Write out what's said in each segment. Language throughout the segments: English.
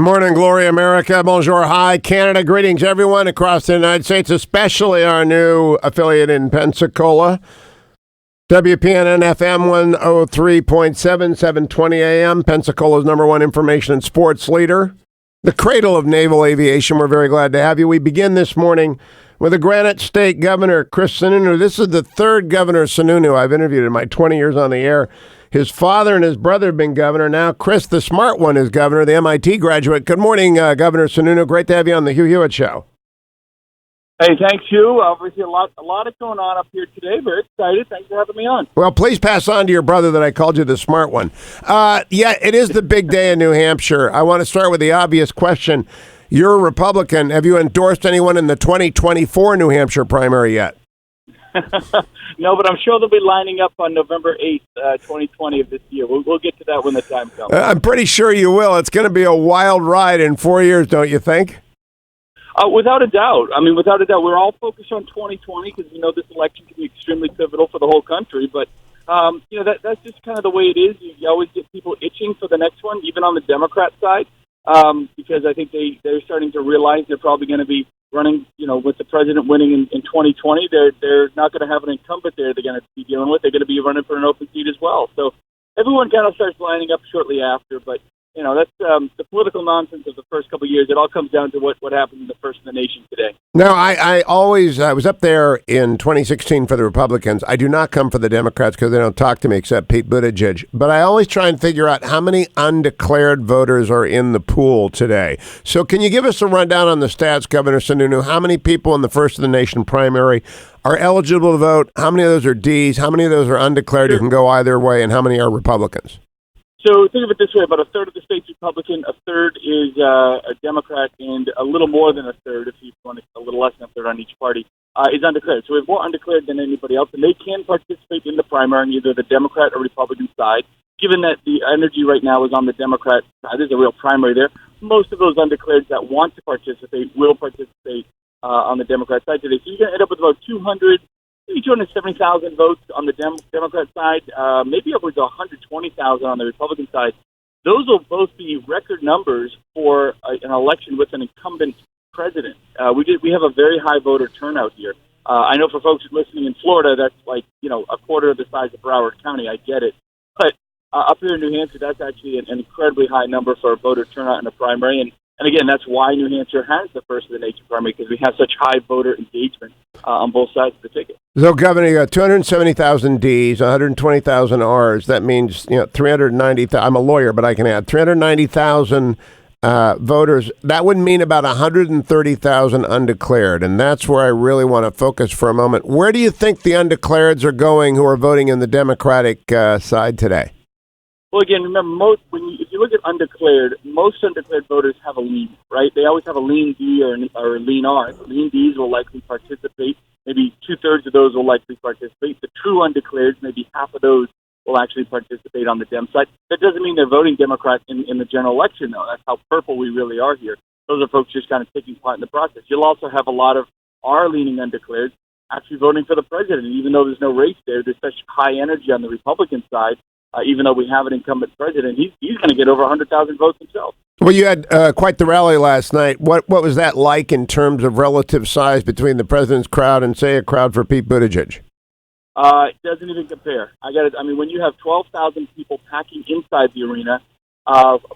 Morning, Glory America. Bonjour, hi, Canada. Greetings, everyone across the United States, especially our new affiliate in Pensacola. WPNN FM 103.7, 720 AM, Pensacola's number one information and sports leader. The cradle of naval aviation. We're very glad to have you. We begin this morning with the Granite State Governor, Chris Sununu. This is the third Governor Sununu I've interviewed in my 20 years on the air. His father and his brother have been governor. Now Chris, the smart one, is governor, the MIT graduate. Good morning, Governor Sununu. Great to have you on the Hugh Hewitt Show. Hey, thanks, Hugh. Obviously, a lot is going on up here today. Very excited. Thanks for having me on. Well, please pass on to your brother that I called you the smart one. Yeah, it is the big day in New Hampshire. I want to start with the obvious question. You're a Republican. Have you endorsed anyone in the 2024 New Hampshire primary yet? No, but I'm sure they'll be lining up on November 8th, 2020 of this year. We'll get to that when the time comes. I'm pretty sure you will. It's going to be a wild ride in 4 years, don't you think? Without a doubt. I mean, without a doubt. We're all focused on 2020 because we know this election can be extremely pivotal for the whole country. But, that's just kind of the way it is. You always get people itching for the next one, even on the Democrat side, because I think they're starting to realize they're probably going to be running, with the president winning in 2020. They're not going to have an incumbent there they're going to be dealing with. They're going to be running for an open seat as well. So everyone kind of starts lining up shortly after. But, that's the political nonsense of the first couple of years. It all comes down to what happens in the first in the nation today. No, I was up there in 2016 for the Republicans. I do not come for the Democrats because they don't talk to me except Pete Buttigieg. But I always try and figure out how many undeclared voters are in the pool today. So can you give us a rundown on the stats, Governor Sununu? How many people in the first in the nation primary are eligible to vote? How many of those are Ds? How many of those are undeclared? Sure. You can go either way. And how many are Republicans? So think of it this way, about a third of the state's Republican, a third is a Democrat, and a little more than a third, if you want a little less than a third on each party, is undeclared. So we have more undeclared than anybody else, and they can participate in the primary on either the Democrat or Republican side. Given that the energy right now is on the Democrat side, there's a real primary there. Most of those undeclareds that want to participate will participate on the Democrat side today. So you're going to end up with about 270,000 votes on the Democrat side, maybe upwards of 120,000 on the Republican side. Those will both be record numbers for an election with an incumbent president. We have a very high voter turnout here. I know for folks listening in Florida, that's like, a quarter of the size of Broward County. I get it. But up here in New Hampshire, that's actually an incredibly high number for a voter turnout in a primary. And again, that's why New Hampshire has the first of the nation primary, because we have such high voter engagement on both sides of the ticket. So, Governor, you got 270,000 Ds, 120,000 Rs. That means 390,000. I'm a lawyer, but I can add 390,000 voters. That would mean about 130,000 undeclared, and that's where I really want to focus for a moment. Where do you think the undeclareds are going who are voting in the Democratic side today? Well, again, remember, if you look at undeclared, most undeclared voters have a lean, right? They always have a lean D or a lean R. The lean Ds will likely participate. Maybe two-thirds of those will likely participate. The true undeclared, maybe half of those will actually participate on the Dem side. That doesn't mean they're voting Democrat in the general election, though. That's how purple we really are here. Those are folks just kind of taking part in the process. You'll also have a lot of R-leaning undeclared actually voting for the president. Even though there's no race there, there's such high energy on the Republican side. Even though we have an incumbent president, he's going to get over 100,000 votes himself. Well, you had quite the rally last night. What was that like in terms of relative size between the president's crowd and, say, a crowd for Pete Buttigieg? It doesn't even compare. When you have 12,000 people packing inside the arena,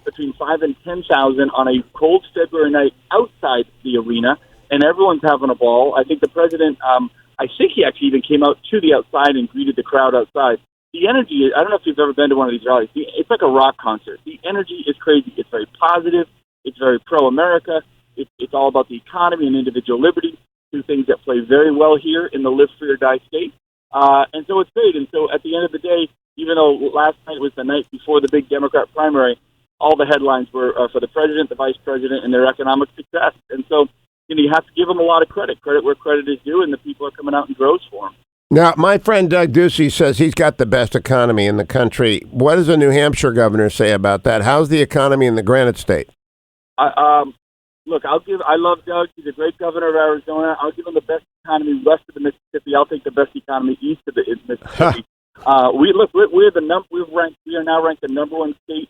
between 5,000 and 10,000 on a cold February night outside the arena, and everyone's having a ball. I think the president, I think he actually even came out to the outside and greeted the crowd outside. The energy, I don't know if you've ever been to one of these rallies. It's like a rock concert. The energy is crazy. It's very positive. It's very pro-America. It's all about the economy and individual liberty, two things that play very well here in the live free or die state. And so it's great. And so at the end of the day, even though last night was the night before the big Democrat primary, all the headlines were for the president, the vice president, and their economic success. And so you have to give them a lot of credit where credit is due, and the people are coming out in droves for them. Now, my friend Doug Ducey says he's got the best economy in the country. What does a New Hampshire governor say about that? How's the economy in the Granite State? Look, I love Doug. He's a great governor of Arizona. I'll give him the best economy west of the Mississippi. I'll take the best economy east of the Mississippi. We are now ranked the number one state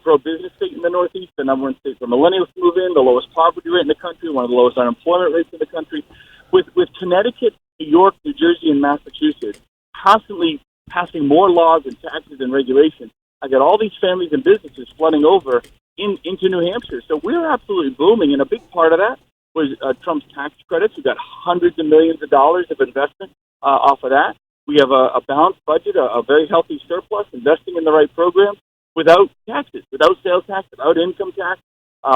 pro-business state in the Northeast, the number one state for millennials to move in, the lowest poverty rate in the country, one of the lowest unemployment rates in the country. With Connecticut, New York, New Jersey, and Massachusetts constantly passing more laws and taxes and regulations, I got all these families and businesses flooding over into New Hampshire. So we're absolutely booming, and a big part of that was Trump's tax credits. We got hundreds of millions of dollars of investment off of that. We have a balanced budget, a very healthy surplus, investing in the right programs without taxes, without sales tax, without income tax,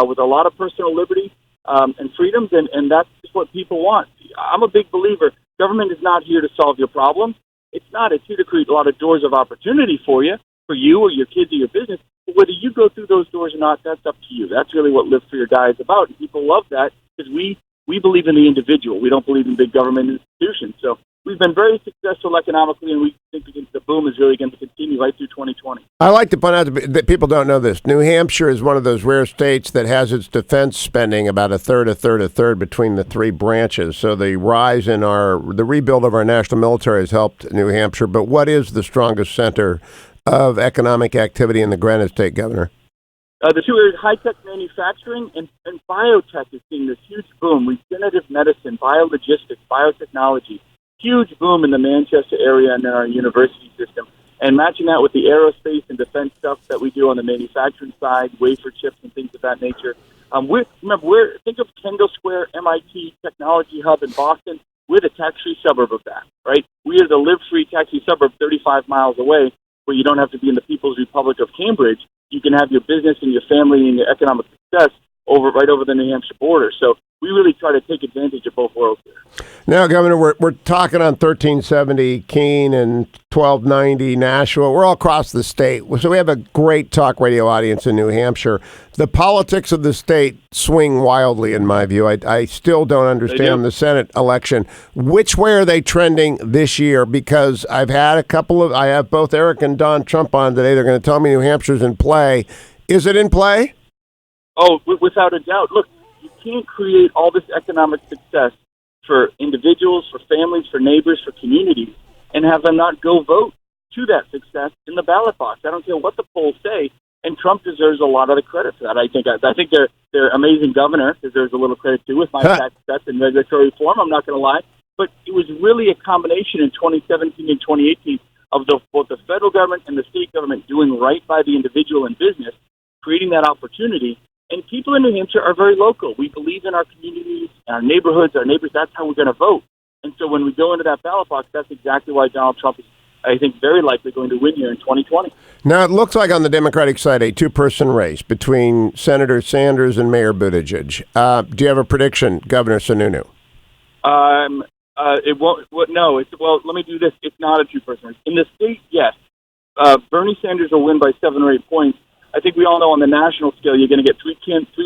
with a lot of personal liberty and freedoms, and that's just what people want. I'm a big believer. Government is not here to solve your problems. It's not. It's here to create a lot of doors of opportunity for you or your kids or your business. But whether you go through those doors or not, that's up to you. That's really what Live for Your Die is about. And people love that because we believe in the individual. We don't believe in big government institutions. So we've been very successful economically, and we think the boom is really going to continue right through 2020. I like to point out that people don't know this. New Hampshire is one of those rare states that has its defense spending about a third between the three branches. So the rise in the rebuild of our national military has helped New Hampshire. But what is the strongest center of economic activity in the Granite State, Governor? The two areas, high-tech manufacturing and biotech, is seeing this huge boom. Regenerative medicine, biologistics, biotechnology. Huge boom in the Manchester area and in our university system. And matching that with the aerospace and defense stuff that we do on the manufacturing side, wafer chips and things of that nature. Think of Kendall Square, MIT Technology Hub in Boston. We're the tax-free suburb of that, right? We are the live-free tax-free suburb 35 miles away, where you don't have to be in the People's Republic of Cambridge. You can have your business and your family and your economic success right over the New Hampshire border. So we really try to take advantage of both worlds here. Now, Governor, we're talking on 1370 Keene and 1290 Nashua. We're all across the state. So we have a great talk radio audience in New Hampshire. The politics of the state swing wildly, in my view. I still don't understand the Senate election. Which way are they trending this year? Because I have both Eric and Don Trump on today. They're going to tell me New Hampshire's in play. Is it in play? Oh, without a doubt. Look, you can't create all this economic success for individuals, for families, for neighbors, for communities, and have them not go vote to that success in the ballot box. I don't care what the polls say, and Trump deserves a lot of the credit for that. I think their amazing governor deserves a little credit too with my tax cuts and regulatory reform. I'm not going to lie, but it was really a combination in 2017 and 2018 of both the federal government and the state government doing right by the individual and business, creating that opportunity. And people in New Hampshire are very local. We believe in our communities, our neighborhoods, our neighbors. That's how we're going to vote. And so when we go into that ballot box, that's exactly why Donald Trump is, I think, very likely going to win here in 2020. Now, it looks like on the Democratic side, a two-person race between Senator Sanders and Mayor Buttigieg. Do you have a prediction, Governor Sununu? It won't. No. Well, let me do this. It's not a two-person race. In the state, yes. Bernie Sanders will win by 7 or 8 points. I think we all know on the national scale, you're going to get three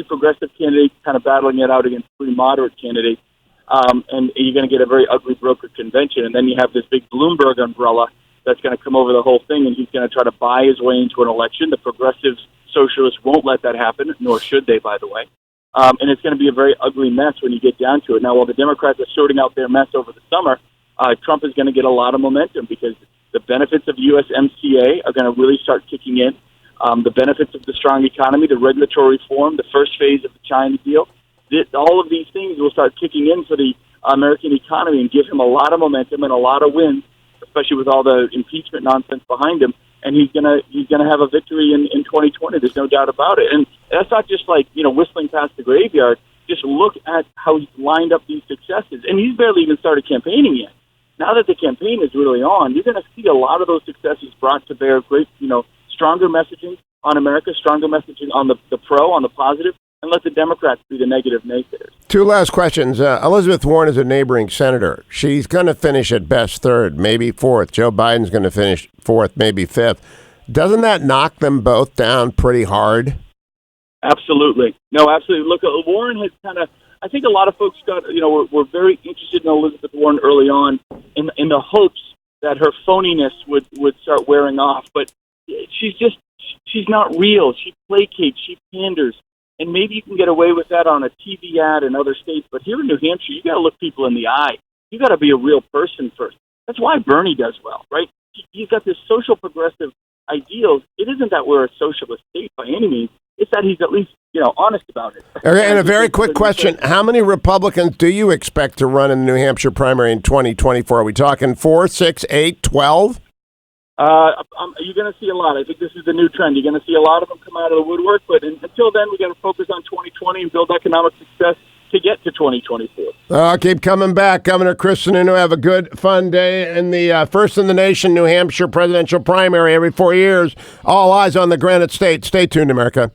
progressive candidates kind of battling it out against 3 moderate candidates, and you're going to get a very ugly broker convention. And then you have this big Bloomberg umbrella that's going to come over the whole thing, and he's going to try to buy his way into an election. The progressive socialists won't let that happen, nor should they, by the way. And it's going to be a very ugly mess when you get down to it. Now, while the Democrats are sorting out their mess over the summer, Trump is going to get a lot of momentum because the benefits of USMCA are going to really start kicking in. The benefits of the strong economy, the regulatory reform, the first phase of the China deal, all of these things will start kicking in for the American economy and give him a lot of momentum and a lot of wins, especially with all the impeachment nonsense behind him. And he's gonna have a victory in 2020. There's no doubt about it. And that's not just like whistling past the graveyard. Just look at how he's lined up these successes, and he's barely even started campaigning yet. Now that the campaign is really on, you're going to see a lot of those successes brought to bear. Great, stronger messaging on America, stronger messaging on the pro, on the positive, and let the Democrats be the negative naysayers. 2 last questions. Elizabeth Warren is a neighboring senator. She's going to finish at best 3rd, maybe 4th. Joe Biden's going to finish 4th, maybe 5th. Doesn't that knock them both down pretty hard? Absolutely. No, absolutely. Look, Warren has I think a lot of folks were very interested in Elizabeth Warren early on in the hopes that her phoniness would start wearing off. But she's not real. She placates, she panders. And maybe you can get away with that on a TV ad in other states. But here in New Hampshire, you got to look people in the eye. You got to be a real person first. That's why Bernie does well, right? He's got this social progressive ideals, it isn't that we're a socialist state by any means. It's that he's at least, honest about it. And a very quick question. How many Republicans do you expect to run in the New Hampshire primary in 2024? Are we talking 4, 6, 8, 12? You're going to see a lot. I think this is the new trend. You're going to see a lot of them come out of the woodwork. But until then, we got to focus on 2020 and build economic success to get to 2024. I'll keep coming back. Governor Chris Sununu, have a good, fun day in the first in the nation New Hampshire presidential primary every 4 years. All eyes on the Granite State. Stay tuned, America.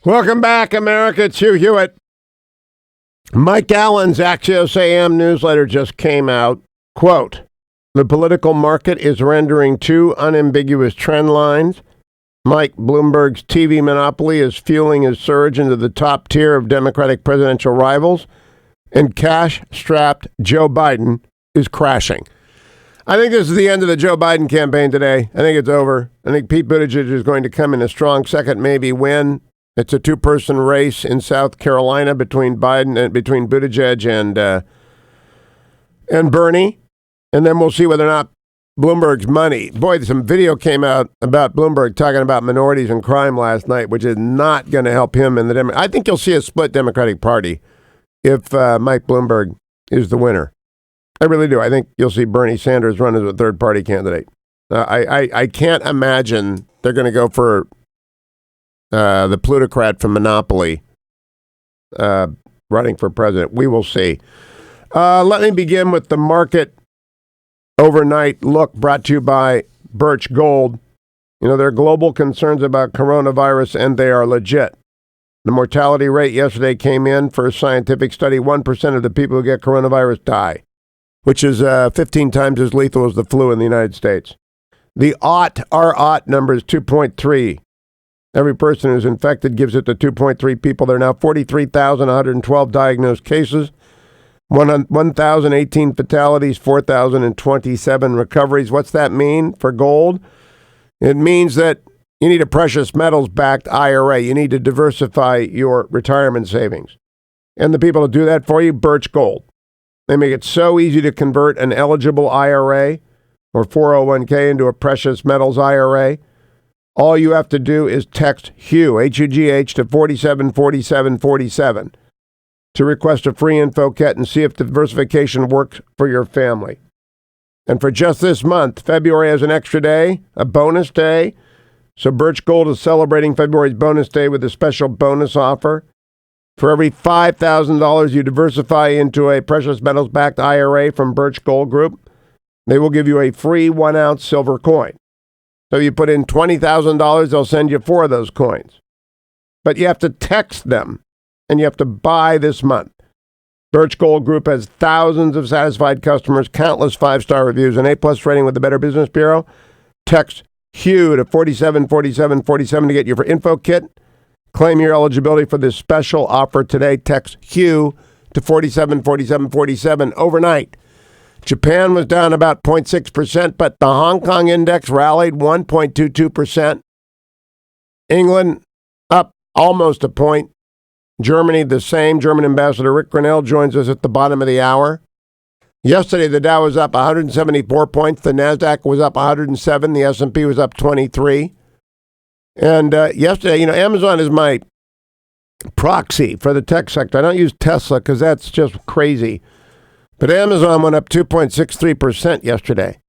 Welcome back, America. It's Hugh Hewitt. Mike Allen's Axios AM newsletter just came out. Quote, the political market is rendering two unambiguous trend lines. Mike Bloomberg's TV monopoly is fueling his surge into the top tier of Democratic presidential rivals, and cash-strapped Joe Biden is crashing. I think this is the end of the Joe Biden campaign today. I think it's over. I think Pete Buttigieg is going to come in a strong second, maybe win. It's a two-person race in South Carolina between Buttigieg and Bernie, and then we'll see whether or not Bloomberg's money. Boy, some video came out about Bloomberg talking about minorities and crime last night, which is not going to help him in the I think you'll see a split Democratic Party if Mike Bloomberg is the winner. I really do. I think you'll see Bernie Sanders run as a third-party candidate. I can't imagine they're going to go for the plutocrat from Monopoly running for president. We will see. Let me begin with the market overnight look brought to you by Birch Gold. You know, there are global concerns about coronavirus, and they are legit. The mortality rate yesterday came in for a scientific study. 1% of the people who get coronavirus die, which is 15 times as lethal as the flu in the United States. Our OTT number is 2.3. Every person who's infected gives it to 2.3 people. There are now 43,112 diagnosed cases, 1,018 fatalities, 4,027 recoveries. What's that mean for gold? It means that you need a precious metals-backed IRA. You need to diversify your retirement savings. And the people who do that for you, Birch Gold. They make it so easy to convert an eligible IRA or 401k into a precious metals IRA. All you have to do is text Hugh, H-U-G-H, to 474747 to request a free info kit and see if diversification works for your family. And for just this month, February has an extra day, a bonus day. So Birch Gold is celebrating February's bonus day with a special bonus offer. For every $5,000 you diversify into a precious metals-backed IRA from Birch Gold Group, they will give you a free 1-ounce silver coin. So you put in $20,000, they'll send you 4 of those coins. But you have to text them, and you have to buy this month. Birch Gold Group has thousands of satisfied customers, countless 5-star reviews, an A-plus rating with the Better Business Bureau. Text Hugh to 474747 to get your info kit. Claim your eligibility for this special offer today. Text Hugh to 474747 overnight. Japan was down about 0.6%, but the Hong Kong index rallied 1.22%. England up almost a point. Germany the same. German Ambassador Rick Grenell joins us at the bottom of the hour. Yesterday, the Dow was up 174 points. The NASDAQ was up 107. The S&P was up 23. And yesterday, Amazon is my proxy for the tech sector. I don't use Tesla because that's just crazy. But Amazon went up 2.63% yesterday,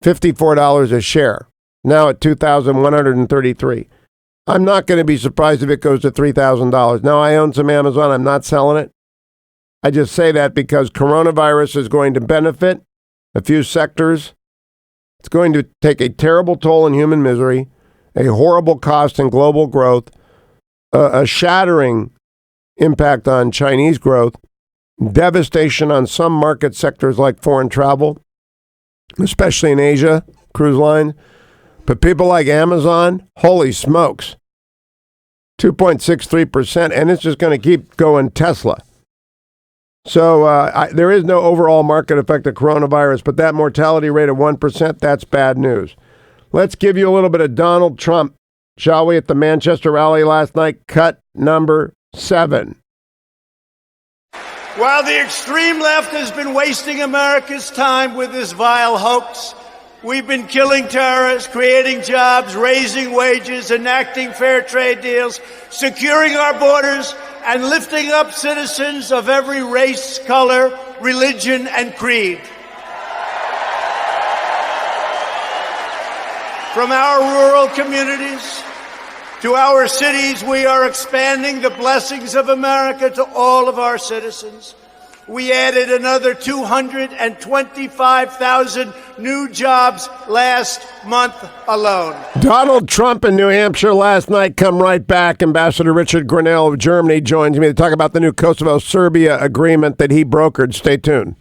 $54 a share, now at $2,133. I'm not going to be surprised if it goes to $3,000. Now, I own some Amazon. I'm not selling it. I just say that because coronavirus is going to benefit a few sectors. It's going to take a terrible toll in human misery, a horrible cost in global growth, a shattering impact on Chinese growth, devastation on some market sectors like foreign travel, especially in Asia, cruise line. But people like Amazon, holy smokes, 2.63%, and it's just going to keep going Tesla. So there is no overall market effect of coronavirus, but that mortality rate of 1%, that's bad news. Let's give you a little bit of Donald Trump, shall we, at the Manchester rally last night, cut number 7. While the extreme left has been wasting America's time with this vile hoax, we've been killing terrorists, creating jobs, raising wages, enacting fair trade deals, securing our borders, and lifting up citizens of every race, color, religion, and creed. From our rural communities to our cities, we are expanding the blessings of America to all of our citizens. We added another 225,000 new jobs last month alone. Donald Trump in New Hampshire last night. Come right back. Ambassador Richard Grenell of Germany joins me to talk about the new Kosovo-Serbia agreement that he brokered. Stay tuned.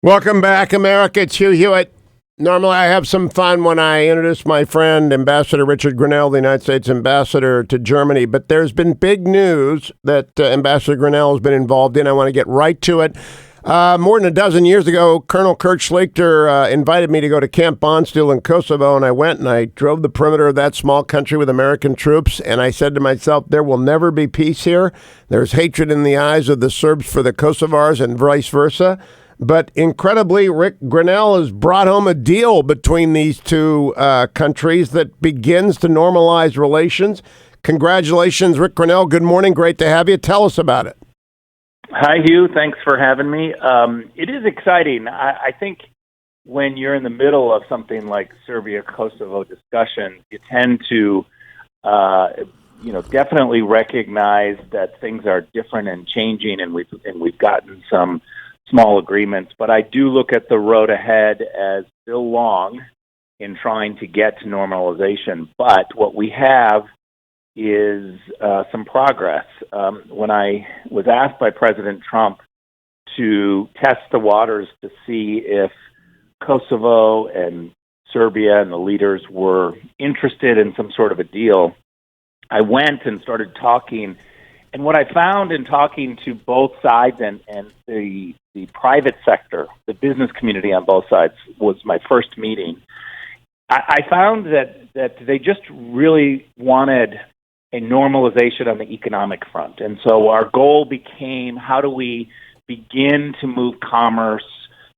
Welcome back, America. It's Hugh Hewitt. Normally, I have some fun when I introduce my friend, Ambassador Richard Grenell, the United States ambassador to Germany. But there's been big news that Ambassador Grenell has been involved in. I want to get right to it. More than a dozen years ago, Colonel Kurt Schlichter invited me to go to Camp Bondsteel in Kosovo, and I went and I drove the perimeter of that small country with American troops, and I said to myself, there will never be peace here. There's hatred in the eyes of the Serbs for the Kosovars and vice versa. But incredibly, Rick Grenell has brought home a deal between these two countries that begins to normalize relations. Congratulations, Rick Grenell. Good morning. Great to have you. Tell us about it. Hi, Hugh. Thanks for having me. It is exciting. I think when you're in the middle of something like Serbia-Kosovo discussion, you tend to, definitely recognize that things are different and changing, and we've gotten some small agreements. But I do look at the road ahead as still long in trying to get to normalization. But what we have is some progress. When I was asked by President Trump to test the waters to see if Kosovo and Serbia and the leaders were interested in some sort of a deal, I went and started talking. And what I found in talking to both sides and the private sector, the business community on both sides, was my first meeting. I found that they just really wanted a normalization on the economic front. And so our goal became, how do we begin to move commerce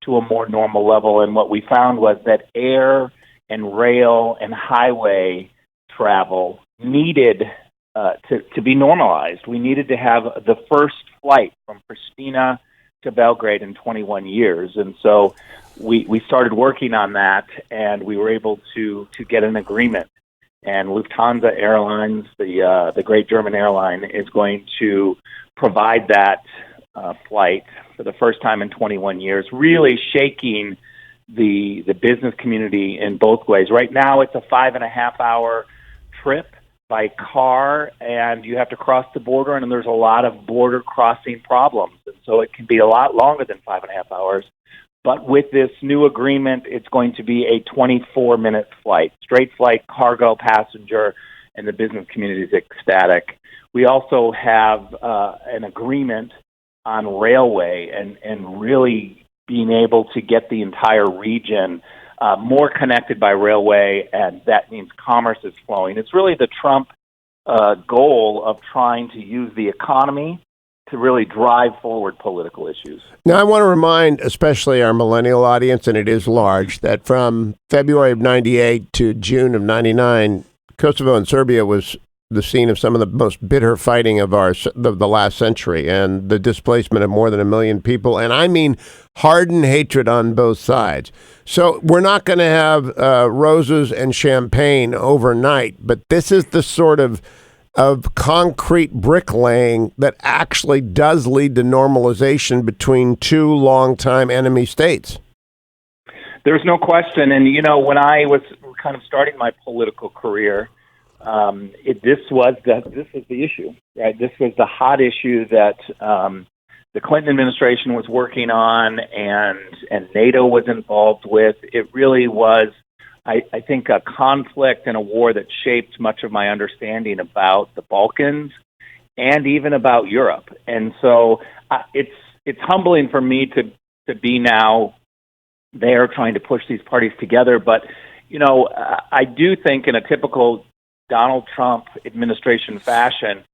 to a more normal level? And what we found was that air and rail and highway travel needed to be normalized. We needed to have the first flight from Pristina to Belgrade in 21 years. And so we started working on that, and we were able to get an agreement. And Lufthansa Airlines, the great German airline, is going to provide that flight for the first time in 21 years, really shaking the business community in both ways. Right now, it's a 5.5-hour trip by car, and you have to cross the border, and there's a lot of border crossing problems. And so it can be a lot longer than 5.5 hours. But with this new agreement, it's going to be a 24-minute flight, straight flight, cargo, passenger, and the business community is ecstatic. We also have an agreement on railway and really being able to get the entire region more connected by railway, and that means commerce is flowing. It's really the Trump goal of trying to use the economy to really drive forward political issues. Now, I want to remind especially our millennial audience, and it is large, that from February of 98 to June of 99, Kosovo and Serbia was the scene of some of the most bitter fighting of the last century, and the displacement of more than 1 million people. And I mean hardened hatred on both sides. So we're not going to have roses and champagne overnight, but this is the sort of concrete bricklaying that actually does lead to normalization between two longtime enemy states. There's no question. And, when I was kind of starting my political career, this was the issue, right? This was the hot issue that the Clinton administration was working on and NATO was involved with. It really was, I think, a conflict and a war that shaped much of my understanding about the Balkans and even about Europe. And so it's humbling for me to be now there trying to push these parties together. But, I do think in a typical Donald Trump administration fashion,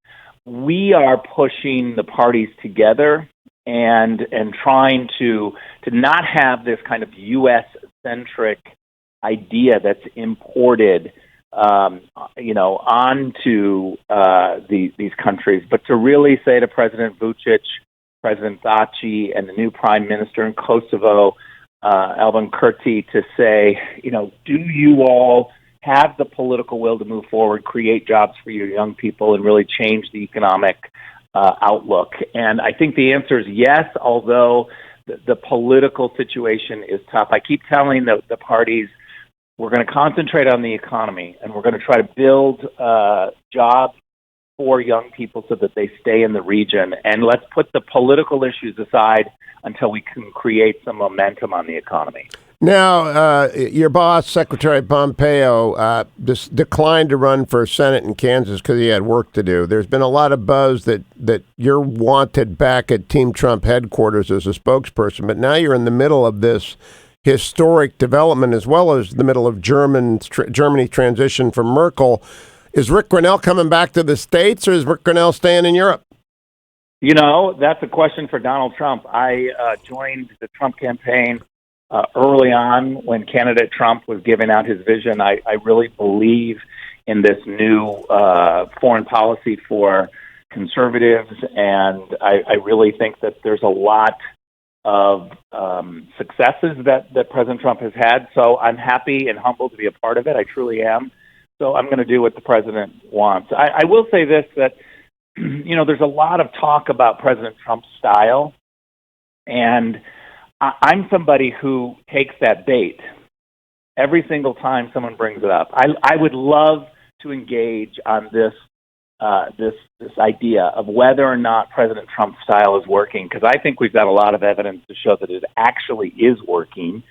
we are pushing the parties together and trying to not have this kind of U.S.-centric idea that's imported, onto these countries, but to really say to President Vučić, President Daci, and the new Prime Minister in Kosovo, Alban Kurti, to say, do you all have the political will to move forward, create jobs for your young people, and really change the economic outlook? And I think the answer is yes, although the political situation is tough. I keep telling the parties, we're going to concentrate on the economy, and we're going to try to build jobs for young people so that they stay in the region. And let's put the political issues aside until we can create some momentum on the economy. Now, your boss, Secretary Pompeo, declined to run for Senate in Kansas because he had work to do. There's been a lot of buzz that you're wanted back at Team Trump headquarters as a spokesperson, but now you're in the middle of this historic development as well as the middle of Germany's transition from Merkel. Is Rick Grenell coming back to the States, or is Rick Grenell staying in Europe? You know, that's a question for Donald Trump. I joined the Trump campaign early on when candidate Trump was giving out his vision. I really believe in this new foreign policy for conservatives, and I really think that there's a lot of successes that President Trump has had. So I'm happy and humbled to be a part of it. I truly am. So I'm going to do what the president wants. I will say this, that, you know, there's a lot of talk about President Trump's style, and I'm somebody who takes that bait every single time someone brings it up. I would love to engage on this idea of whether or not President Trump's style is working, because I think we've got a lot of evidence to show that it actually is working,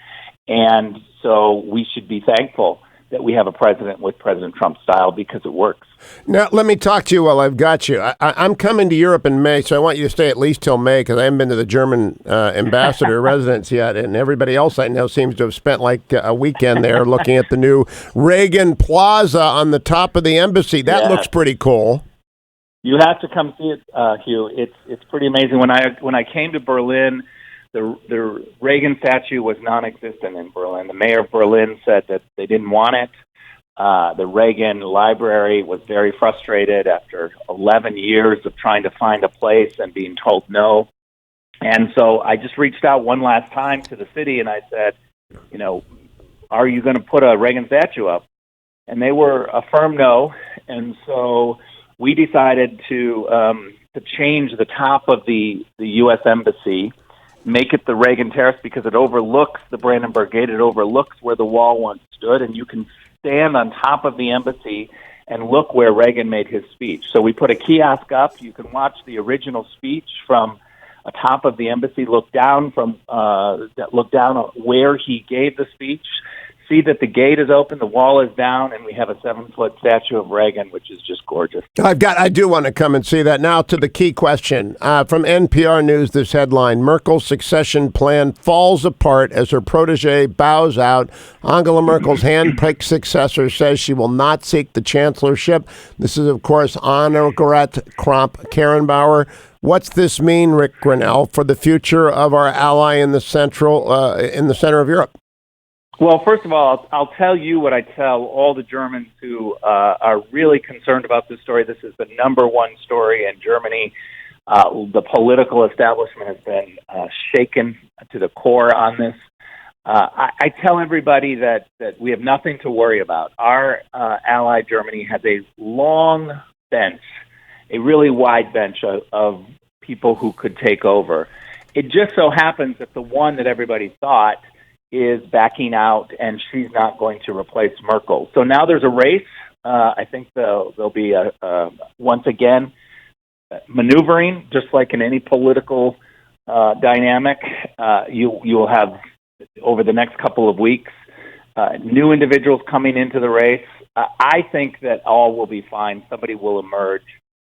and so we should be thankful that we have a president with President Trump's style because it works. Now, let me talk to you while I've got you. I'm coming to Europe in May, so I want you to stay at least till May because I haven't been to the German ambassador residence yet, and everybody else I know seems to have spent like a weekend there looking at the new Reagan Plaza on the top of the embassy. That looks pretty cool. You have to come see it, Hugh. It's pretty amazing. When I came to Berlin, the Reagan statue was non-existent in Berlin. The mayor of Berlin said that they didn't want it. The Reagan Library was very frustrated after 11 years of trying to find a place and being told no. And so I just reached out one last time to the city and I said, you know, are you going to put a Reagan statue up? And they were a firm no. And so we decided to change the top of the U.S. Embassy, make it the Reagan Terrace because it overlooks the Brandenburg Gate. It overlooks where the wall once stood, and you can stand on top of the embassy and look where Reagan made his speech. So we put a kiosk up. You can watch the original speech from atop of the embassy, look down where he gave the speech, see that the gate is open, the wall is down, and we have a 7-foot statue of Reagan, which is just gorgeous. I do want to come and see that. Now to the key question. From NPR News, this headline: Merkel's succession plan falls apart as her protege bows out. Angela Merkel's hand-picked successor says she will not seek the chancellorship. This is, of course, Annegret Kramp-Karrenbauer. What's this mean, Rick Grenell, for the future of our ally in the center of Europe? Well, first of all, I'll tell you what I tell all the Germans who are really concerned about this story. This is the number one story in Germany. The political establishment has been shaken to the core on this. I tell everybody that we have nothing to worry about. Our ally Germany has a long bench, a really wide bench of people who could take over. It just so happens that the one that everybody thought is backing out, and she's not going to replace Merkel. So now there's a race. I think there'll be once again maneuvering, just like in any political dynamic. You will have over the next couple of weeks new individuals coming into the race. I think that all will be fine. Somebody will emerge,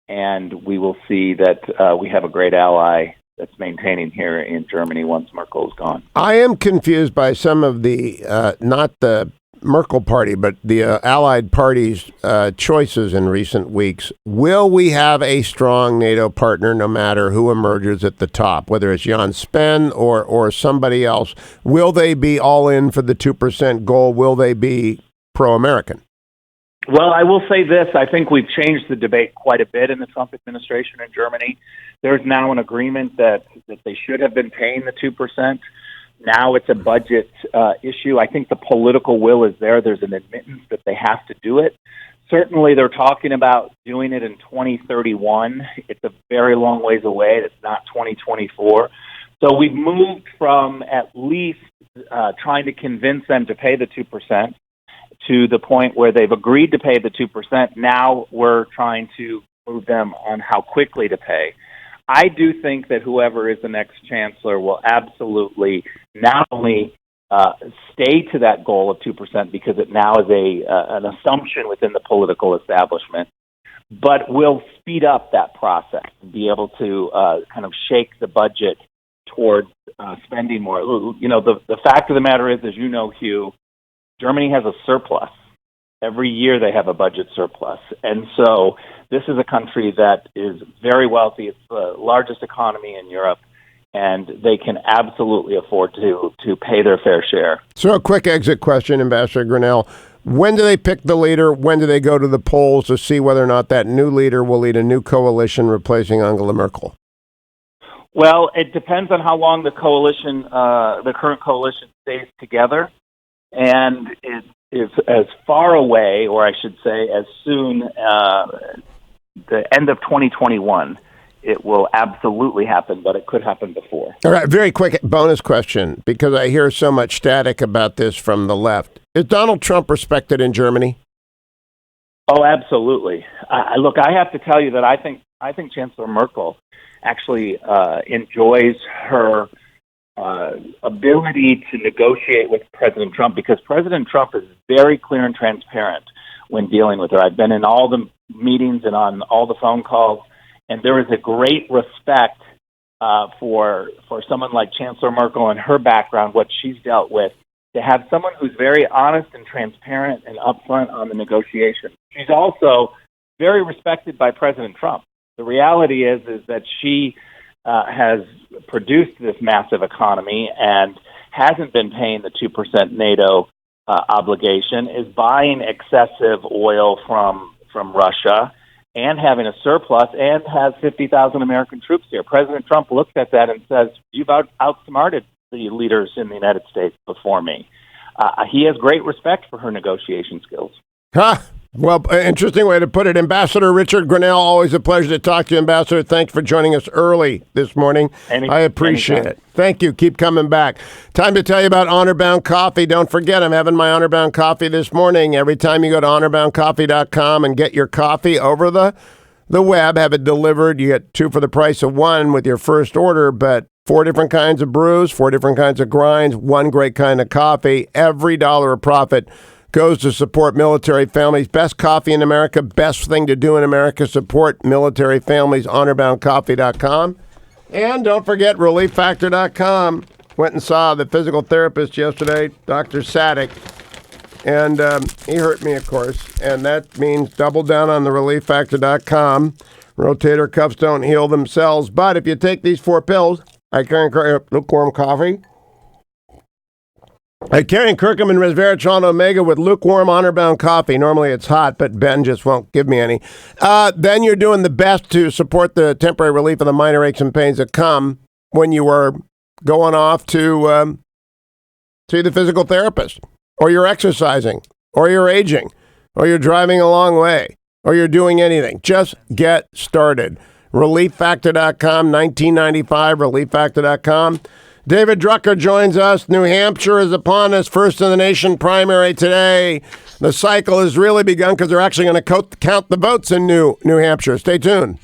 and we will see that we have a great ally that's maintaining here in Germany once Merkel is gone. I am confused by some of the, not the Merkel party, but the Allied party's choices in recent weeks. Will we have a strong NATO partner no matter who emerges at the top, whether it's Jan Spen or somebody else? Will they be all in for the 2% goal? Will they be pro-American? Well, I will say this. I think we've changed the debate quite a bit in the Trump administration in Germany. There's now an agreement that they should have been paying the 2%. Now it's a budget issue. I think the political will is there. There's an admittance that they have to do it. Certainly, they're talking about doing it in 2031. It's a very long ways away. It's not 2024. So we've moved from at least trying to convince them to pay the 2% to the point where they've agreed to pay the 2%. Now we're trying to move them on how quickly to pay. I do think that whoever is the next chancellor will absolutely not only stay to that goal of 2% because it now is an assumption within the political establishment, but will speed up that process and be able to kind of shake the budget towards spending more. You know, the fact of the matter is, as you know, Hugh, Germany has a surplus. Every year they have a budget surplus. And so this is a country that is very wealthy. It's the largest economy in Europe, and they can absolutely afford to pay their fair share. So a quick exit question, Ambassador Grenell. When do they pick the leader? When do they go to the polls to see whether or not that new leader will lead a new coalition replacing Angela Merkel? Well, it depends on how long the current coalition stays together. And it is as far away, or I should say as soon, the end of 2021. It will absolutely happen, but it could happen before. All right, very quick bonus question, because I hear so much static about this from the left. Is Donald Trump respected in Germany? Oh, absolutely. Look, I have to tell you that I think Chancellor Merkel actually enjoys her ability to negotiate with President Trump, because President Trump is very clear and transparent when dealing with her. I've been in all the meetings and on all the phone calls, and there is a great respect for someone like Chancellor Merkel and her background, what she's dealt with, to have someone who's very honest and transparent and upfront on the negotiation. She's also very respected by President Trump. The reality is that she has produced this massive economy and hasn't been paying the 2% NATO obligation, is buying excessive oil from Russia and having a surplus, and has 50,000 American troops here. President Trump looks at that and says, you've outsmarted the leaders in the United States before me. He has great respect for her negotiation skills. Well, interesting way to put it. Ambassador Richard Grenell, always a pleasure to talk to you, Ambassador. Thanks for joining us early this morning. I appreciate it. Thank you. Keep coming back. Time to tell you about Honorbound Coffee. Don't forget, I'm having my Honorbound Coffee this morning. Every time you go to honorboundcoffee.com and get your coffee over the web, have it delivered, you get 2 for the price of 1 with your first order, but 4 different kinds of brews, 4 different kinds of grinds, 1 great kind of coffee. Every dollar of profit goes to support military families. Best coffee in America, best thing to do in America. Support military families, honorboundcoffee.com. And don't forget relieffactor.com. Went and saw the physical therapist yesterday, Dr. Sadek. And he hurt me, of course. And that means double down on the relieffactor.com. Rotator cuffs don't heal themselves. But if you take these 4 pills, I can encourage lukewarm coffee. I carry curcumin, resveratrol, and omega with lukewarm honor-bound coffee. Normally it's hot, but Ben just won't give me any. Then you're doing the best to support the temporary relief of the minor aches and pains that come when you are going off to see the physical therapist, or you're exercising, or you're aging, or you're driving a long way, or you're doing anything. Just get started. ReliefFactor.com, $19.95, ReliefFactor.com. David Drucker joins us. New Hampshire is upon us. First in the nation primary today. The cycle has really begun because they're actually going to count the votes in New Hampshire. Stay tuned.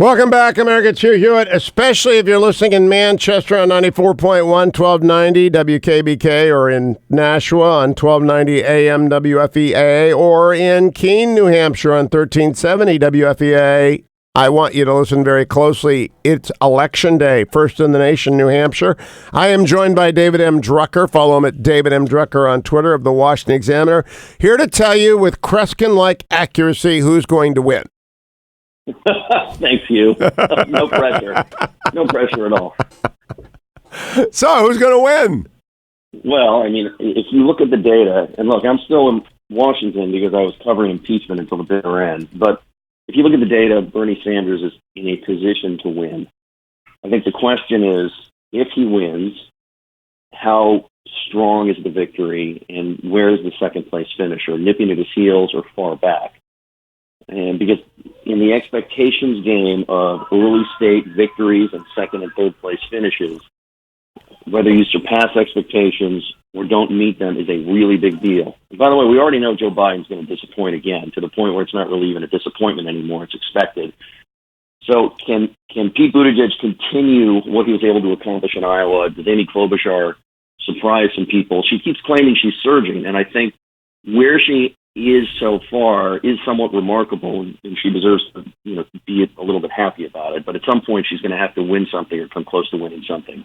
Welcome back, America. It's Hugh Hewitt, especially if you're listening in Manchester on 94.1, 1290 WKBK, or in Nashua on 1290 AM WFEA, or in Keene, New Hampshire on 1370 WFEA. I want you to listen very closely. It's Election Day, first in the nation, New Hampshire. I am joined by David M. Drucker. Follow him at David M. Drucker on Twitter of the Washington Examiner. Here to tell you with Kreskin-like accuracy who's going to win. Thanks, Hugh. No pressure. No pressure at all. So, who's going to win? Well, I mean, if you look at the data, and look, I'm still in Washington because I was covering impeachment until the bitter end, but if you look at the data, Bernie Sanders is in a position to win. I think the question is, if he wins, how strong is the victory, and where is the second-place finisher, nipping at his heels or far back? And because in the expectations game of early state victories and second and third place finishes, whether you surpass expectations or don't meet them is a really big deal. And by the way, we already know Joe Biden's going to disappoint again, to the point where it's not really even a disappointment anymore. It's expected. So can Pete Buttigieg continue what he was able to accomplish in Iowa? Does Amy Klobuchar surprise some people? She keeps claiming she's surging, and I think where she is so far is somewhat remarkable, and she deserves to, be a little bit happy about it. But at some point, she's going to have to win something or come close to winning something.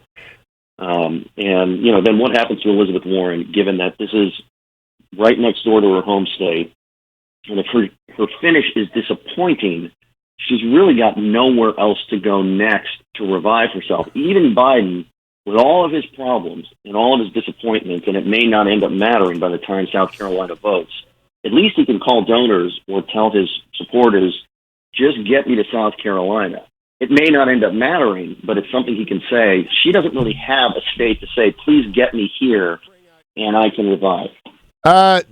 Then what happens to Elizabeth Warren, given that this is right next door to her home state, and if her finish is disappointing, she's really got nowhere else to go next to revive herself. Even Biden, with all of his problems and all of his disappointments, and it may not end up mattering by the time South Carolina votes, at least he can call donors or tell his supporters, just get me to South Carolina. It may not end up mattering, but it's something he can say. She doesn't really have a state to say, please get me here, and I can revive.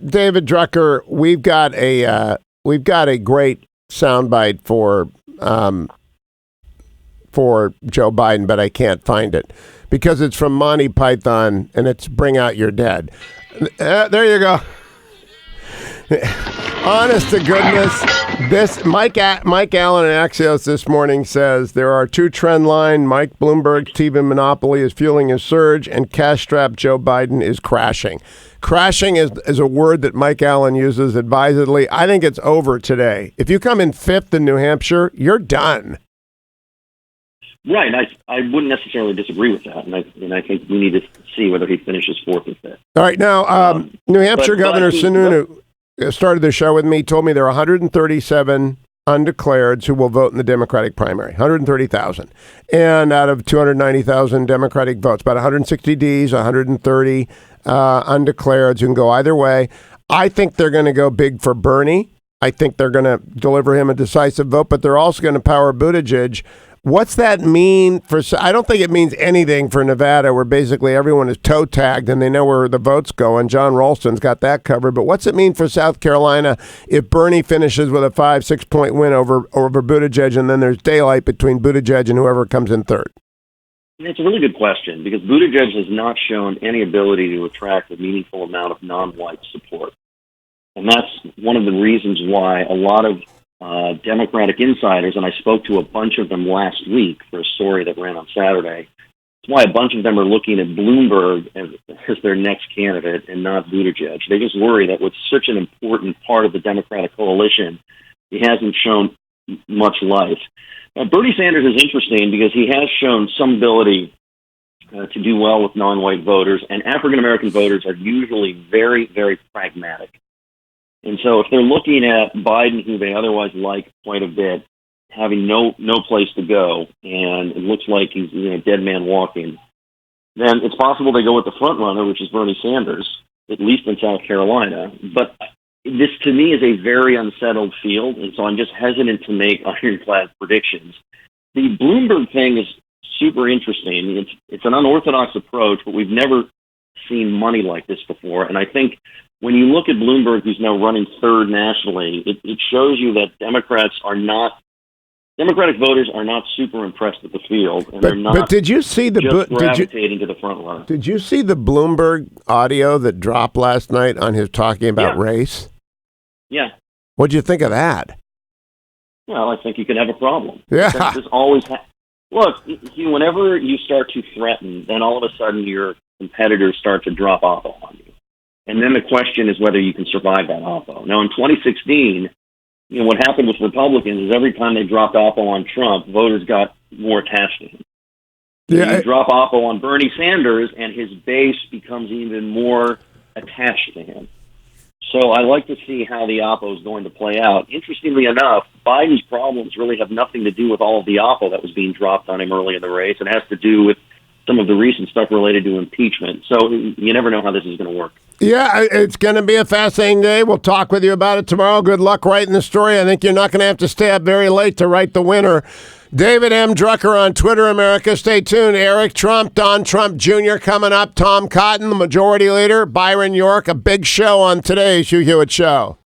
David Drucker, we've got a great soundbite for Joe Biden, but I can't find it because it's from Monty Python, and it's Bring Out Your Dead. There you go. Honest to goodness, this Mike Allen in Axios this morning says there are two trend line. Mike Bloomberg's TV monopoly is fueling a surge, and cash-strapped Joe Biden is crashing. Crashing is a word that Mike Allen uses advisedly. I think it's over today. If you come in fifth in New Hampshire, you're done. Right, I wouldn't necessarily disagree with that, and I think we need to see whether he finishes fourth or fifth. All right, now New Hampshire Governor Sununu started the show with me, told me there are 137 undeclareds who will vote in the Democratic primary, 130,000. And out of 290,000 Democratic votes, about 160 Ds, 130 undeclareds who can go either way. I think they're going to go big for Bernie. I think they're going to deliver him a decisive vote, but they're also going to power Buttigieg. What's that mean for? I don't think it means anything for Nevada, where basically everyone is toe tagged and they know where the votes go. And John Ralston's got that covered. But what's it mean for South Carolina if Bernie finishes with a 5-6 point win over Buttigieg, and then there's daylight between Buttigieg and whoever comes in third? It's a really good question because Buttigieg has not shown any ability to attract a meaningful amount of non-white support, and that's one of the reasons why a lot of Democratic insiders, and I spoke to a bunch of them last week for a story that ran on Saturday. That's why a bunch of them are looking at Bloomberg as their next candidate and not Buttigieg. They just worry that with such an important part of the Democratic coalition, he hasn't shown much life. Bernie Sanders is interesting because he has shown some ability to do well with non-white voters, and African-American voters are usually very, very pragmatic. And so if they're looking at Biden, who they otherwise like quite a bit, having no place to go, and it looks like he's dead man walking, then it's possible they go with the front runner, which is Bernie Sanders, at least in South Carolina. But this, to me, is a very unsettled field, and so I'm just hesitant to make ironclad predictions. The Bloomberg thing is super interesting. It's an unorthodox approach, but we've never seen money like this before, and I think when you look at Bloomberg, who's now running third nationally, it shows you that Democratic voters are not super impressed with the field, and they're not. But did you see gravitating to the front line? Did you see the Bloomberg audio that dropped last night on his talking about race? Yeah. What'd you think of that? Well, I think you could have a problem. Yeah. There's always look. Whenever you start to threaten, then all of a sudden your competitors start to drop off on you, and then the question is whether you can survive that oppo. Now, in 2016, what happened with Republicans is every time they dropped oppo on Trump, voters got more attached to him. Yeah. You drop oppo on Bernie Sanders, and his base becomes even more attached to him. So I like to see how the oppo is going to play out. Interestingly enough, Biden's problems really have nothing to do with all of the oppo that was being dropped on him early in the race. It has to do with some of the recent stuff related to impeachment. So you never know how this is going to work. Yeah, it's going to be a fascinating day. We'll talk with you about it tomorrow. Good luck writing the story. I think you're not going to have to stay up very late to write the winner. David M. Drucker on Twitter America. Stay tuned. Eric Trump, Don Trump Jr. coming up. Tom Cotton, the majority leader. Byron York. A big show on today's Hugh Hewitt Show.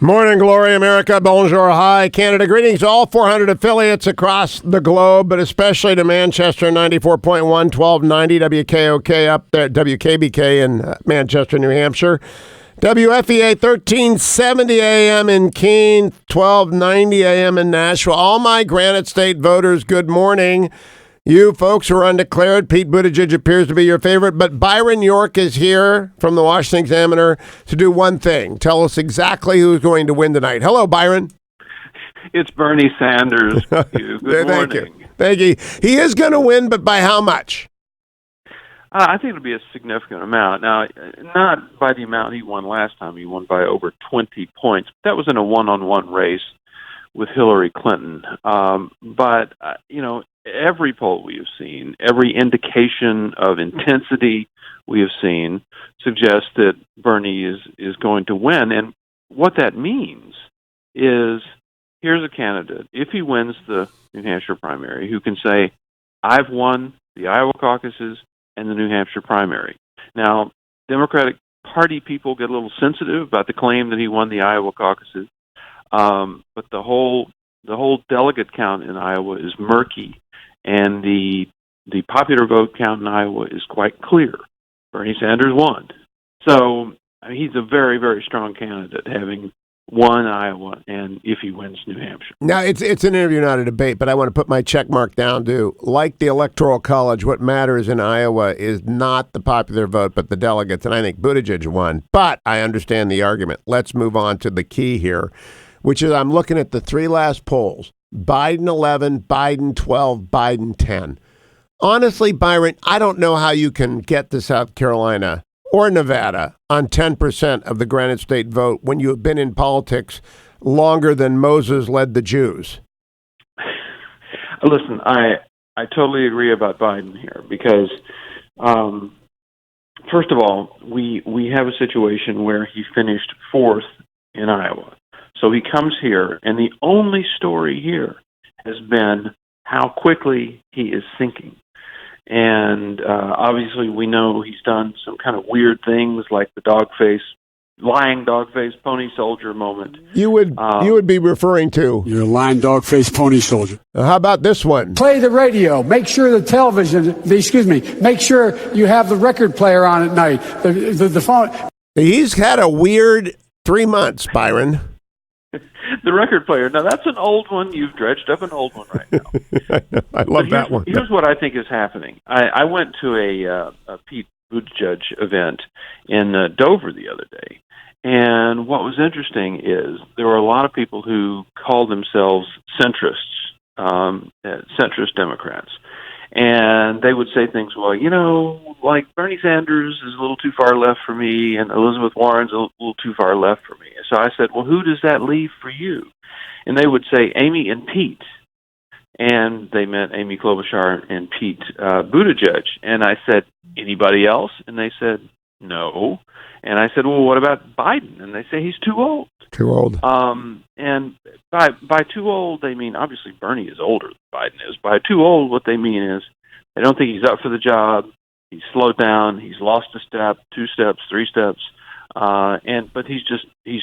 Morning, Glory, America. Bonjour, hi, Canada. Greetings to all 400 affiliates across the globe, but especially to Manchester 94.1, 1290 WKOK up there, WKBK in Manchester, New Hampshire. WFEA 1370 AM in Keene, 1290 AM in Nashville. All my Granite State voters, good morning. You folks who are undeclared, Pete Buttigieg appears to be your favorite, but Byron York is here from the Washington Examiner to do one thing. Tell us exactly who's going to win tonight. Hello, Byron. It's Bernie Sanders. Good morning. Thank you. He is going to win, but by how much? I think it'll be a significant amount. Now, not by the amount he won last time. He won by over 20 points. That was in a one-on-one race with Hillary Clinton. But every poll we have seen, every indication of intensity we have seen suggests that Bernie is going to win. And what that means is here's a candidate, if he wins the New Hampshire primary, who can say, I've won the Iowa caucuses and the New Hampshire primary. Now, Democratic Party people get a little sensitive about the claim that he won the Iowa caucuses, but the whole delegate count in Iowa is murky, and the popular vote count in Iowa is quite clear. Bernie Sanders won. So he's a very, very strong candidate, having won Iowa, and if he wins New Hampshire. Now, it's an interview, not a debate, but I want to put my check mark down to, like the Electoral College, what matters in Iowa is not the popular vote, but the delegates, and I think Buttigieg won. But I understand the argument. Let's move on to the key here, which is I'm looking at the three last polls. Biden 11, Biden 12, Biden 10. Honestly, Byron, I don't know how you can get to South Carolina or Nevada on 10% of the Granite State vote when you have been in politics longer than Moses led the Jews. Listen, I totally agree about Biden here because, first of all, we have a situation where he finished fourth in Iowa. So he comes here, and the only story here has been how quickly he is sinking. And obviously we know he's done some kind of weird things like the lying dog face pony soldier moment. You would be referring to. You're a lying dog face pony soldier. How about this one? Play the radio. Make sure make sure you have the record player on at night. The phone. He's had a weird 3 months, Byron. The record player. Now, that's an old one. You've dredged up an old one right now. I love that one. Here's what I think is happening. I went to a Pete Buttigieg event in Dover the other day, and what was interesting is there were a lot of people who called themselves centrists, centrist Democrats. And they would say things, well, like Bernie Sanders is a little too far left for me, and Elizabeth Warren's a little too far left for me. So I said, well, who does that leave for you? And they would say Amy and Pete. And they meant Amy Klobuchar and Pete Buttigieg. And I said, anybody else? And they said, no. And I said, well, what about Biden? And they say he's too old. Too old. And by too old, they mean obviously Bernie is older than Biden is. By too old, what they mean is they don't think he's up for the job. He's slowed down. He's lost a step, 2 steps, 3 steps, but he's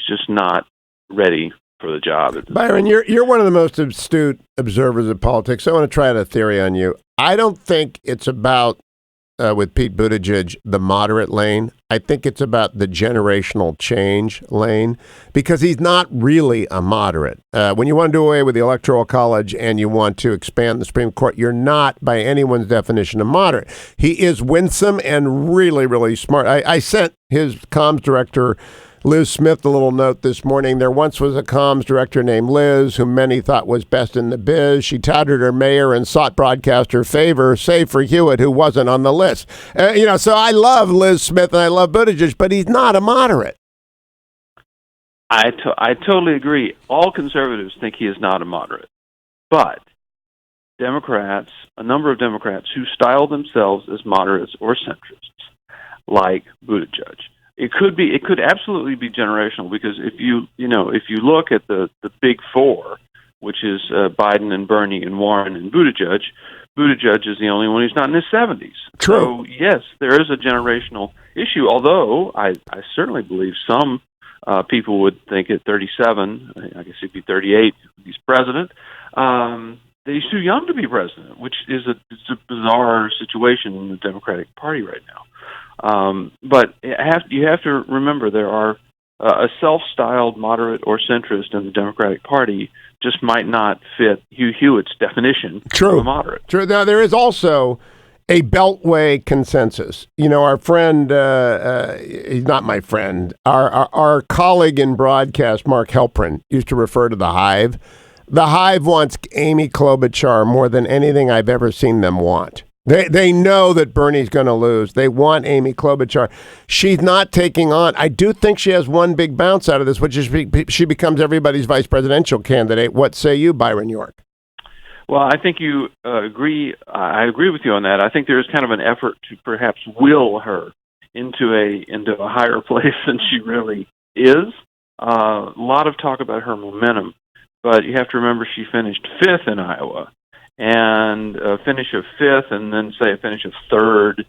just not ready for the job. Byron, you're one of the most astute observers of politics. I want to try a theory on you. I don't think it's about with Pete Buttigieg, the moderate lane. I think it's about the generational change lane because he's not really a moderate. When you want to do away with the Electoral College and you want to expand the Supreme Court, you're not, by anyone's definition, a moderate. He is winsome and really, really smart. I sent his comms director, Liz Smith, a little note this morning. There once was a comms director named Liz, whom many thought was best in the biz. She touted her mayor and sought broadcaster favor, save for Hewitt, who wasn't on the list. So I love Liz Smith and I love Buttigieg, but he's not a moderate. I totally agree. All conservatives think he is not a moderate. But Democrats, a number of Democrats who style themselves as moderates or centrists, like Buttigieg, it could absolutely be generational because if you look at the big four, which is Biden and Bernie and Warren and Buttigieg is the only one who's not in his 70s. True. So yes, there is a generational issue. Although I certainly believe some People would think at 37, I guess he'd be 38 if he's president, that he's too young to be president, which is it's a bizarre situation in the Democratic Party right now. But you have to remember there are a self-styled moderate or centrist in the Democratic Party just might not fit Hugh Hewitt's definition of a moderate. True. Now, there is also a Beltway consensus. You know, our friend, he's not my friend, our colleague in broadcast, Mark Halperin, used to refer to the Hive. The Hive wants Amy Klobuchar more than anything I've ever seen them want. They know that Bernie's going to lose. They want Amy Klobuchar. She's not taking on. I do think she has one big bounce out of this, which is she becomes everybody's vice presidential candidate. What say you, Byron York? Well, I think you agree. I agree with you on that. I think there's kind of an effort to perhaps will her into a higher place than she really is. A lot of talk about her momentum, but you have to remember she finished fifth in Iowa. And a finish of fifth, and then say a finish of third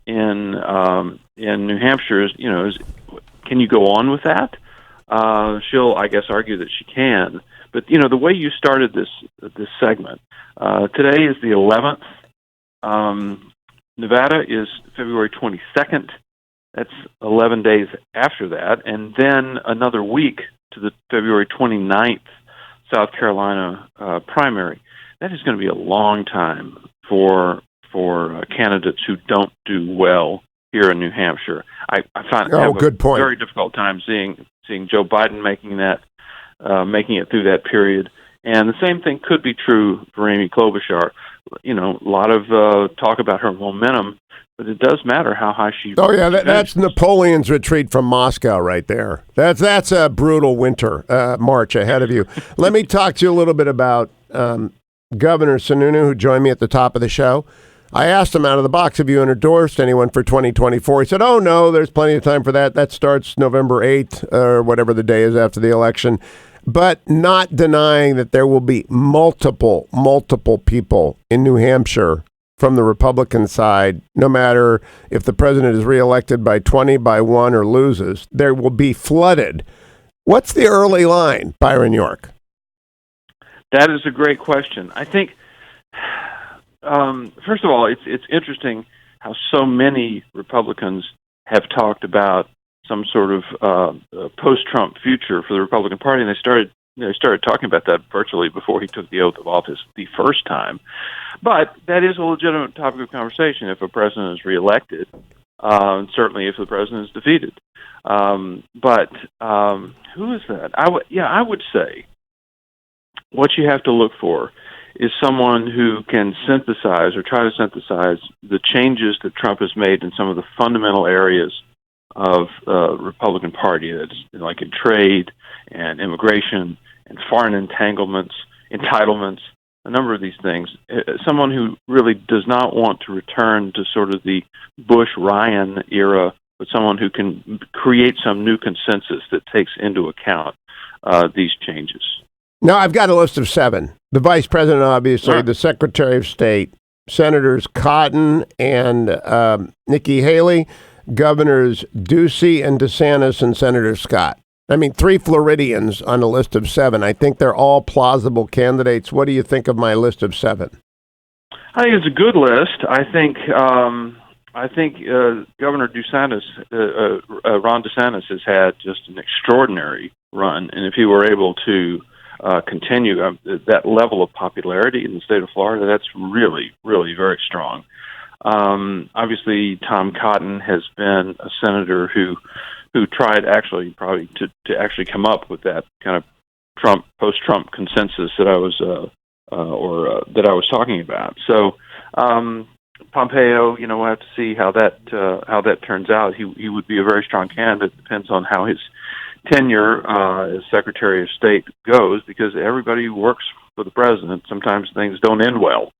in New Hampshire can you go on with that? She'll, I guess, argue that she can. But the way you started this segment, today is the 11th. Nevada is February 22nd. That's 11 days after that, and then another week to the February 29th South Carolina primary. That is going to be a long time for candidates who don't do well here in New Hampshire. I find have a very difficult time seeing Joe Biden making it through that period. And the same thing could be true for Amy Klobuchar. A lot of talk about her momentum, but it does matter how high she. Oh yeah, that's Napoleon's retreat from Moscow right there. That's a brutal winter march ahead of you. Let me talk to you a little bit about Governor Sununu, who joined me at the top of the show. I asked him out of the box, have you endorsed anyone for 2024? He said, oh, no, there's plenty of time for that. That starts November 8th or whatever the day is after the election. But not denying that there will be multiple people in New Hampshire from the Republican side, no matter if the president is reelected by 20, by 1, or loses, there will be flooded. What's the early line, Byron York? That is a great question. I think, first of all, it's interesting how so many Republicans have talked about some sort of post-Trump future for the Republican Party, and they started talking about that virtually before he took the oath of office the first time. But that is a legitimate topic of conversation if a president is reelected, and certainly if the president is defeated. But who is that? I would say what you have to look for is someone who can synthesize or try to synthesize the changes that Trump has made in some of the fundamental areas of the Republican Party, that's like in trade and immigration and foreign entanglements, entitlements, a number of these things. Someone who really does not want to return to sort of the Bush-Ryan era, but someone who can create some new consensus that takes into account these changes. Now, I've got a list of 7. The vice president, obviously, the secretary of state, Senators Cotton and Nikki Haley, Governors Ducey and DeSantis, and Senator Scott. I mean, 3 Floridians on a list of 7. I think they're all plausible candidates. What do you think of my list of 7? I think it's a good list. I think Governor DeSantis, Ron DeSantis, has had just an extraordinary run, and if he were able to continue that level of popularity in the state of Florida, that's really, really very strong. Obviously, Tom Cotton has been a senator who tried probably to actually come up with that kind of post-Trump consensus that I was talking about. So Pompeo, we'll have to see how that turns out. He would be a very strong candidate. It depends on how his tenure as Secretary of State goes, because everybody who works for the president, sometimes things don't end well.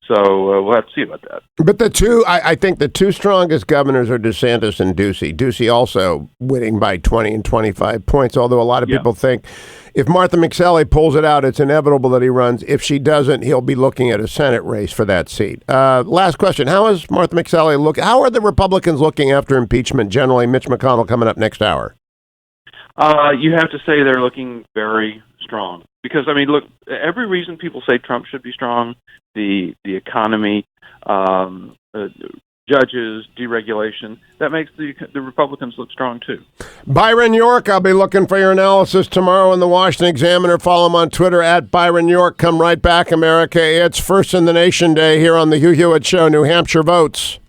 So we'll have to see about that. But I think the 2 strongest governors are DeSantis and Ducey. Ducey also winning by 20 and 25 points, although a lot of people think if Martha McSally pulls it out, it's inevitable that he runs. If she doesn't, he'll be looking at a Senate race for that seat. Last question. How is Martha McSally look? How are the Republicans looking after impeachment generally? Mitch McConnell coming up next hour. You have to say they're looking very strong because, I mean, look, every reason people say Trump should be strong, the economy, judges, deregulation, that makes the Republicans look strong too. Byron York, I'll be looking for your analysis tomorrow in the Washington Examiner. Follow him on Twitter at Byron York. Come right back, America. It's First in the Nation Day here on the Hugh Hewitt Show. New Hampshire votes.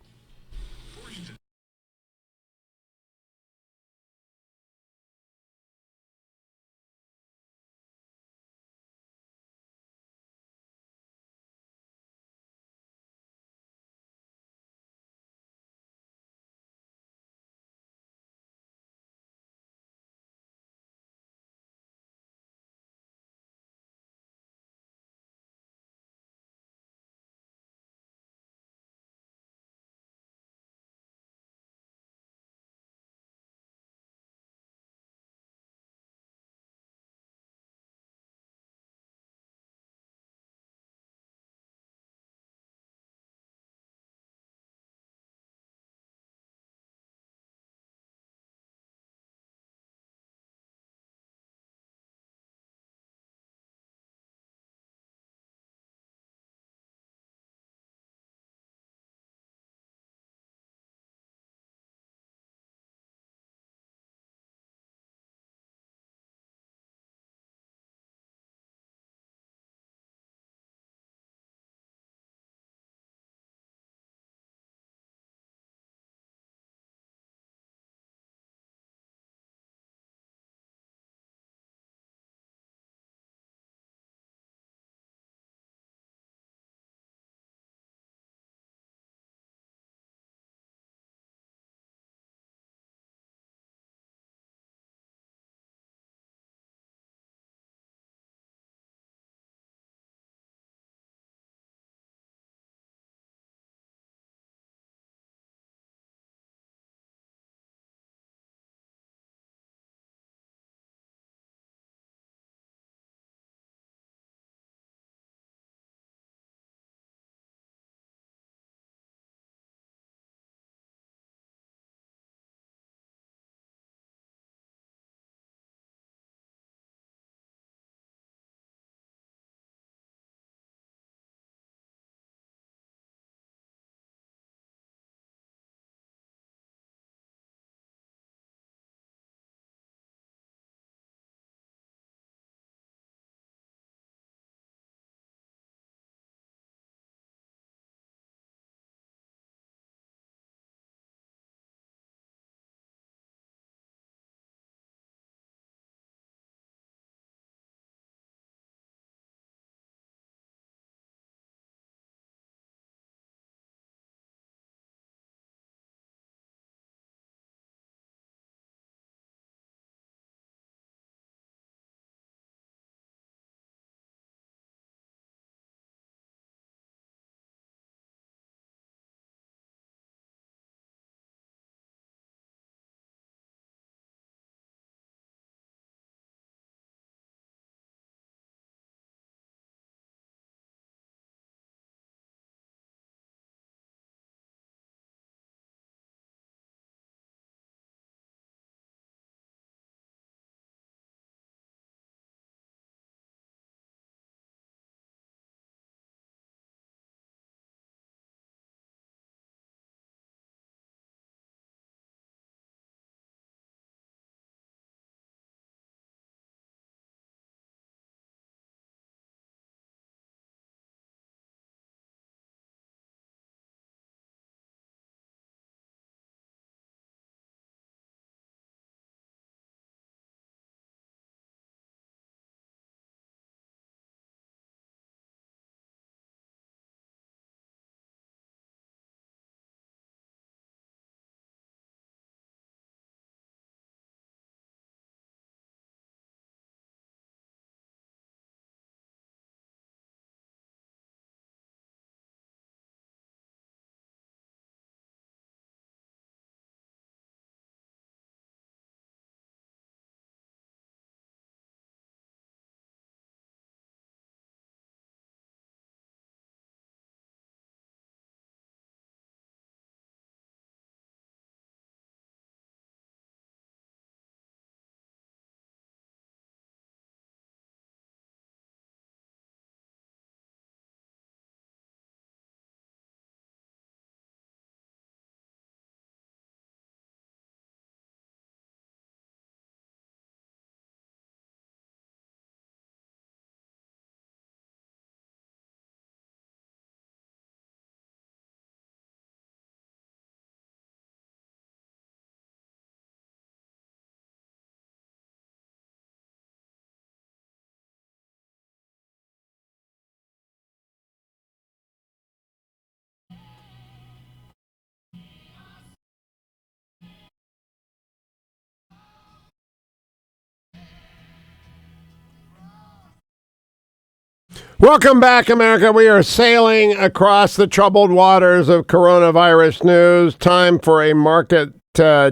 Welcome back, America. We are sailing across the troubled waters of coronavirus news. Time for a market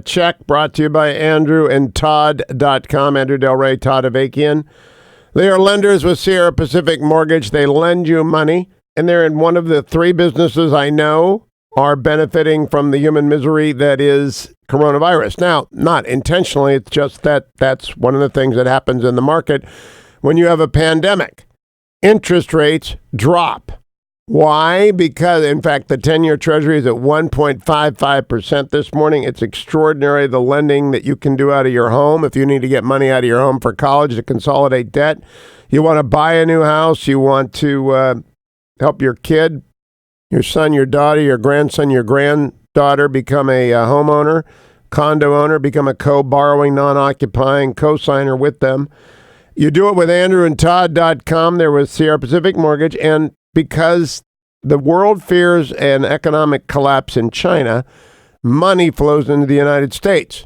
check brought to you by Andrew and Todd.com. Andrew Del Rey, Todd Avakian. They are lenders with Sierra Pacific Mortgage. They lend you money, and they're in one of the three businesses I know are benefiting from the human misery that is coronavirus. Now, not intentionally. It's just that that's one of the things that happens in the market when you have a pandemic. Interest rates drop. Why? Because, in fact, the 10-year Treasury is at 1.55% this morning. It's extraordinary, the lending that you can do out of your home. If you need to get money out of your home for college to consolidate debt, you want to buy a new house, you want to help your kid, your son, your daughter, your grandson, your granddaughter become a homeowner, condo owner, become a co-borrowing, non-occupying co-signer with them. You do it with AndrewandTodd.com. There was Sierra Pacific Mortgage. And because the world fears an economic collapse in China, money flows into the United States.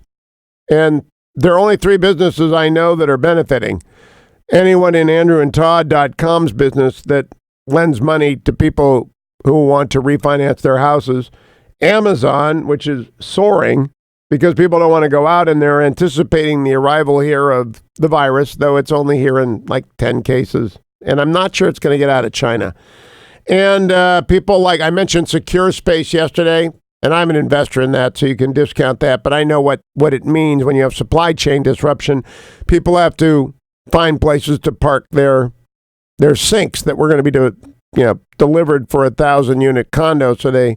And there are only three businesses I know that are benefiting. Anyone in AndrewandTodd.com's business that lends money to people who want to refinance their houses. Amazon, which is soaring, because people don't want to go out and they're anticipating the arrival here of the virus, though it's only here in like 10 cases. And I'm not sure it's going to get out of China. And people like, I mentioned Secure Space yesterday, and I'm an investor in that, so you can discount that. But I know what it means when you have supply chain disruption. People have to find places to park their sinks that were going to be delivered for a 1,000-unit condo. So they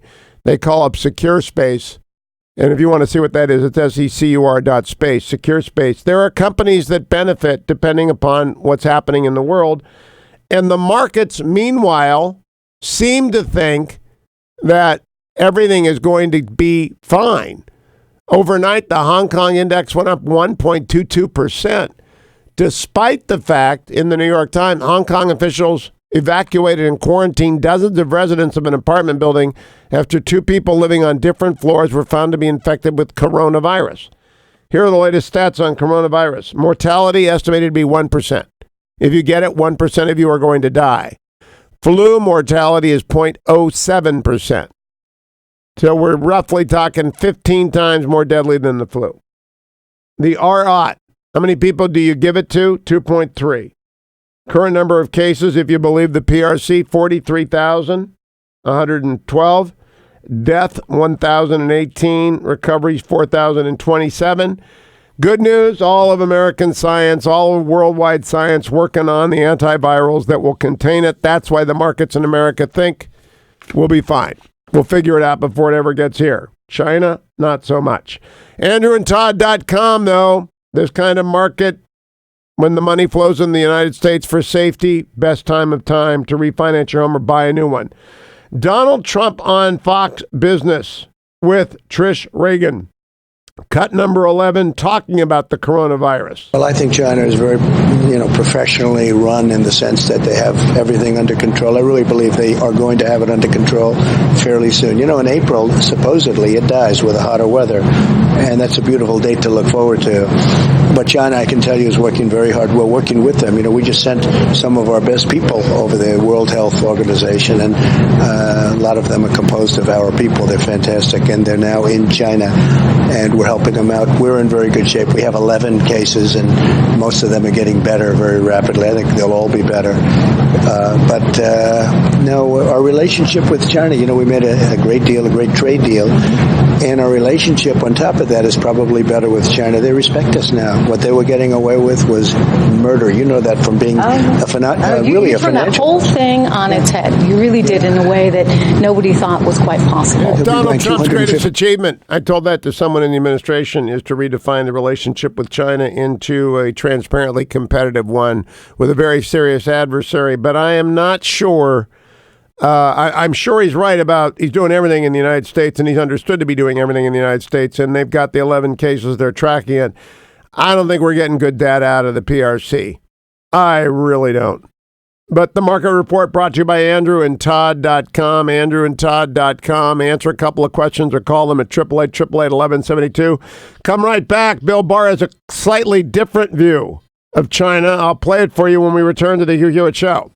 call up Secure Space. And if you want to see what that is, it's secur.space, Secure Space. There are companies that benefit depending upon what's happening in the world. And the markets, meanwhile, seem to think that everything is going to be fine. Overnight, the Hong Kong index went up 1.22%, despite the fact in the New York Times, Hong Kong officials evacuated and quarantined dozens of residents of an apartment building after two people living on different floors were found to be infected with coronavirus. Here are the latest stats on coronavirus. Mortality estimated to be 1%. If you get it, 1% of you are going to die. Flu mortality is 0.07%. So we're roughly talking 15 times more deadly than the flu. The R-OT, how many people do you give it to? 2.3. Current number of cases, if you believe the PRC, 43,112. Death, 1,018. Recoveries, 4,027. Good news, all of American science, all of worldwide science working on the antivirals that will contain it. That's why the markets in America think we'll be fine. We'll figure it out before it ever gets here. China, not so much. AndrewandTodd.com, though, this kind of market, when the money flows in the United States for safety, best time of time to refinance your home or buy a new one. Donald Trump on Fox Business with Trish Reagan. Cut number 11, talking about the coronavirus. Well, I think China is very, professionally run in the sense that they have everything under control. I really believe they are going to have it under control fairly soon. In April, supposedly, it dies with the hotter weather, and that's a beautiful date to look forward to. But China, I can tell you, is working very hard. We're working with them. We just sent some of our best people over the World Health Organization, and a lot of them are composed of our people. They're fantastic, and they're now in China, and we're helping them out. We're in very good shape. We have 11 cases, and most of them are getting better very rapidly. I think they'll all be better. No, our relationship with China, we made a great deal, a great trade deal, and our relationship on top of that is probably better with China. They respect us now. What they were getting away with was murder. You know that from being really a turned that whole thing on its head. You really did, in a way that nobody thought was quite possible. Donald Trump's greatest achievement, I told that to someone in the administration, is to redefine the relationship with China into a transparently competitive one with a very serious adversary. But I am not sure. I'm sure he's right about he's doing everything in the United States, and he's understood to be doing everything in the United States, and they've got the 11 cases. They're tracking it. I don't think we're getting good data out of the PRC. I really don't. But the market report brought to you by AndrewandTodd.com, AndrewandTodd.com. Answer a couple of questions or call them at 888-888-1172. Come right back. Bill Barr has a slightly different view of China. I'll play it for you when we return to the Hugh Hewitt Show.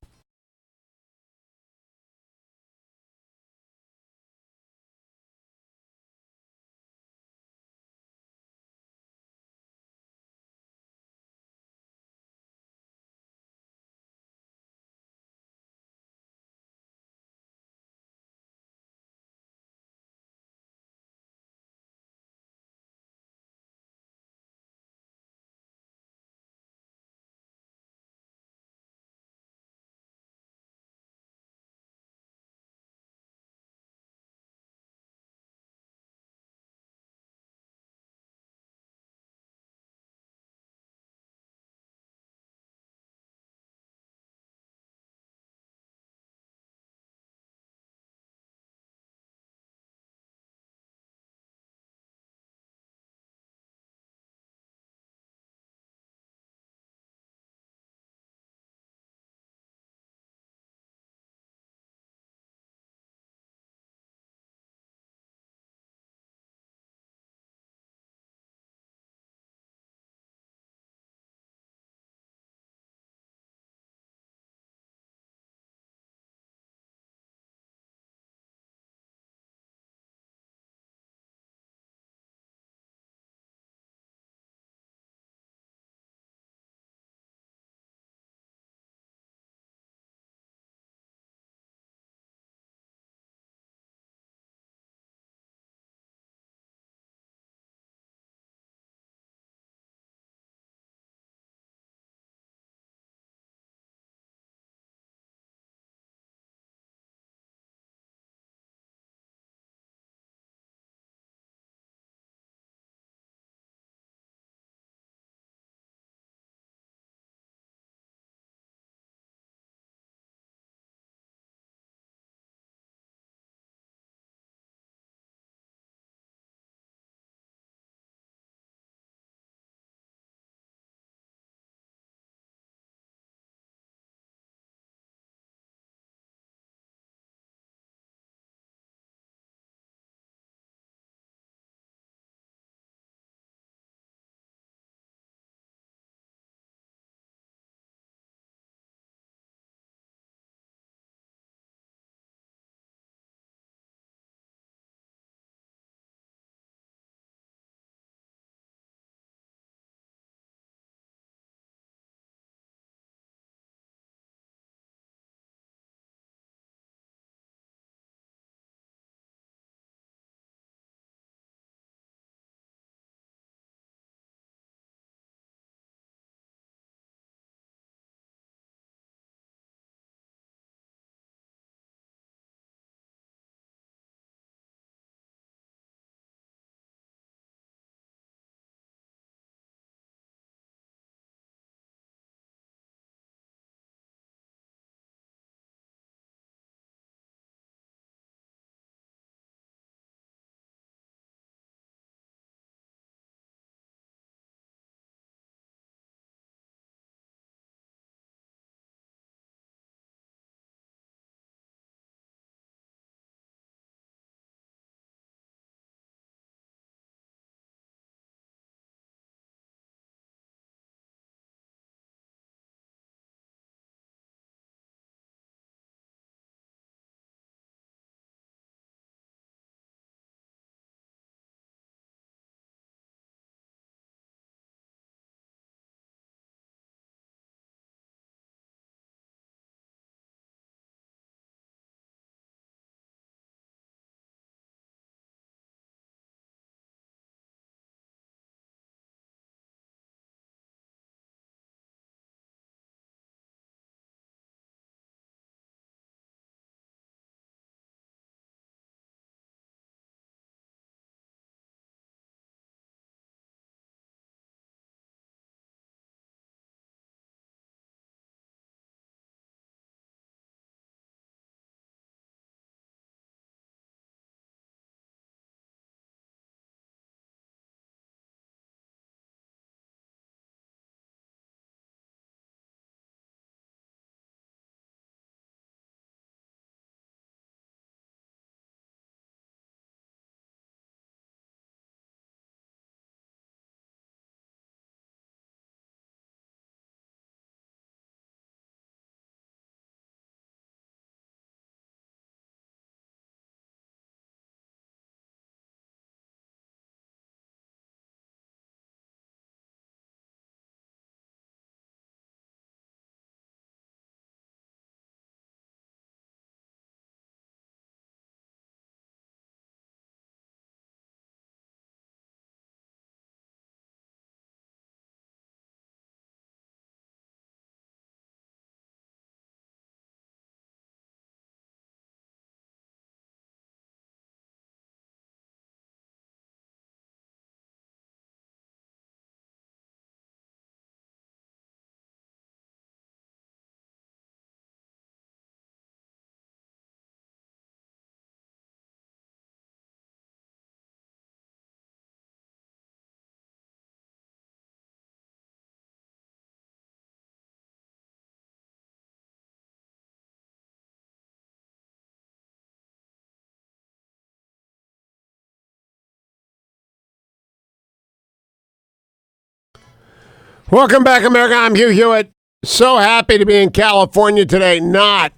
Welcome back, America. I'm Hugh Hewitt. So happy to be in California today, not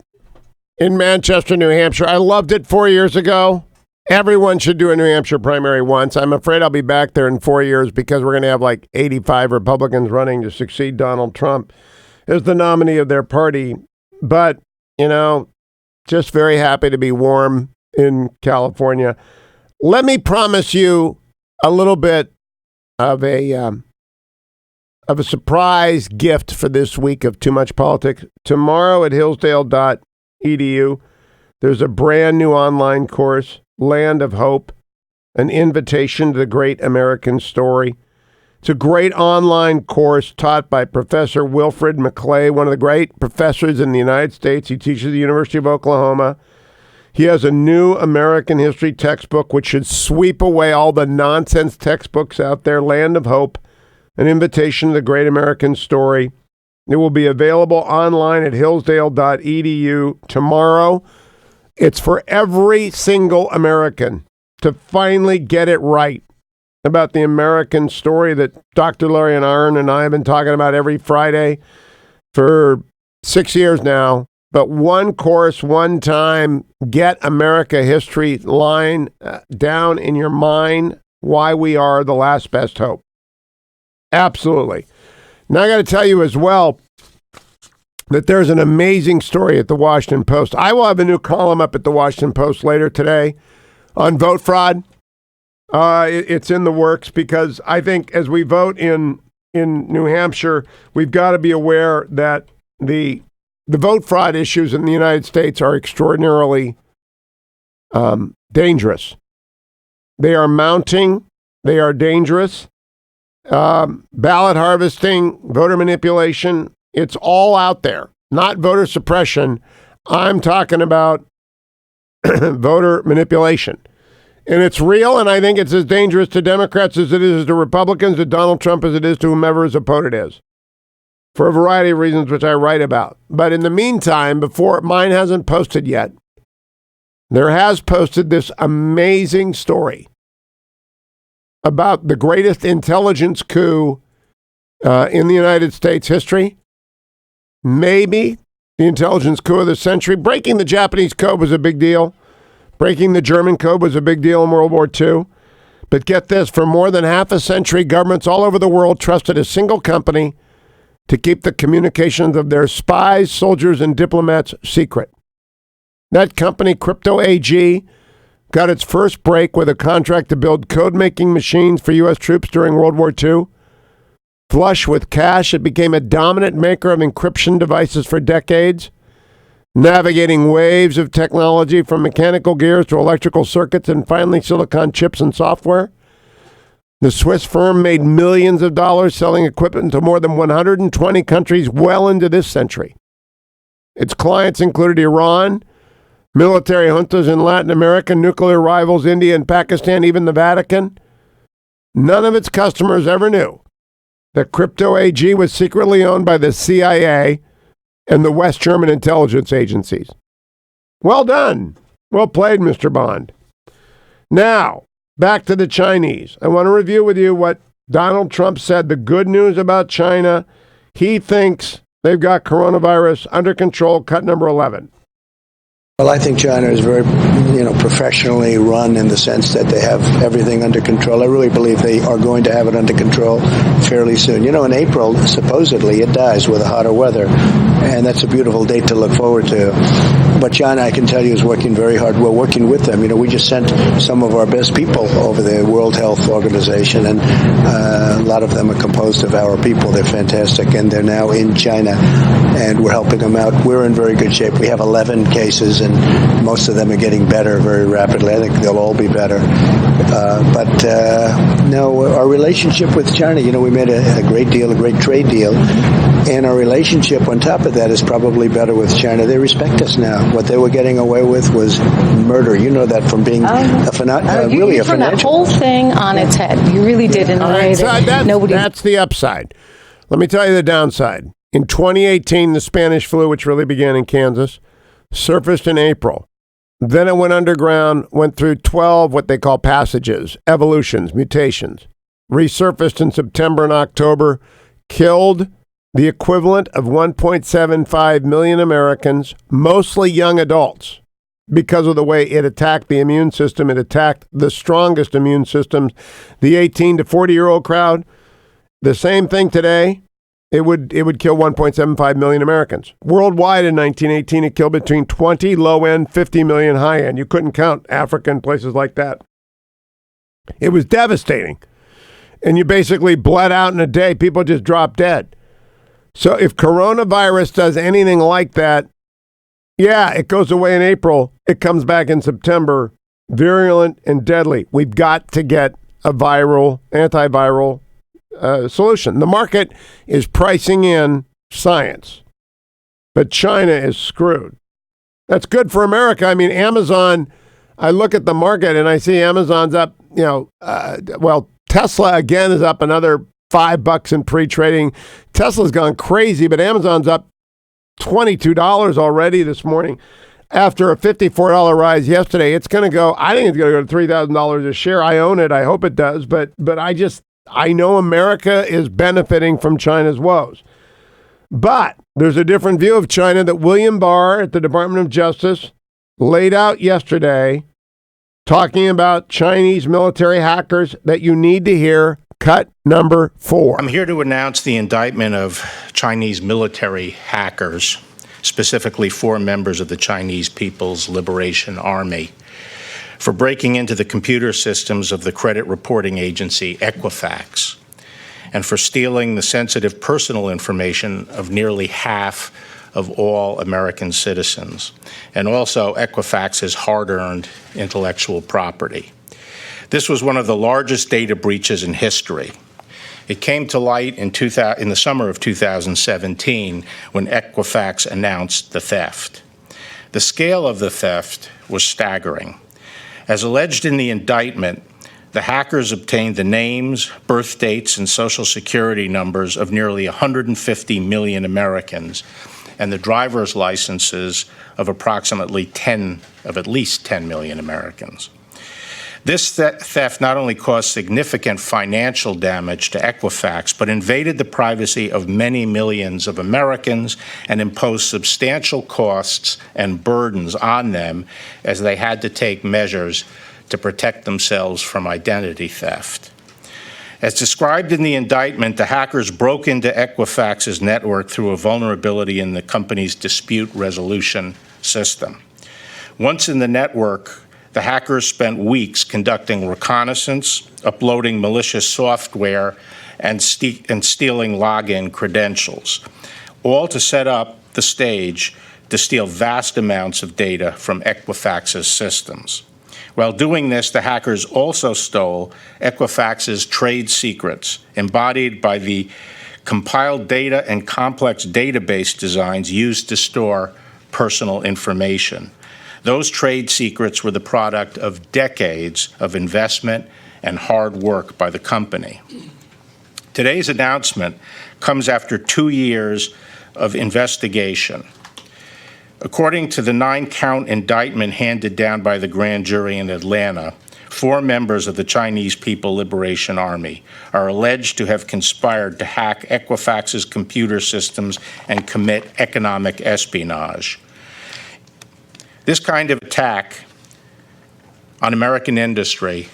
in Manchester, New Hampshire. I loved it 4 years ago. Everyone should do a New Hampshire primary once. I'm afraid I'll be back there in 4 years because we're going to have like 85 Republicans running to succeed Donald Trump as the nominee of their party. But, you know, just very happy to be warm in California. Let me promise you a little bit of a surprise gift for this week of Too Much Politics. Tomorrow at hillsdale.edu, there's a brand new online course, Land of Hope, an invitation to the great American story. It's a great online course taught by Professor Wilfred McClay, one of the great professors in the United States. He teaches at the University of Oklahoma. He has a new American history textbook, which should sweep away all the nonsense textbooks out there, Land of Hope, an invitation to the great American story. It will be available online at hillsdale.edu tomorrow. It's for every single American to finally get it right about the American story that Dr. Larry and Aaron and I have been talking about every Friday for 6 years now. But one course, one time, get America history line down in your mind, why we are the last best hope. Absolutely. Now, I got to tell you as well that there's an amazing story at the Washington Post. I will have a new column up at the Washington Post later today on vote fraud. It's in the works because I think as we vote in New Hampshire, we've got to be aware that the vote fraud issues in the United States are extraordinarily dangerous. They are mounting. They are dangerous. Ballot harvesting, voter manipulation, it's all out there. Not voter suppression. I'm talking about voter manipulation. And it's real, and I think it's as dangerous to Democrats as it is to Republicans, to Donald Trump as it is to whomever his opponent is, for a variety of reasons which I write about. But in the meantime, before mine hasn't posted yet, there has posted this amazing story about the greatest intelligence coup in the United States history. Maybe the intelligence coup of the century. Breaking the Japanese code was a big deal. Breaking the German code was a big deal in World War II. But get this, for more than half a century, governments all over the world trusted a single company to keep the communications of their spies, soldiers, and diplomats secret. That company, Crypto AG, got its first break with a contract to build code-making machines for U.S. troops during World War II. Flush with cash, it became a dominant maker of encryption devices for decades, navigating waves of technology from mechanical gears to electrical circuits and finally silicon chips and software. The Swiss firm made millions of dollars selling equipment to more than 120 countries well into this century. Its clients included Iran, military juntas in Latin America, nuclear rivals India and Pakistan, even the Vatican. None of its customers ever knew that Crypto AG was secretly owned by the CIA and the West German intelligence agencies. Well done. Well played, Mr. Bond. Now, back to the Chinese. I want to review with you what Donald Trump said. The good news about China, he thinks they've got coronavirus under control, cut number 11. Well, I think China is very, professionally run in the sense that they have everything under control. I really believe they are going to have it under control fairly soon. In April, supposedly, it dies with the hotter weather, and that's a beautiful date to look forward to. But China, I can tell you, is working very hard. We're working with them. We just sent some of our best people over the World Health Organization, and a lot of them are composed of our people. They're fantastic, and they're now in China, and we're helping them out. We're in very good shape. We have 11 cases, and most of them are getting better very rapidly. I think they'll all be better. No, our relationship with China, we made a great deal, a great trade deal, and our relationship on top of that is probably better with China. They respect us now. What they were getting away with was murder. You know that from being really a turned that whole thing on its head. You really did in a way that nobody... That's the upside. Let me tell you the downside. In 2018, the Spanish flu, which really began in Kansas, surfaced in April. Then it went underground, went through 12 what they call passages, evolutions, mutations, resurfaced in September and October, killed the equivalent of 1.75 million Americans, mostly young adults, because of the way it attacked the immune system. It attacked the strongest immune systems, the 18 to 40-year-old crowd. The same thing today. It would kill 1.75 million Americans. Worldwide in 1918, it killed between 20 low-end, 50 million high-end. You couldn't count Africa and places like that. It was devastating. And you basically bled out in a day. People just dropped dead. So if coronavirus does anything like that, yeah, it goes away in April. It comes back in September, virulent and deadly. We've got to get a antiviral solution. The market is pricing in science, but China is screwed. That's good for America. I mean, Amazon, I look at the market and I see Amazon's up, Tesla again is up another $5 in pre-trading. Tesla's gone crazy, but Amazon's up $22 already this morning after a $54 rise yesterday. I think it's going to go to $3,000 a share. I own it. I hope it does. But I know America is benefiting from China's woes. But there's a different view of China that William Barr at the Department of Justice laid out yesterday, talking about Chinese military hackers that you need to hear. Cut number 4. I'm here to announce the indictment of Chinese military hackers, specifically 4 members of the Chinese People's Liberation Army, for breaking into the computer systems of the credit reporting agency Equifax and for stealing the sensitive personal information of nearly half of all American citizens, and also Equifax's hard-earned intellectual property. This was one of the largest data breaches in history. It came to light in the summer of 2017 when Equifax announced the theft. The scale of the theft was staggering. As alleged in the indictment, the hackers obtained the names, birth dates, and social security numbers of nearly 150 million Americans and the driver's licenses of approximately at least 10 million Americans. This theft not only caused significant financial damage to Equifax, but invaded the privacy of many millions of Americans and imposed substantial costs and burdens on them as they had to take measures to protect themselves from identity theft. As described in the indictment, the hackers broke into Equifax's network through a vulnerability in the company's dispute resolution system. Once in the network, the hackers spent weeks conducting reconnaissance, uploading malicious software, and stealing login credentials, all to set up the stage to steal vast amounts of data from Equifax's systems. While doing this, the hackers also stole Equifax's trade secrets, embodied by the compiled data and complex database designs used to store personal information. Those trade secrets were the product of decades of investment and hard work by the company. Today's announcement comes after 2 years of investigation. According to the 9-count indictment handed down by the grand jury in Atlanta, 4 members of the Chinese People Liberation Army are alleged to have conspired to hack Equifax's computer systems and commit economic espionage. This kind of attack on American industry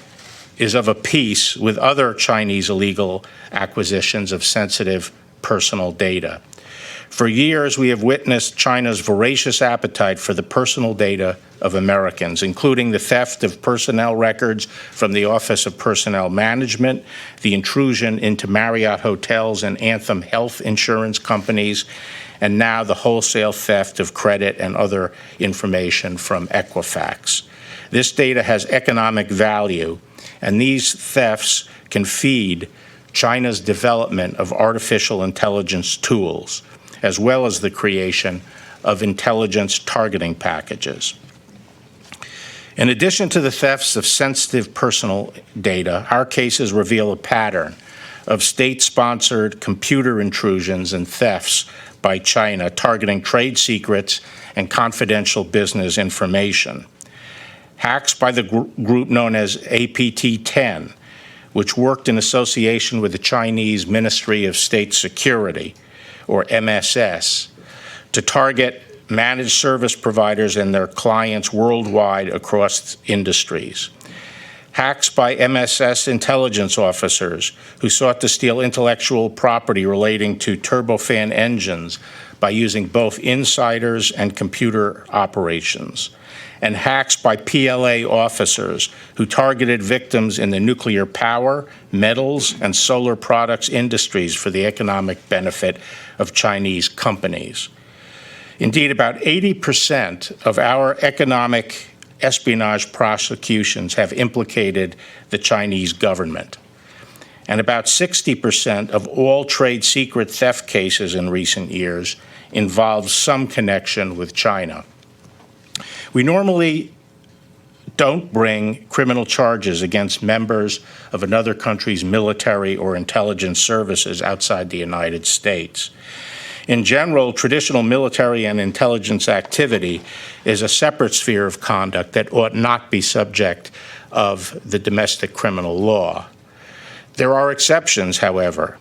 is of a piece with other Chinese illegal acquisitions of sensitive personal data. For years, we have witnessed China's voracious appetite for the personal data of Americans, including the theft of personnel records from the Office of Personnel Management, the intrusion into Marriott hotels and Anthem health insurance companies, and now the wholesale theft of credit and other information from Equifax. This data has economic value, and these thefts can feed China's development of artificial intelligence tools, as well as the creation of intelligence targeting packages. In addition to the thefts of sensitive personal data, our cases reveal a pattern of state-sponsored computer intrusions and thefts by China targeting trade secrets and confidential business information. Hacks by the group known as APT-10, which worked in association with the Chinese Ministry of State Security, or MSS, to target managed service providers and their clients worldwide across industries. Hacks by MSS intelligence officers who sought to steal intellectual property relating to turbofan engines by using both insiders and computer operations. And hacks by PLA officers who targeted victims in the nuclear power, metals, and solar products industries for the economic benefit of Chinese companies. Indeed, about 80% of our economic espionage prosecutions have implicated the Chinese government. And about 60% of all trade secret theft cases in recent years involve some connection with China. We normally don't bring criminal charges against members of another country's military or intelligence services outside the United States. In general, traditional military and intelligence activity is a separate sphere of conduct that ought not be subject of the domestic criminal law. There are exceptions, however.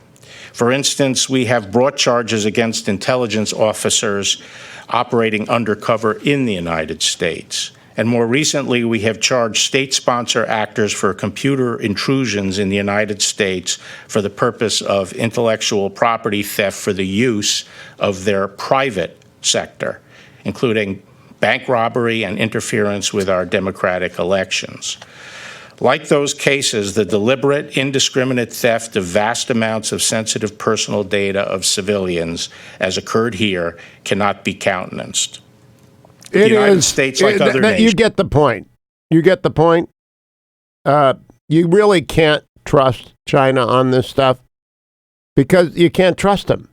For instance, we have brought charges against intelligence officers operating undercover in the United States. And more recently, we have charged state-sponsor actors for computer intrusions in the United States for the purpose of intellectual property theft for the use of their private sector, including bank robbery and interference with our democratic elections. Like those cases, the deliberate, indiscriminate theft of vast amounts of sensitive personal data of civilians, as occurred here, cannot be countenanced. The United States, like other nations. You get the point. You get the point. You really can't trust China on this stuff because you can't trust them.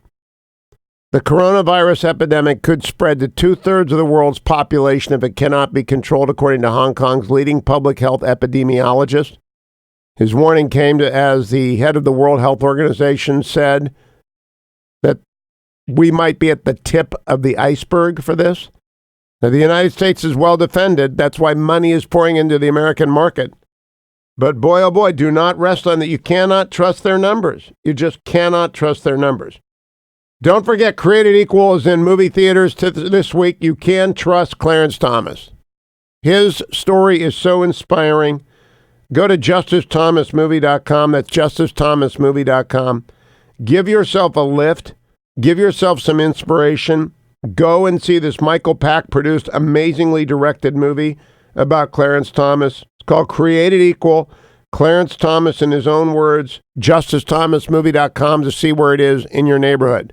The coronavirus epidemic could spread to 2/3 of the world's population if it cannot be controlled, according to Hong Kong's leading public health epidemiologist. His warning came as the head of the World Health Organization said that we might be at the tip of the iceberg for this. Now, the United States is well defended. That's why money is pouring into the American market. But boy, oh boy, do not rest on that. You cannot trust their numbers. You just cannot trust their numbers. Don't forget, Created Equal is in movie theaters this week. You can trust Clarence Thomas. His story is so inspiring. Go to justicethomasmovie.com. That's justicethomasmovie.com. Give yourself a lift. Give yourself some inspiration. Go and see this Michael Pack-produced, amazingly directed movie about Clarence Thomas. It's called Created Equal. Clarence Thomas, in his own words, justicethomasmovie.com to see where it is in your neighborhood.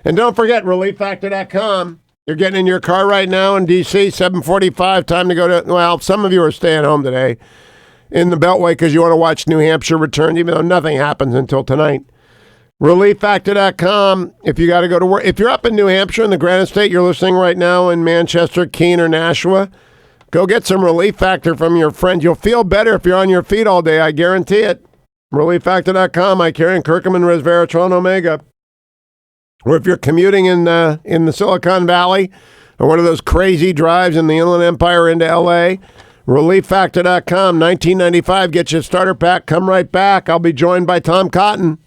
And don't forget, relieffactor.com. You're getting in your car right now in D.C., 7:45, time to go to, well, some of you are staying home today in the Beltway because you want to watch New Hampshire return, even though nothing happens until tonight. relieffactor.com. If you got to go to work, if you're up in New Hampshire in the Granite State, you're listening right now in Manchester, Keene, or Nashua, go get some Relief Factor from your friend. You'll feel better if you're on your feet all day. I guarantee it. ReliefFactor.com. I carry in Kirkman, Resveratrol, Omega. Or if you're commuting in the Silicon Valley or one of those crazy drives in the Inland Empire into L.A., ReliefFactor.com. $19.95. Get you a starter pack. Come right back. I'll be joined by Tom Cotton.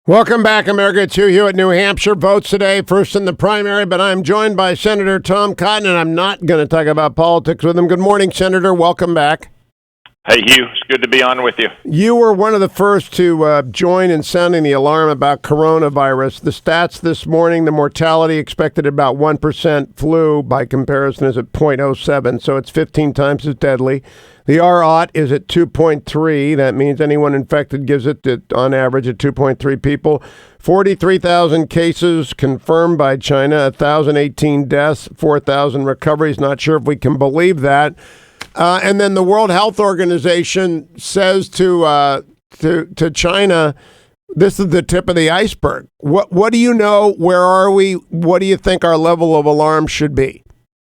Welcome back, America. It's Hugh Hewitt, New Hampshire. Votes today, first in the primary, but I'm joined by Senator Tom Cotton, and I'm not going to talk about politics with him. Good morning, Senator. Welcome back. Hey, Hugh. It's good to be on with you. You were one of the first to join in sounding the alarm about coronavirus. The stats this morning, the mortality expected at about 1%. Flu, by comparison, is at 0.07, so it's 15 times as deadly. The R-OT is at 2.3. That means anyone infected gives it on average at 2.3 people. 43,000 cases confirmed by China, 1,018 deaths, 4,000 recoveries. Not sure if we can believe that. And then the World Health Organization says to China, this is the tip of the iceberg. What do you know? Where are we? What do you think our level of alarm should be?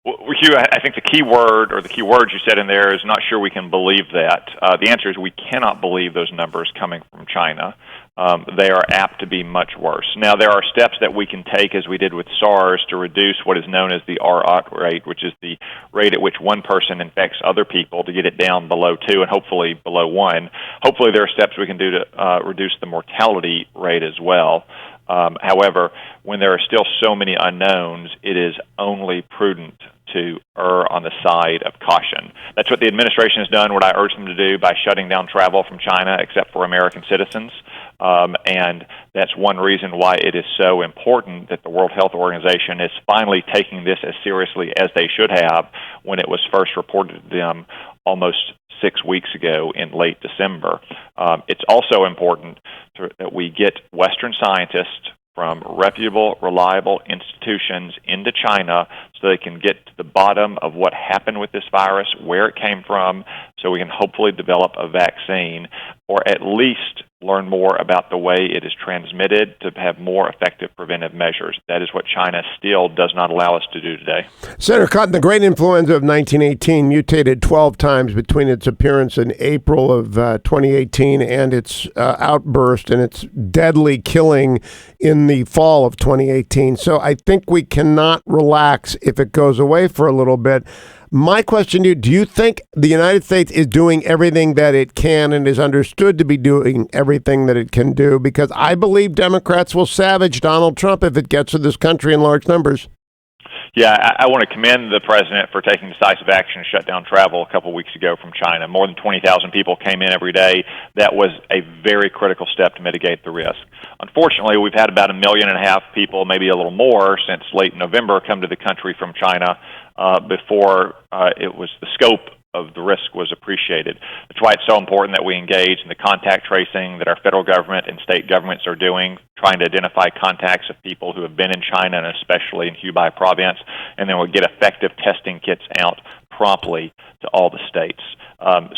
Well, Hugh, I think the key word or the key words you said in there is not sure we can believe that. The answer is we cannot believe those numbers coming from China. They are apt to be much worse. Now, there are steps that we can take, as we did with SARS, to reduce what is known as the R-OT rate, which is the rate at which one person infects other people, to get it down below 2 and hopefully below 1. Hopefully there are steps we can do to reduce the mortality rate as well. However, when there are still so many unknowns, it is only prudent to err on the side of caution. That's what the administration has done, what I urge them to do, by shutting down travel from China except for American citizens. And that's one reason why it is so important that the World Health Organization is finally taking this as seriously as they should have when it was first reported to them almost 6 weeks ago in late December. It's also important that we get Western scientists from reputable, reliable institutions into China so they can get to the bottom of what happened with this virus, where it came from, so we can hopefully develop a vaccine, or at least learn more about the way it is transmitted to have more effective preventive measures. That is what China still does not allow us to do today. Senator Cotton, the great influenza of 1918 mutated 12 times between its appearance in April of 2018 and its outburst and its deadly killing in the fall of 2018. So I think we cannot relax if it goes away for a little bit. My question to you, do you think the United States is doing everything that it can and is understood to be doing everything that it can do? Because I believe Democrats will savage Donald Trump if it gets to this country in large numbers. Yeah, I want to commend the president for taking decisive action to shut down travel a couple weeks ago from China. More than 20,000 people came in every day. That was a very critical step to mitigate the risk. Unfortunately, we've had about 1.5 million people, maybe a little more, since late November come to the country from China before it was the scope of the risk was appreciated. That's why it's so important that we engage in the contact tracing that our federal government and state governments are doing, trying to identify contacts of people who have been in China, and especially in Hubei province, and then we'll get effective testing kits out promptly to all the states.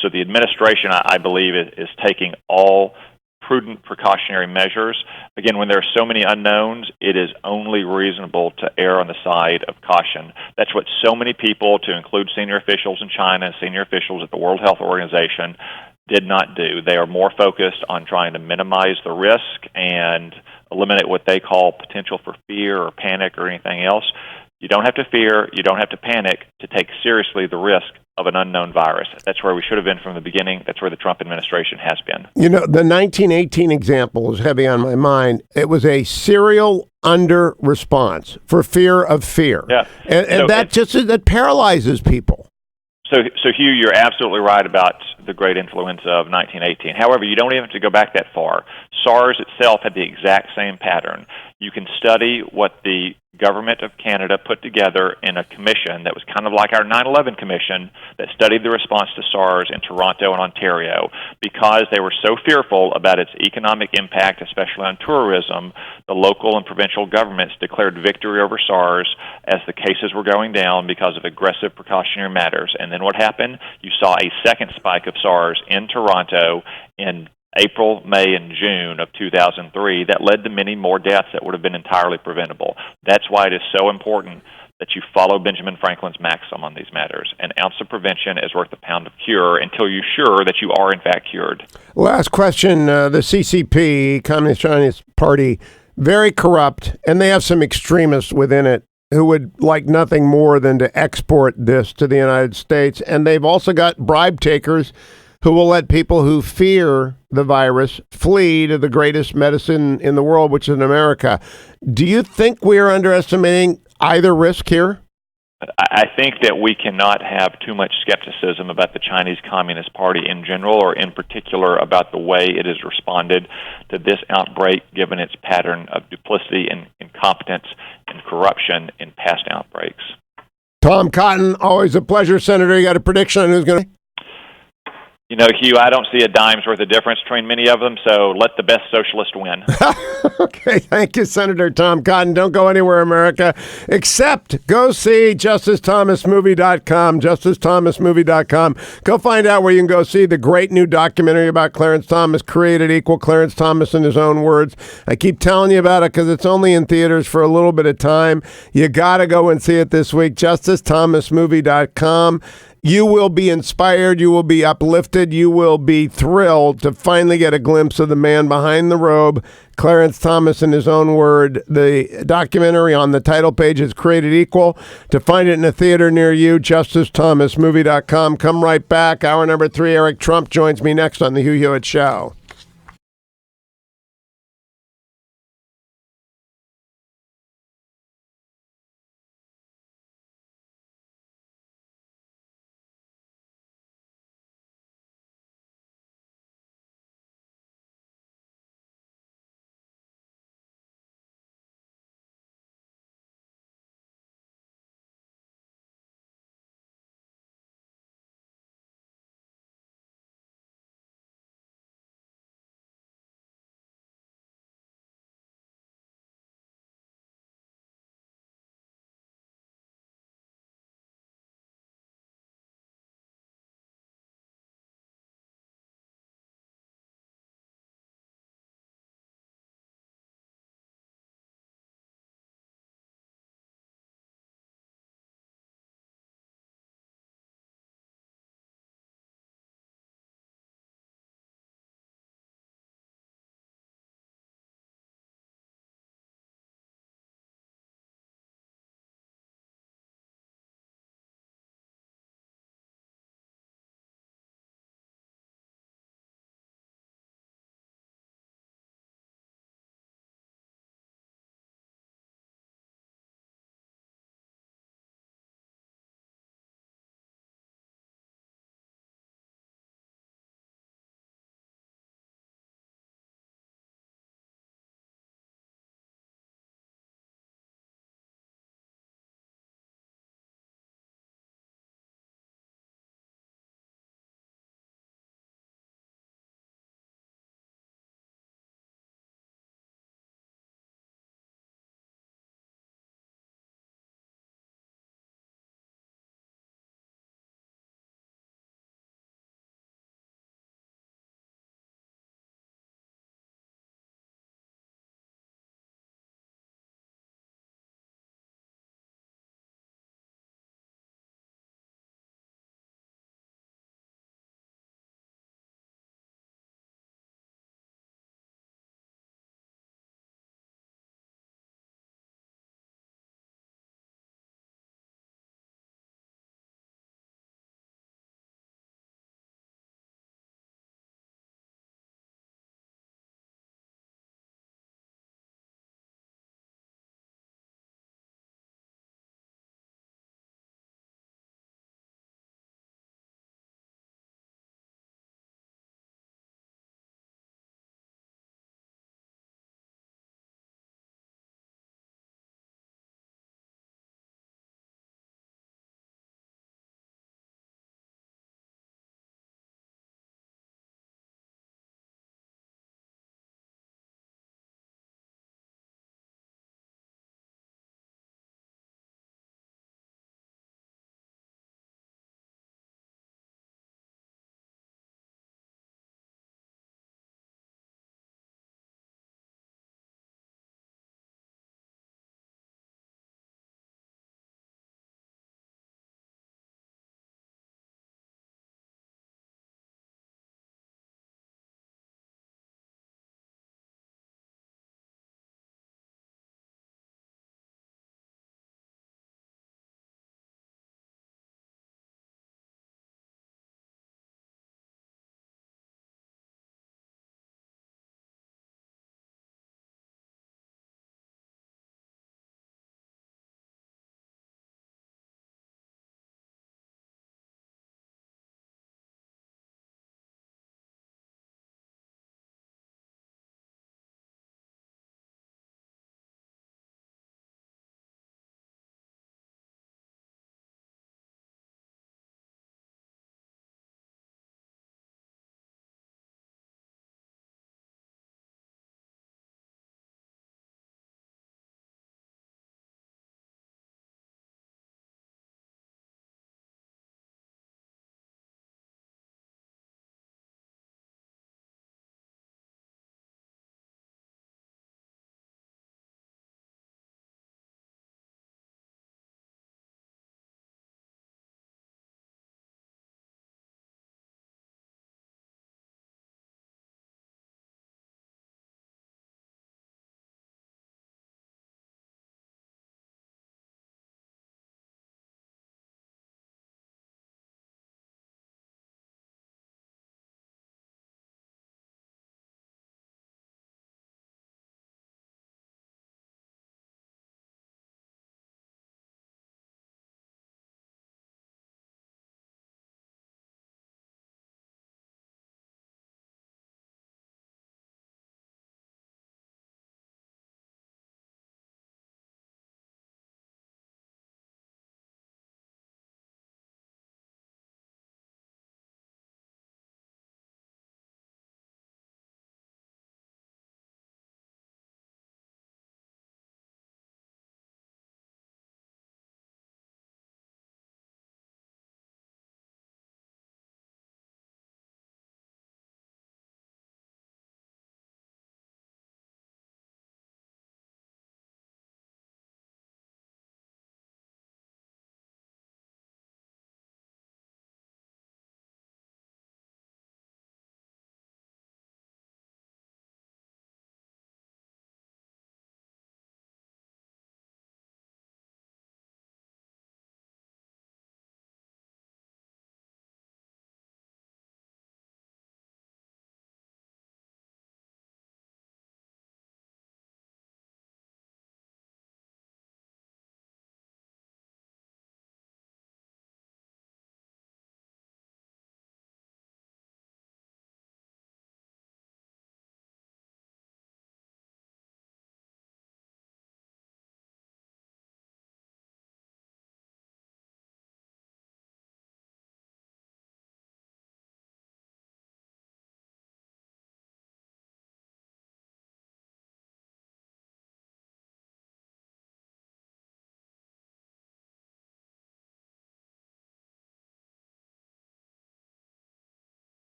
So the administration, I believe, is taking all prudent precautionary measures. Again, when there are so many unknowns, it is only reasonable to err on the side of caution. That's what so many people, to include senior officials in China and senior officials at the World Health Organization, did not do. They are more focused on trying to minimize the risk and eliminate what they call potential for fear or panic or anything else. You don't have to fear, you don't have to panic to take seriously the risk of an unknown virus. That's where we should have been from the beginning. That's where the Trump administration has been. You know, the 1918 example is heavy on my mind. It was a serial under-response for fear of fear. Yeah. And that paralyzes people. So Hugh, you're absolutely right about the great influenza of 1918. However, you don't even have to go back that far. SARS itself had the exact same pattern. You can study what the government of Canada put together in a commission that was kind of like our 9/11 commission that studied the response to SARS in Toronto and Ontario. Because they were so fearful about its economic impact, especially on tourism, the local and provincial governments declared victory over SARS as the cases were going down because of aggressive precautionary matters. And then what happened? You saw a second spike of SARS in Toronto in April, May, and June of 2003 that led to many more deaths that would have been entirely preventable. That's why it is so important that you follow Benjamin Franklin's maxim on these matters. An ounce of prevention is worth a pound of cure until you're sure that you are in fact cured. Last question. The CCP, Communist Chinese Party, very corrupt, and they have some extremists within it who would like nothing more than to export this to the United States. And they've also got bribe takers who will let people who fear the virus, flee to the greatest medicine in the world, which is in America. Do you think we are underestimating either risk here? I think that we cannot have too much skepticism about the Chinese Communist Party in general, or in particular about the way it has responded to this outbreak, given its pattern of duplicity and incompetence and corruption in past outbreaks. Tom Cotton, always a pleasure, Senator. You got a prediction on who's going to... You know, Hugh, I don't see a dime's worth of difference between many of them, so let the best socialist win. Okay, thank you, Senator Tom Cotton. Don't go anywhere, America, except go see justicethomasmovie.com, justicethomasmovie.com. Go find out where you can go see the great new documentary about Clarence Thomas, Created Equal, Clarence Thomas in his own words. I keep telling you about it because it's only in theaters for a little bit of time. You got to go and see it this week, justicethomasmovie.com. You will be inspired. You will be uplifted. You will be thrilled to finally get a glimpse of the man behind the robe, Clarence Thomas, in his own word. The documentary on the title page is Created Equal. To find it in a theater near you, justicethomasmovie.com. Come right back. Hour number 3, Eric Trump joins me next on The Hugh Hewitt Show.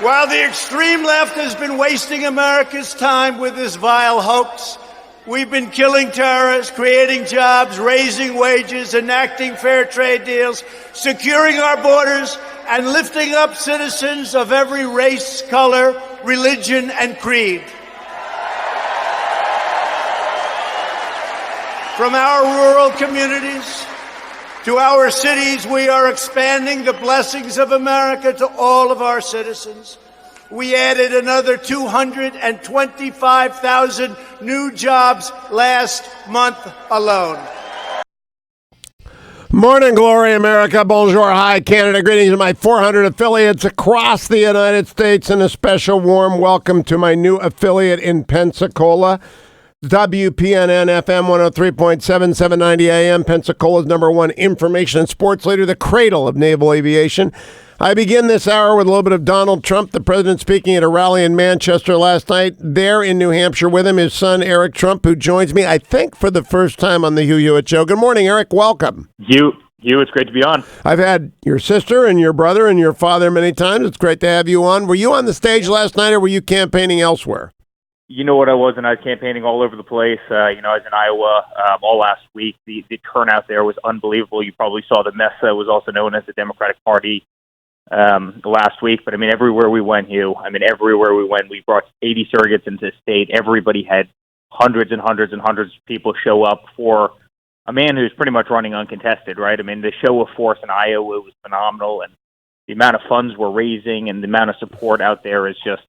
While the extreme left has been wasting America's time with this vile hoax, we've been killing terrorists, creating jobs, raising wages, enacting fair trade deals, securing our borders, and lifting up citizens of every race, color, religion, and creed. From our rural communities to our cities, we are expanding the blessings of America to all of our citizens. We added another 225,000 new jobs last month alone. Morning, glory, America. Bonjour, hi, Canada. Greetings to my 400 affiliates across the United States, and a special warm welcome to my new affiliate in Pensacola. WPNN FM 103.7, 790 AM, Pensacola's #1 information and sports leader, the cradle of naval aviation. I begin this hour with a little bit of Donald Trump, the president, speaking at a rally in Manchester last night. There in New Hampshire with him, his son, Eric Trump, who joins me, I think, for the first time on the Hugh Hewitt Show. Good morning, Eric. Welcome. Hugh, it's great to be on. I've had your sister and your brother and your father many times. It's great to have you on. Were you on the stage last night, or were you campaigning elsewhere? You know what I was, and I was campaigning all over the place. I was in Iowa all last week. The turnout there was unbelievable. You probably saw the mess that was also known as the Democratic Party last week. But, everywhere we went, Hugh, everywhere we went, we brought 80 surrogates into the state. Everybody had hundreds and hundreds and hundreds of people show up for a man who's pretty much running uncontested, right? The show of force in Iowa was phenomenal, and the amount of funds we're raising and the amount of support out there is just,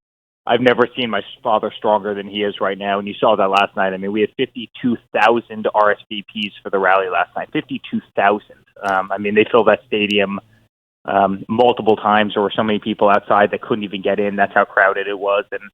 I've never seen my father stronger than he is right now, and you saw that last night. We had 52,000 RSVPs for the rally last night. 52,000. They filled that stadium multiple times. There were so many people outside that couldn't even get in. That's how crowded it was, and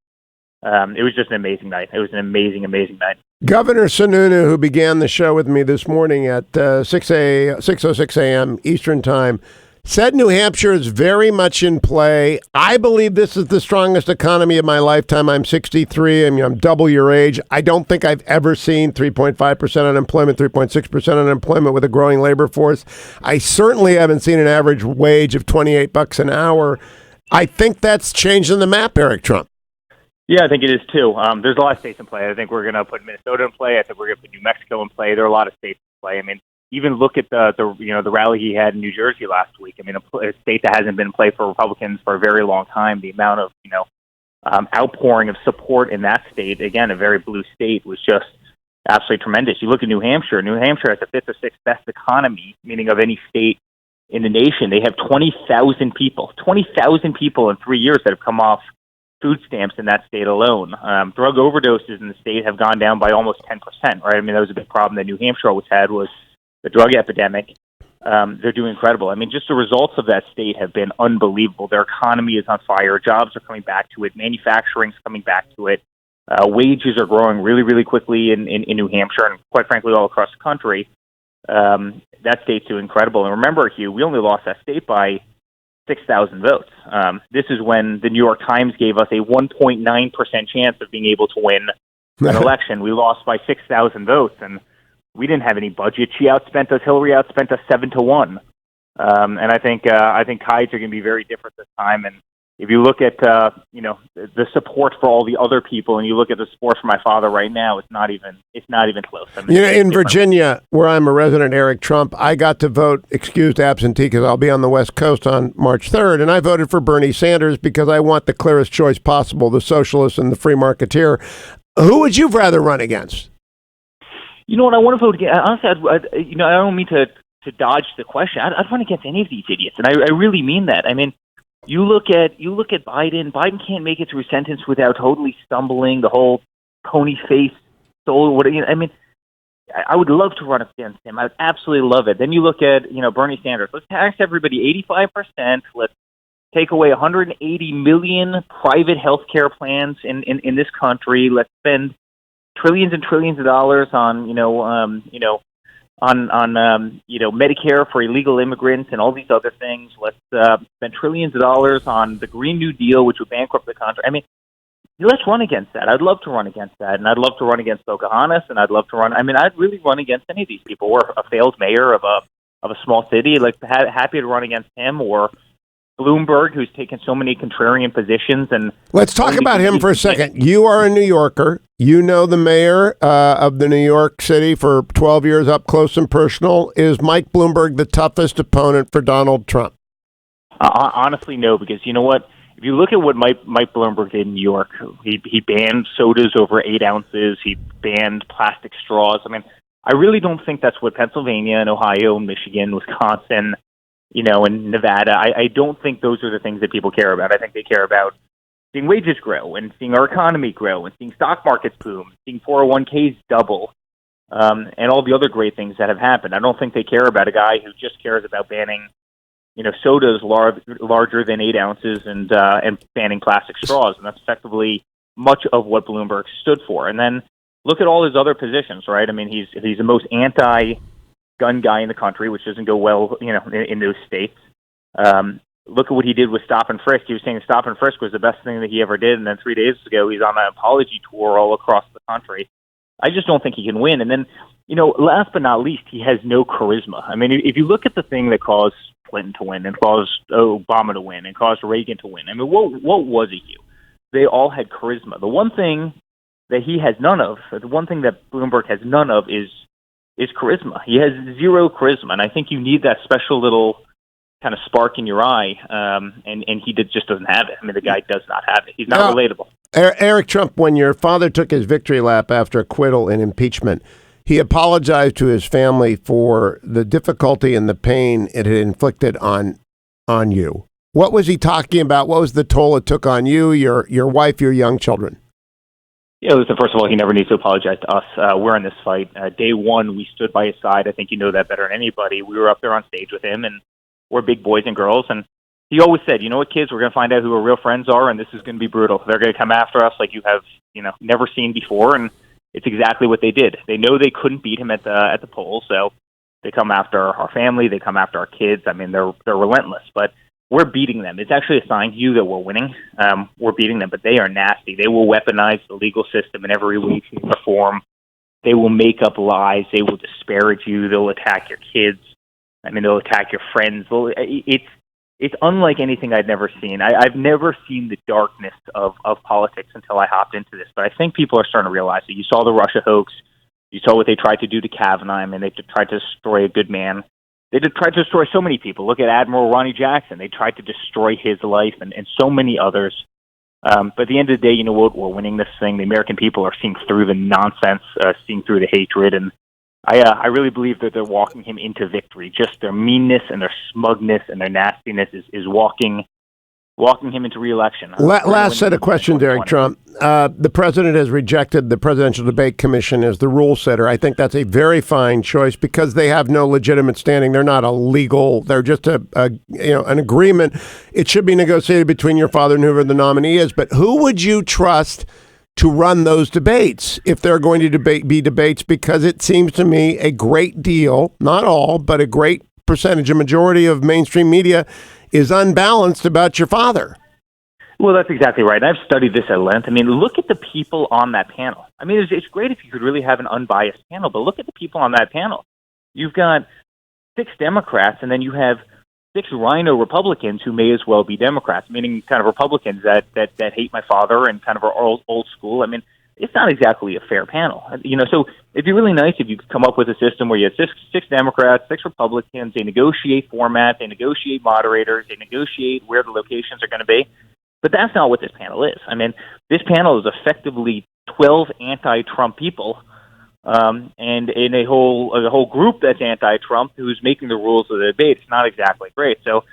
it was just an amazing night. It was an amazing, amazing night. Governor Sununu, who began the show with me this morning at 6:06 a.m. Eastern Time, said New Hampshire is very much in play. I believe this is the strongest economy of my lifetime. I'm 63. I'm double your age. I don't think I've ever seen 3.5% unemployment, 3.6% unemployment with a growing labor force. I certainly haven't seen an average wage of $28 an hour. I think that's changing the map, Eric Trump. Yeah, I think it is too. There's a lot of states in play. I think we're going to put Minnesota in play. I think we're going to put New Mexico in play. There are a lot of states in play. Even look at the rally he had in New Jersey last week. A state that hasn't been in play for Republicans for a very long time. The amount of outpouring of support in that state, again, a very blue state, was just absolutely tremendous. You look at New Hampshire. New Hampshire has the 5th or 6th best economy, meaning of any state in the nation. They have 20,000 people in 3 years that have come off food stamps in that state alone. Drug overdoses in the state have gone down by almost 10%. Right? That was a big problem that New Hampshire always had, was the drug epidemic. They're doing incredible. Just the results of that state have been unbelievable. Their economy is on fire. Jobs are coming back to it. Manufacturing's coming back to it. Wages are growing really, really quickly in New Hampshire, and quite frankly, all across the country. That state's doing incredible. And remember, Hugh, we only lost that state by 6,000 votes. This is when the New York Times gave us a 1.9% chance of being able to win an election. We lost by 6,000 votes, and we didn't have any budget. She outspent us. Hillary outspent us 7-1. And I think tides are going to be very different this time. And if you look at the support for all the other people, and you look at the support for my father right now, it's not even close. In Virginia, where I'm a resident, Eric Trump, I got to vote excused absentee because I'll be on the West Coast on March 3rd, and I voted for Bernie Sanders because I want the clearest choice possible, the socialist and the free marketeer. Who would you rather run against? You know what? I want to vote against. Honestly, I don't mean to dodge the question. I'd run against any of these idiots, and I really mean that. You look at Biden. Biden can't make it through a sentence without totally stumbling. The whole pony face, soul. I would love to run against him. I would absolutely love it. Then you look at Bernie Sanders. Let's tax everybody 85%. Let's take away 180 million private health care plans in this country. Let's spend trillions and trillions of dollars on Medicare for illegal immigrants and all these other things. Let's spend trillions of dollars on the Green New Deal, which would bankrupt the country. Let's run against that. I'd love to run against that, and I'd love to run against Pocahontas, and I'd love to run. I'd really run against any of these people. We're a failed mayor of a small city. Happy to run against him, or Bloomberg, who's taken so many contrarian positions. And let's talk about him for a second. You are a New Yorker. You know the mayor of the New York City for 12 years up close and personal. Is Mike Bloomberg the toughest opponent for Donald Trump? Honestly, no, because you know what? If you look at what Mike Bloomberg did in New York, he banned sodas over 8 ounces. He banned plastic straws. I mean, I really don't think that's what Pennsylvania and Ohio and Michigan, Wisconsin, and Nevada, I don't think those are the things that people care about. I think they care about seeing wages grow and seeing our economy grow and seeing stock markets boom, seeing 401ks double, and all the other great things that have happened. I don't think they care about a guy who just cares about banning, sodas larger than 8 ounces and banning plastic straws. And that's effectively much of what Bloomberg stood for. And then look at all his other positions, right? I mean, he's the most anti-gun guy in the country, which doesn't go well, in those states. Look at what he did with stop and frisk. He was saying stop and frisk was the best thing that he ever did. And then 3 days ago, he's on an apology tour all across the country. I just don't think he can win. And then, last but not least, he has no charisma. I mean, if you look at the thing that caused Clinton to win and caused Obama to win and caused Reagan to win, I mean, what was it, Hugh? They all had charisma. The one thing that he has none of, the one thing that Bloomberg has none of is charisma. He has zero charisma. And I think you need that special little kind of spark in your eye, and he just doesn't have it. I mean, the guy does not have it. He's not relatable. Eric Trump, when your father took his victory lap after acquittal in impeachment, he apologized to his family for the difficulty and the pain it had inflicted on you. What was he talking about? What was the toll it took on you, your wife, your young children? Yeah, listen, first of all, he never needs to apologize to us. We're in this fight. Day one, we stood by his side. I think you know that better than anybody. We were up there on stage with him, and we're big boys and girls. And he always said, you know what, kids, we're going to find out who our real friends are, and this is going to be brutal. They're going to come after us like you have, never seen before. And it's exactly what they did. They know they couldn't beat him at the polls, so they come after our family. They come after our kids. I mean, they're relentless. But we're beating them. It's actually a sign to you that we're winning. We're beating them, but they are nasty. They will weaponize the legal system in every way, shape, or form. They will make up lies. They will disparage you. They'll attack your kids. I mean, they'll attack your friends. It's unlike anything I'd never seen. I've never seen the darkness of politics until I hopped into this. But I think people are starting to realize it. You saw the Russia hoax. You saw what they tried to do to Kavanaugh. I mean, they tried to destroy a good man. They tried to destroy so many people. Look at Admiral Ronnie Jackson. They tried to destroy his life and so many others. But at the end of the day, you know what? We're winning this thing. The American people are seeing through the nonsense, seeing through the hatred. And I really believe that they're walking him into victory. Just their meanness and their smugness and their nastiness is walking him into re-election. Last set of questions, Eric Trump. The president has rejected the Presidential Debate Commission as the rule setter. I think that's a very fine choice because they have no legitimate standing. They're not a legal. They're just an agreement. It should be negotiated between your father and whoever the nominee is. But who would you trust to run those debates if they're going to be debates? Because it seems to me a great deal, not all, but a great percentage, a majority of mainstream media is unbalanced about your father. Well, that's exactly right. I've studied this at length. I mean, look at the people on that panel. I mean, it's great if you could really have an unbiased panel, but look at the people on that panel. You've got 6 Democrats, and then you have 6 rhino Republicans who may as well be Democrats, meaning kind of Republicans that hate my father and kind of are old school. I mean, it's not exactly a fair panel. So it'd be really nice if you could come up with a system where you have six Democrats, 6 Republicans, they negotiate format, they negotiate moderators, they negotiate where the locations are going to be. But that's not what this panel is. I mean, this panel is effectively 12 anti-Trump people, and in a whole group that's anti-Trump who's making the rules of the debate. It's not exactly great. So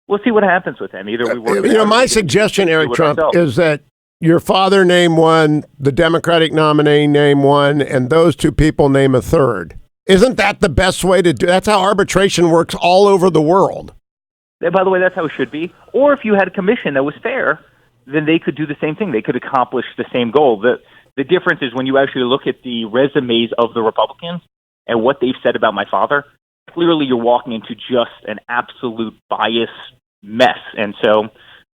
we'll see what happens with them. Either we work. My suggestion, Eric Trump, is that your father name one, the Democratic nominee name one, and those 2 people name a third. Isn't that the best way to do? That's how arbitration works all over the world. By the way, that's how it should be. Or if you had a commission that was fair, then they could do the same thing. They could accomplish the same goal. The difference is when you actually look at the resumes of the Republicans and what they've said about my father, clearly you're walking into just an absolute bias mess. And so,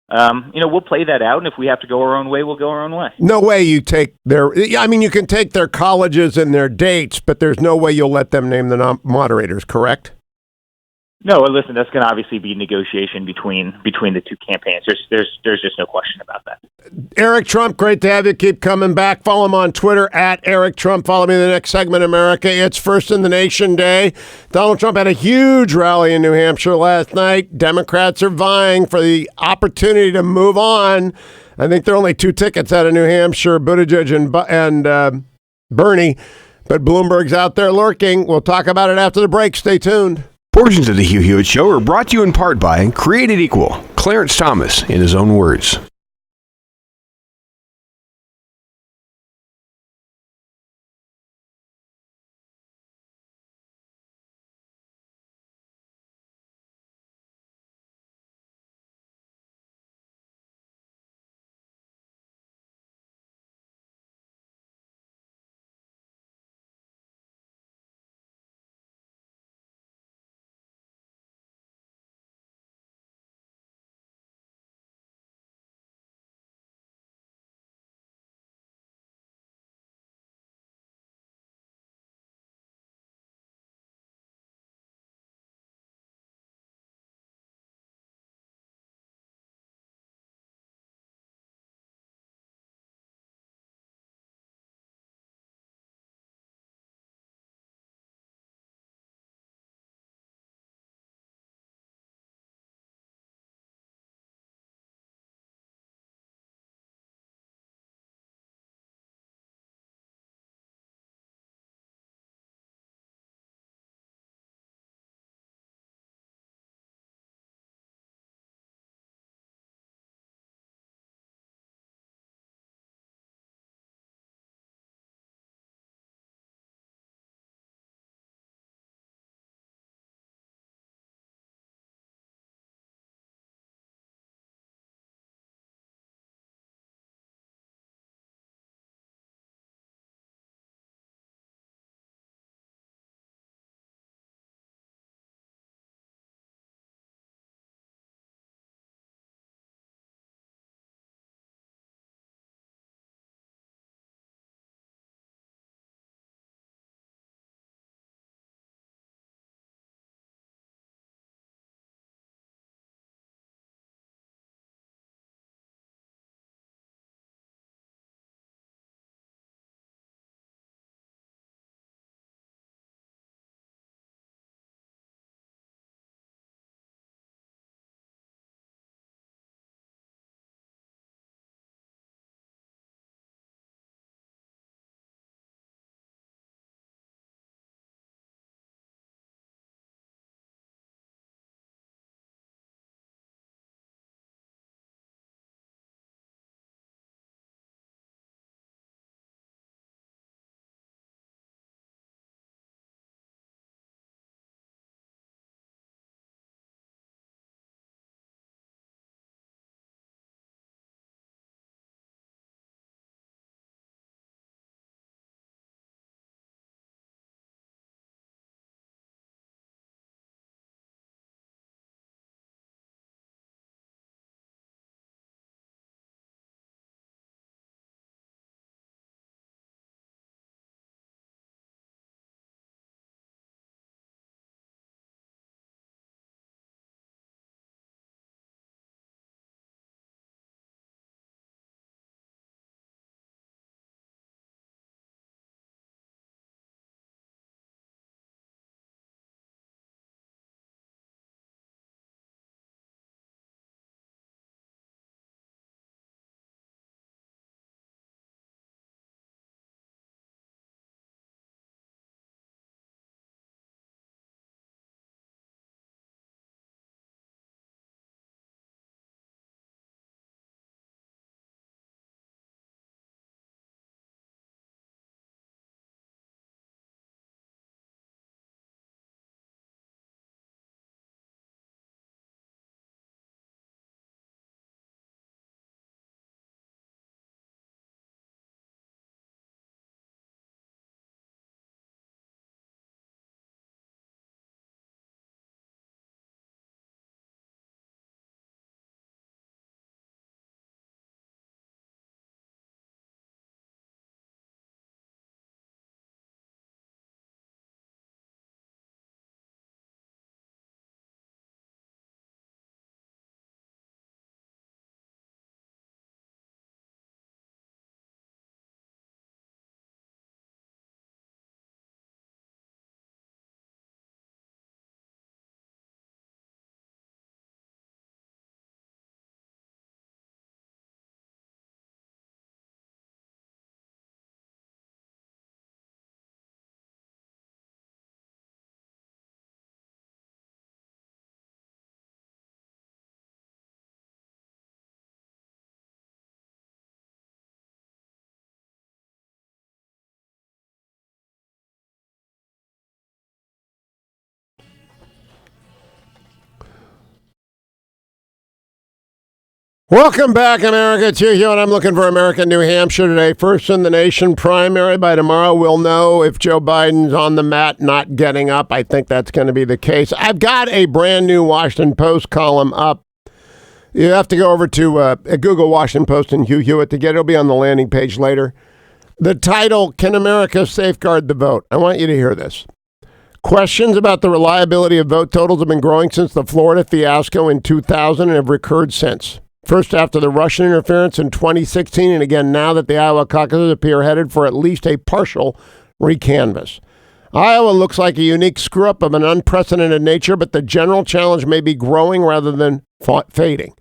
we'll play that out. And if we have to go our own way, we'll go our own way. No way you take you can take their colleges and their dates, but there's no way you'll let them name the moderators, correct? No, well, listen, that's going to obviously be negotiation between the two campaigns. There's just no question about that. Eric Trump, great to have you. Keep coming back. Follow him on Twitter at Eric Trump. Follow me in the next segment, America. It's First in the Nation Day. Donald Trump had a huge rally in New Hampshire last night. Democrats are vying for the opportunity to move on. I think there are only 2 tickets out of New Hampshire, Buttigieg and Bernie. But Bloomberg's out there lurking. We'll talk about it after the break. Stay tuned. Portions of the Hugh Hewitt Show are brought to you in part by Created Equal, Clarence Thomas, in his own words. Welcome back, America. It's Hugh Hewitt. I'm looking for America, New Hampshire today. First in the nation primary. By tomorrow, we'll know if Joe Biden's on the mat, not getting up. I think that's going to be the case. I've got a brand new Washington Post column up. You have to go over to Google Washington Post and Hugh Hewitt to get it. It'll be on the landing page later. The title, Can America Safeguard the Vote? I want you to hear this. Questions about the reliability of vote totals have been growing since the Florida fiasco in 2000 and have recurred since. First after the Russian interference in 2016, and again now that the Iowa caucuses appear headed for at least a partial recanvass. Iowa looks like a unique screw-up of an unprecedented nature, but the general challenge may be growing rather than fading.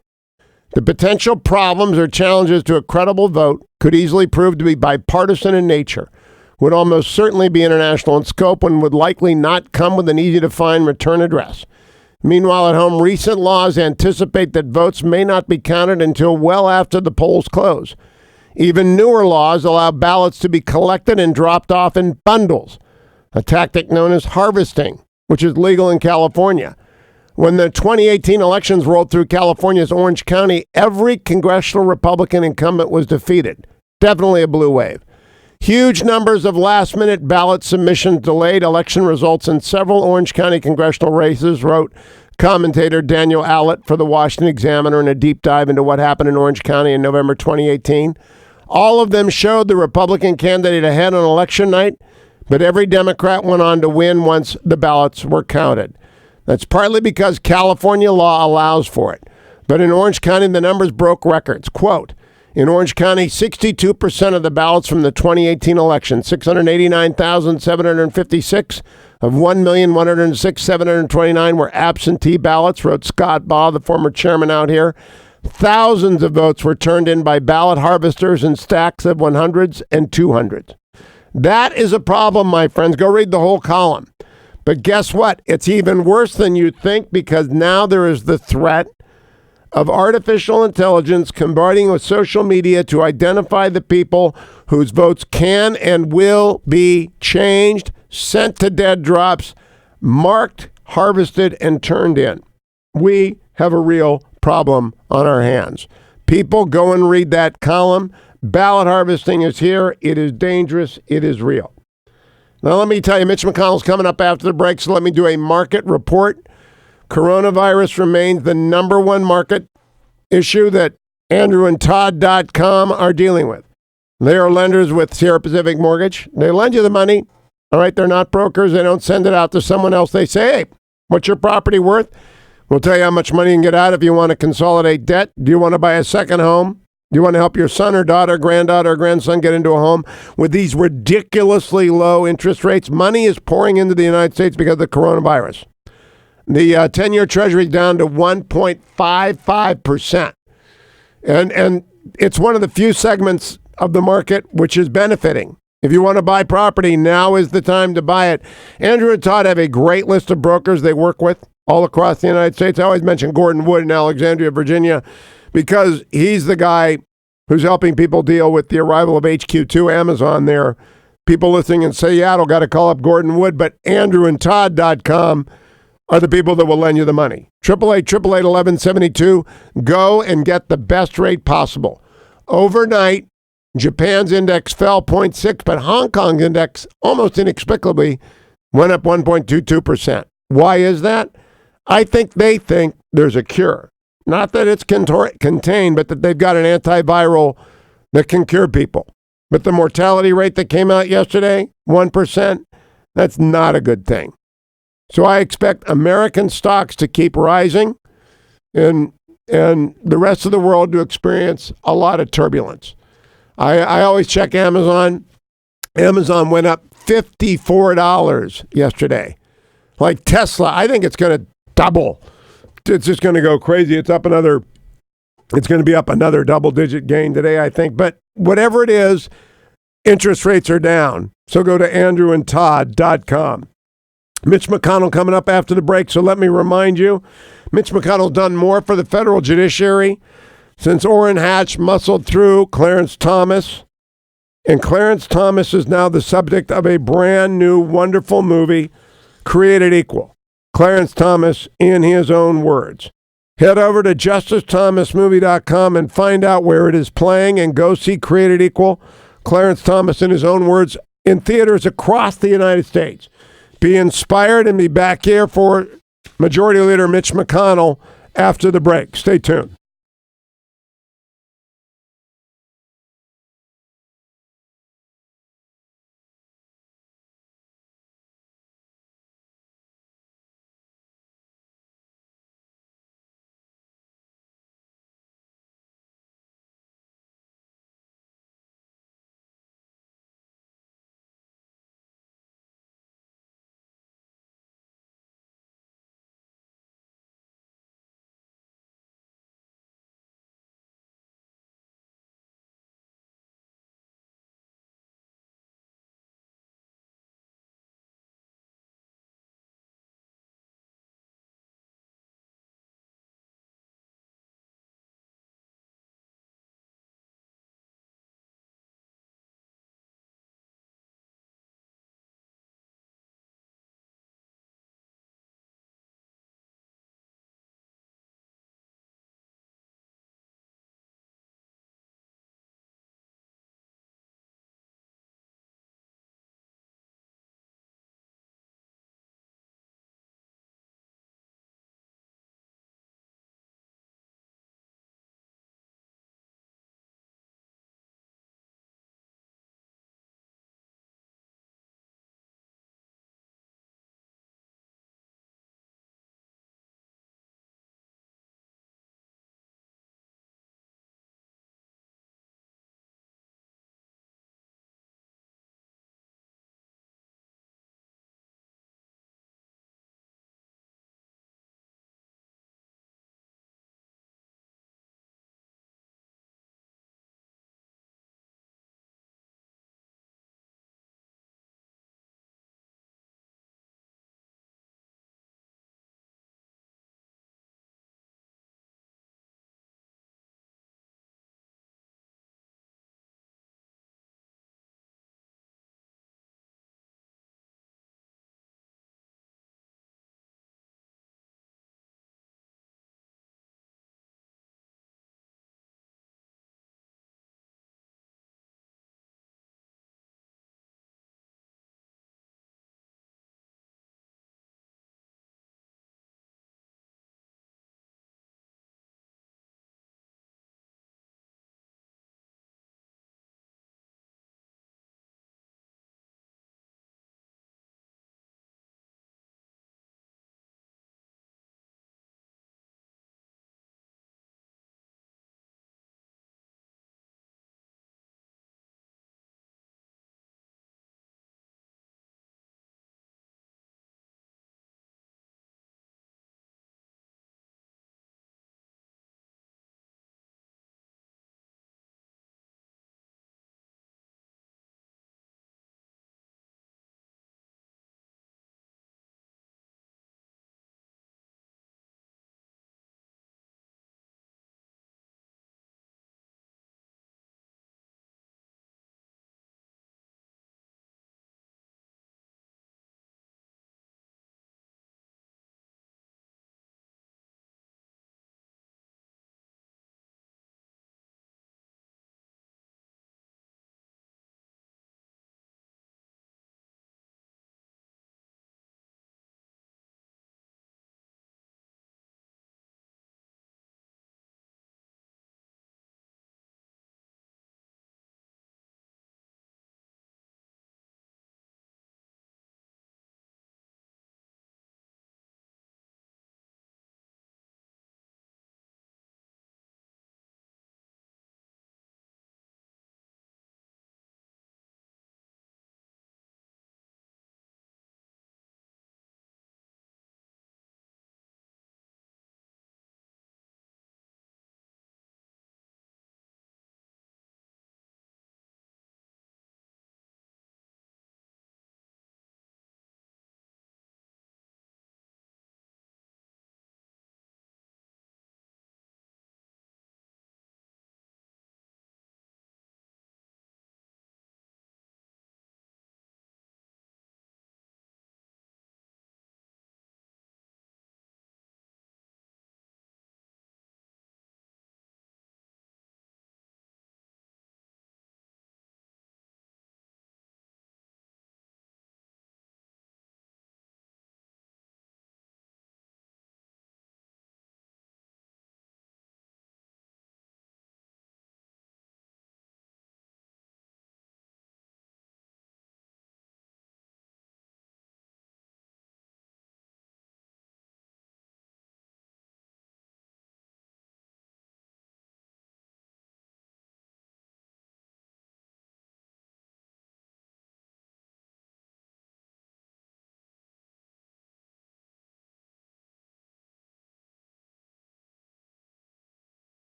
The potential problems or challenges to a credible vote could easily prove to be bipartisan in nature, would almost certainly be international in scope, and would likely not come with an easy-to-find return address. Meanwhile, at home, recent laws anticipate that votes may not be counted until well after the polls close. Even newer laws allow ballots to be collected and dropped off in bundles, a tactic known as harvesting, which is legal in California. When the 2018 elections rolled through California's Orange County, every congressional Republican incumbent was defeated. Definitely a blue wave. Huge numbers of last-minute ballot submissions delayed election results in several Orange County congressional races, wrote commentator Daniel Allett for the Washington Examiner in a deep dive into what happened in Orange County in November 2018. All of them showed the Republican candidate ahead on election night, but every Democrat went on to win once the ballots were counted. That's partly because California law allows for it. But in Orange County, the numbers broke records. Quote, in Orange County, 62% of the ballots from the 2018 election, 689,756 of 1,106,729 were absentee ballots, wrote Scott Baugh, the former chairman out here. Thousands of votes were turned in by ballot harvesters in stacks of 100s and 200s. That is a problem, my friends. Go read the whole column. But guess what? It's even worse than you think, because now there is the threat of artificial intelligence combining with social media to identify the people whose votes can and will be changed, sent to dead drops, marked, harvested, and turned in. We have a real problem on our hands. People, go and read that column. Ballot harvesting is here. It is dangerous. It is real. Now, let me tell you, Mitch McConnell's coming up after the break, so let me do a market report. Coronavirus remains the number one market issue that AndrewandTodd.com are dealing with. They are lenders with Sierra Pacific Mortgage. They lend you the money. All right, they're not brokers. They don't send it out to someone else. They say, hey, what's your property worth? We'll tell you how much money you can get out if you want to consolidate debt. Do you want to buy a second home? Do you want to help your son or daughter, granddaughter, or grandson get into a home? With these ridiculously low interest rates, money is pouring into the United States because of the coronavirus. The 10-year Treasury is down to 1.55%. And it's one of the few segments of the market which is benefiting. If you want to buy property, now is the time to buy it. Andrew and Todd have a great list of brokers they work with all across the United States. I always mention Gordon Wood in Alexandria, Virginia, because he's the guy who's helping people deal with the arrival of HQ2 Amazon there. People listening in Seattle got to call up Gordon Wood, but AndrewandTodd.com are the people that will lend you the money. 888-888-1172. Go and get the best rate possible. Overnight, Japan's index fell 0.6, but Hong Kong's index almost inexplicably went up 1.22%. Why is that? I think they think there's a cure. Not that it's contained, but that they've got an antiviral that can cure people. But the mortality rate that came out yesterday, 1%, that's not a good thing. So I expect American stocks to keep rising and the rest of the world to experience a lot of turbulence. I always check Amazon. Amazon went up $54 yesterday. Like Tesla, I think it's going to double. It's just going to go crazy. It's going to be up another double-digit gain today, I think. But whatever it is, interest rates are down. So go to AndrewandTodd.com. Mitch McConnell coming up after the break. So let me remind you, Mitch McConnell's done more for the federal judiciary since Orrin Hatch muscled through Clarence Thomas. And Clarence Thomas is now the subject of a brand new, wonderful movie, Created Equal. Clarence Thomas in his own words. Head over to justicethomasmovie.com and find out where it is playing and go see Created Equal. Clarence Thomas, in his own words, in theaters across the United States. Be inspired and be back here for Majority Leader Mitch McConnell after the break. Stay tuned.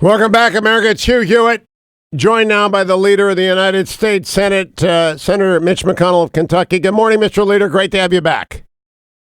Welcome back, America. It's Hugh Hewitt, joined now by the leader of the United States Senate, Senator Mitch McConnell of Kentucky. Good morning, Mr. Leader. Great to have you back.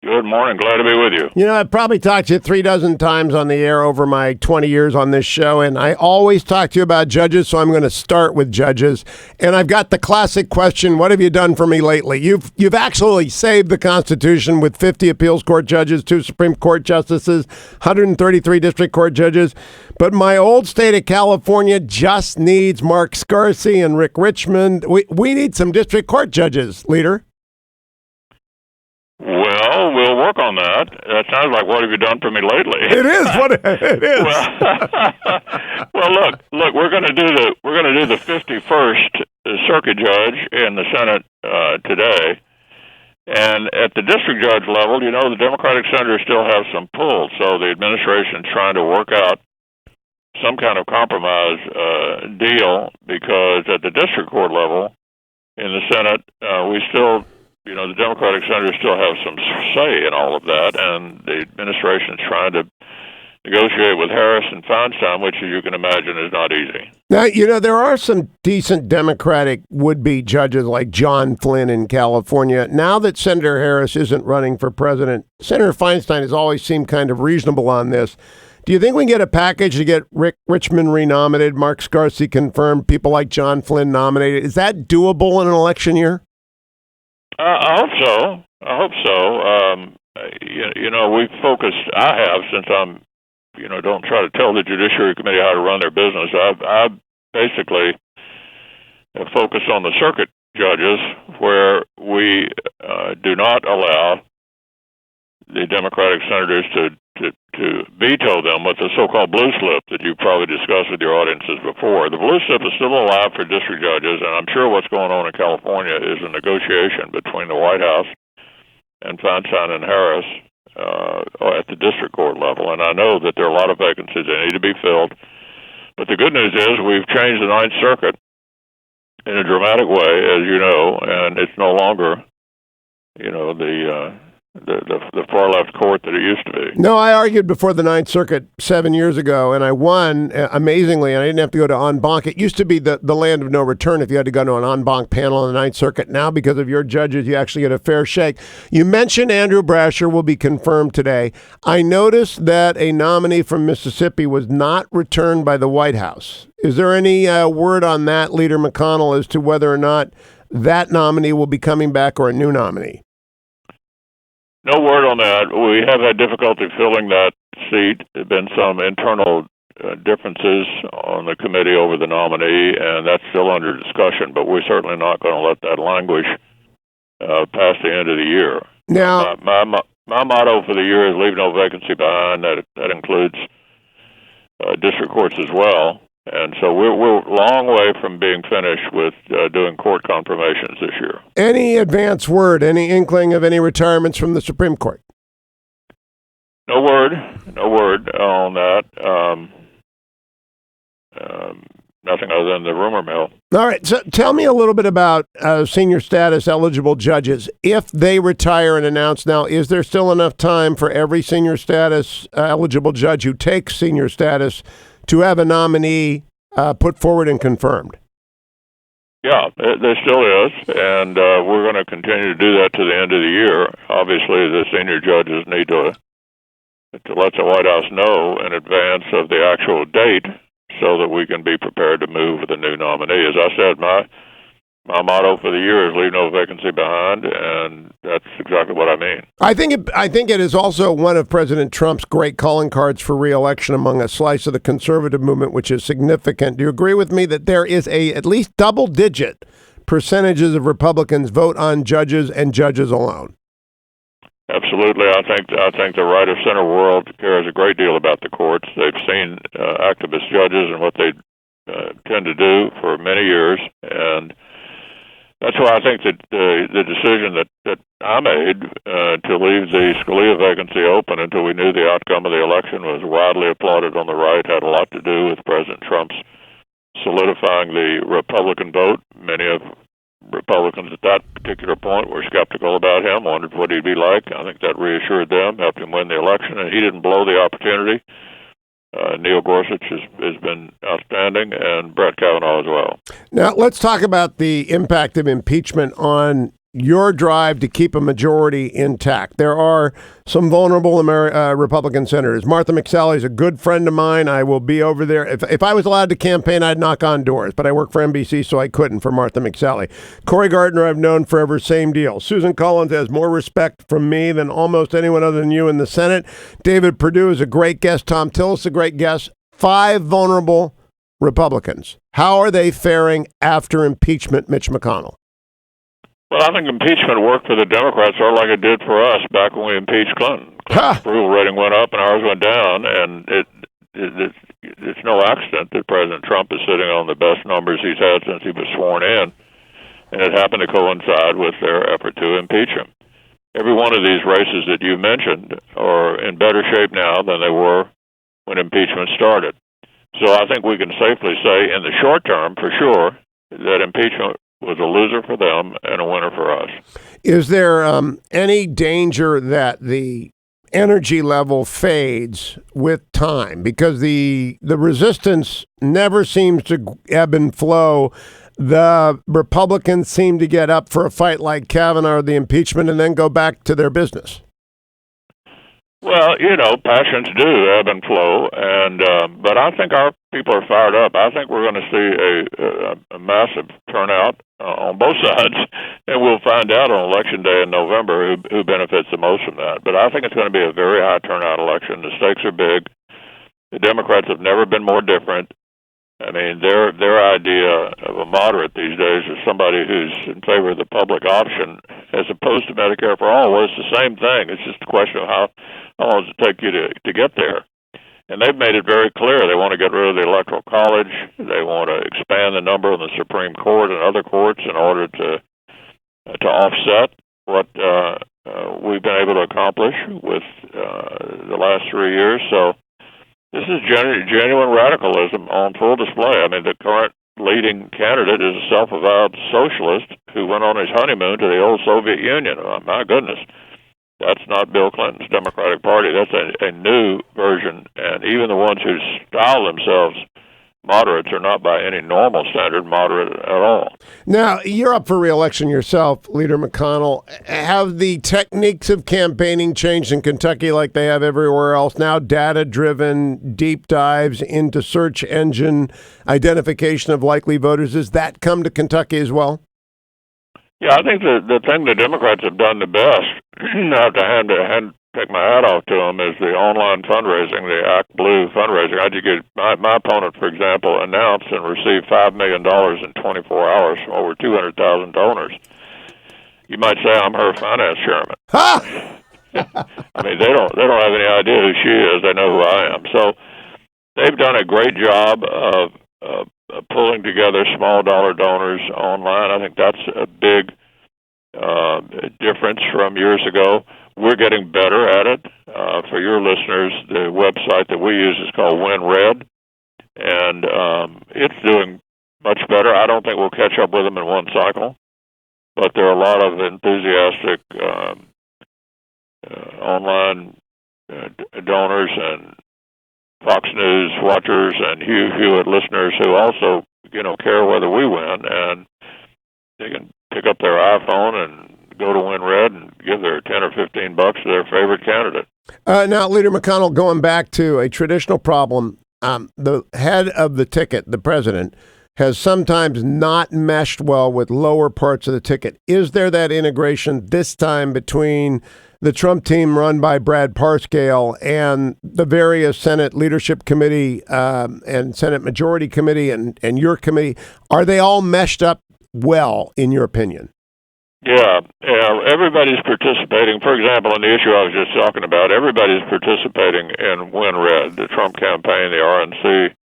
Good morning. Glad to be with you. You know, I've probably talked to you 36 times on the air over my 20 years on this show, and I always talk to you about judges, so I'm going to start with judges. And I've got the classic question, what have you done for me lately? You've actually saved the Constitution with 50 appeals court judges, 2 Supreme Court justices, 133 district court judges. But my old state of California just needs Mark Scarsey and Rick Richmond. We need some district court judges, Leader. Well, we'll work on that. That sounds like what have you done for me lately? It is what it is. Well, look, we're going to do the 51st circuit judge in the Senate today, and at the district judge level, you know, the Democratic senators still have some pull, so the administration's trying to work out some kind of compromise deal, because at the district court level in the Senate, we still. You know, the Democratic senators still have some say in all of that, and the administration is trying to negotiate with Harris and Feinstein, which, as you can imagine, is not easy. Now, you know, there are some decent Democratic would-be judges like John Flynn in California. Now that Senator Harris isn't running for president, Senator Feinstein has always seemed kind of reasonable on this. Do you think we can get a package to get Rick Richmond renominated, Mark Scarsey confirmed, people like John Flynn nominated? Is that doable in an election year? I hope so. You know, we've focused. I have, since I'm, you know, don't try to tell the Judiciary Committee how to run their business. I basically have focused on the circuit judges, where we do not allow the Democratic senators to veto them with the so-called blue slip that you've probably discussed with your audiences before. The blue slip is still allowed for district judges, and I'm sure what's going on in California is a negotiation between the White House and Feinstein and Harris at the district court level. And I know that there are a lot of vacancies that need to be filled. But the good news is we've changed the Ninth Circuit in a dramatic way, as you know, and it's no longer, you know, the far left court that it used to be. No, I argued before the Ninth Circuit 7 years ago, and I won amazingly, and I didn't have to go to en banc. It used to be the land of no return if you had to go to an en banc panel on the Ninth Circuit. Now, because of your judges, you actually get a fair shake. You mentioned Andrew Brasher will be confirmed today. I noticed that a nominee from Mississippi was not returned by the White House. Is there any word on that, Leader McConnell, as to whether or not that nominee will be coming back or a new nominee? No word on that. We have had difficulty filling that seat. There have been some internal differences on the committee over the nominee, and that's still under discussion, but we're certainly not going to let that languish past the end of the year. Now, my motto for the year is leave no vacancy behind. That includes district courts as well. And so we're a long way from being finished with doing court confirmations this year. Any advance word, any inkling of any retirements from the Supreme Court? No word on that. Nothing other than the rumor mill. All right, so tell me a little bit about senior status eligible judges. If they retire and announce now, is there still enough time for every senior status eligible judge who takes senior status to have a nominee put forward and confirmed? Yeah, there still is, and we're going to continue to do that to the end of the year. Obviously, the senior judges need to let the White House know in advance of the actual date so that we can be prepared to move with a new nominee. As I said, my motto for the year is leave no vacancy behind, and that's exactly what I mean. I think it is also one of President Trump's great calling cards for re-election among a slice of the conservative movement, which is significant. Do you agree with me that there is at least double-digit percentages of Republicans vote on judges and judges alone? Absolutely. I think the right of center world cares a great deal about the courts. They've seen activist judges and what they tend to do for many years, and that's why I think that the decision that I made to leave the Scalia vacancy open until we knew the outcome of the election was widely applauded on the right, had a lot to do with President Trump's solidifying the Republican vote. Many of Republicans at that particular point were skeptical about him, wondered what he'd be like. I think that reassured them, helped him win the election, and he didn't blow the opportunity Neil Gorsuch has been outstanding, and Brett Kavanaugh as well. Now, let's talk about the impact of impeachment on your drive to keep a majority intact. There are some vulnerable Republican senators. Martha McSally is a good friend of mine. I will be over there. If I was allowed to campaign, I'd knock on doors, but I work for NBC, so I couldn't for Martha McSally. Cory Gardner, I've known forever, same deal. Susan Collins has more respect from me than almost anyone other than you in the Senate. David Perdue is a great guest. Tom Tillis, a great guest. 5 vulnerable Republicans. How are they faring after impeachment, Mitch McConnell? Well, I think impeachment worked for the Democrats sort of like it did for us back when we impeached Clinton. Clinton's approval rating went up and ours went down, and it's no accident that President Trump is sitting on the best numbers he's had since he was sworn in, and it happened to coincide with their effort to impeach him. Every one of these races that you mentioned are in better shape now than they were when impeachment started. So I think we can safely say in the short term, for sure, that impeachment was a loser for them and a winner for us. Is there any danger that the energy level fades with time? Because the resistance never seems to ebb and flow. The Republicans seem to get up for a fight like Kavanaugh or the impeachment and then go back to their business. Well, passions do ebb and flow, but I think our people are fired up. I think we're going to see a massive turnout on both sides, and we'll find out on Election Day in November who benefits the most from that. But I think it's going to be a very high turnout election. The stakes are big. The Democrats have never been more different. I mean, their idea of a moderate these days is somebody who's in favor of the public option as opposed to Medicare for all. Well, it's the same thing. It's just a question of how long does it take you to get there. And they've made it very clear they want to get rid of the Electoral College. They want to expand the number of the Supreme Court and other courts in order to offset what we've been able to accomplish with the last 3 years. So this is genuine radicalism on full display. I mean, the current leading candidate is a self-avowed socialist who went on his honeymoon to the old Soviet Union. Oh, my goodness. That's not Bill Clinton's Democratic Party. That's a new version. And even the ones who style themselves moderates are not by any normal standard moderate at all. Now, you're up for re-election yourself, Leader McConnell. Have the techniques of campaigning changed in Kentucky like they have everywhere else? Now data-driven deep dives into search engine identification of likely voters. Does that come to Kentucky as well? Yeah, I think the thing the Democrats have done the best, I have to take my hat off to them, is the online fundraising, the Act Blue fundraising. I just get my opponent, for example, announced and received $5 million in 24 hours from over 200,000 donors. You might say I'm her finance chairman. I mean, they don't have any idea who she is. They know who I am. So they've done a great job of pulling together small dollar donors online. I think that's a big difference from years ago. We're getting better at it. For your listeners, the website that we use is called WinRed, and it's doing much better. I don't think we'll catch up with them in one cycle, but there are a lot of enthusiastic online donors and Fox News watchers and Hugh Hewitt listeners who also, care whether we win, and they can pick up their iPhone and go to WinRed and give their $10 or $15 to their favorite candidate. Now, Leader McConnell, going back to a traditional problem, the head of the ticket, the president, has sometimes not meshed well with lower parts of the ticket. Is there that integration this time between the Trump team run by Brad Parscale and the various Senate Leadership Committee and Senate Majority Committee and your committee? Are they all meshed up well, in your opinion? Yeah, everybody's participating. For example, in the issue I was just talking about, everybody's participating in WinRed, the Trump campaign, the RNC,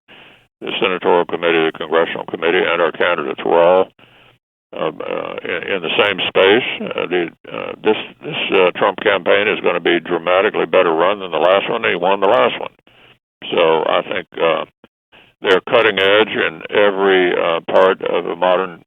the Senatorial Committee, the Congressional Committee, and our candidates. We're all in the same space. This Trump campaign is going to be dramatically better run than the last one. He won the last one. So I think they're cutting edge in every part of a modern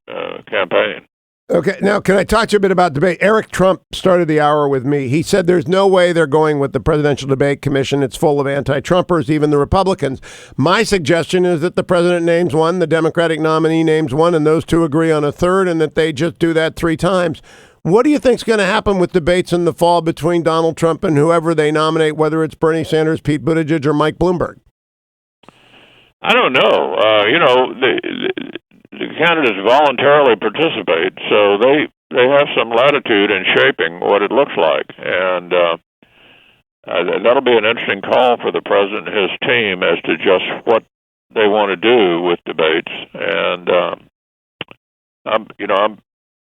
campaign. Okay, now can I talk to you a bit about debate? Eric Trump started the hour with me. He said there's no way they're going with the Presidential Debate Commission. It's full of anti-Trumpers, even the Republicans. My suggestion is that the president names one, the Democratic nominee names one, and those two agree on a third, and that they just do that 3 times. What do you think's going to happen with debates in the fall between Donald Trump and whoever they nominate, whether it's Bernie Sanders, Pete Buttigieg, or Mike Bloomberg? I don't know. The candidates voluntarily participate, so they have some latitude in shaping what it looks like, and that'll be an interesting call for the president and his team as to just what they want to do with debates. And I'm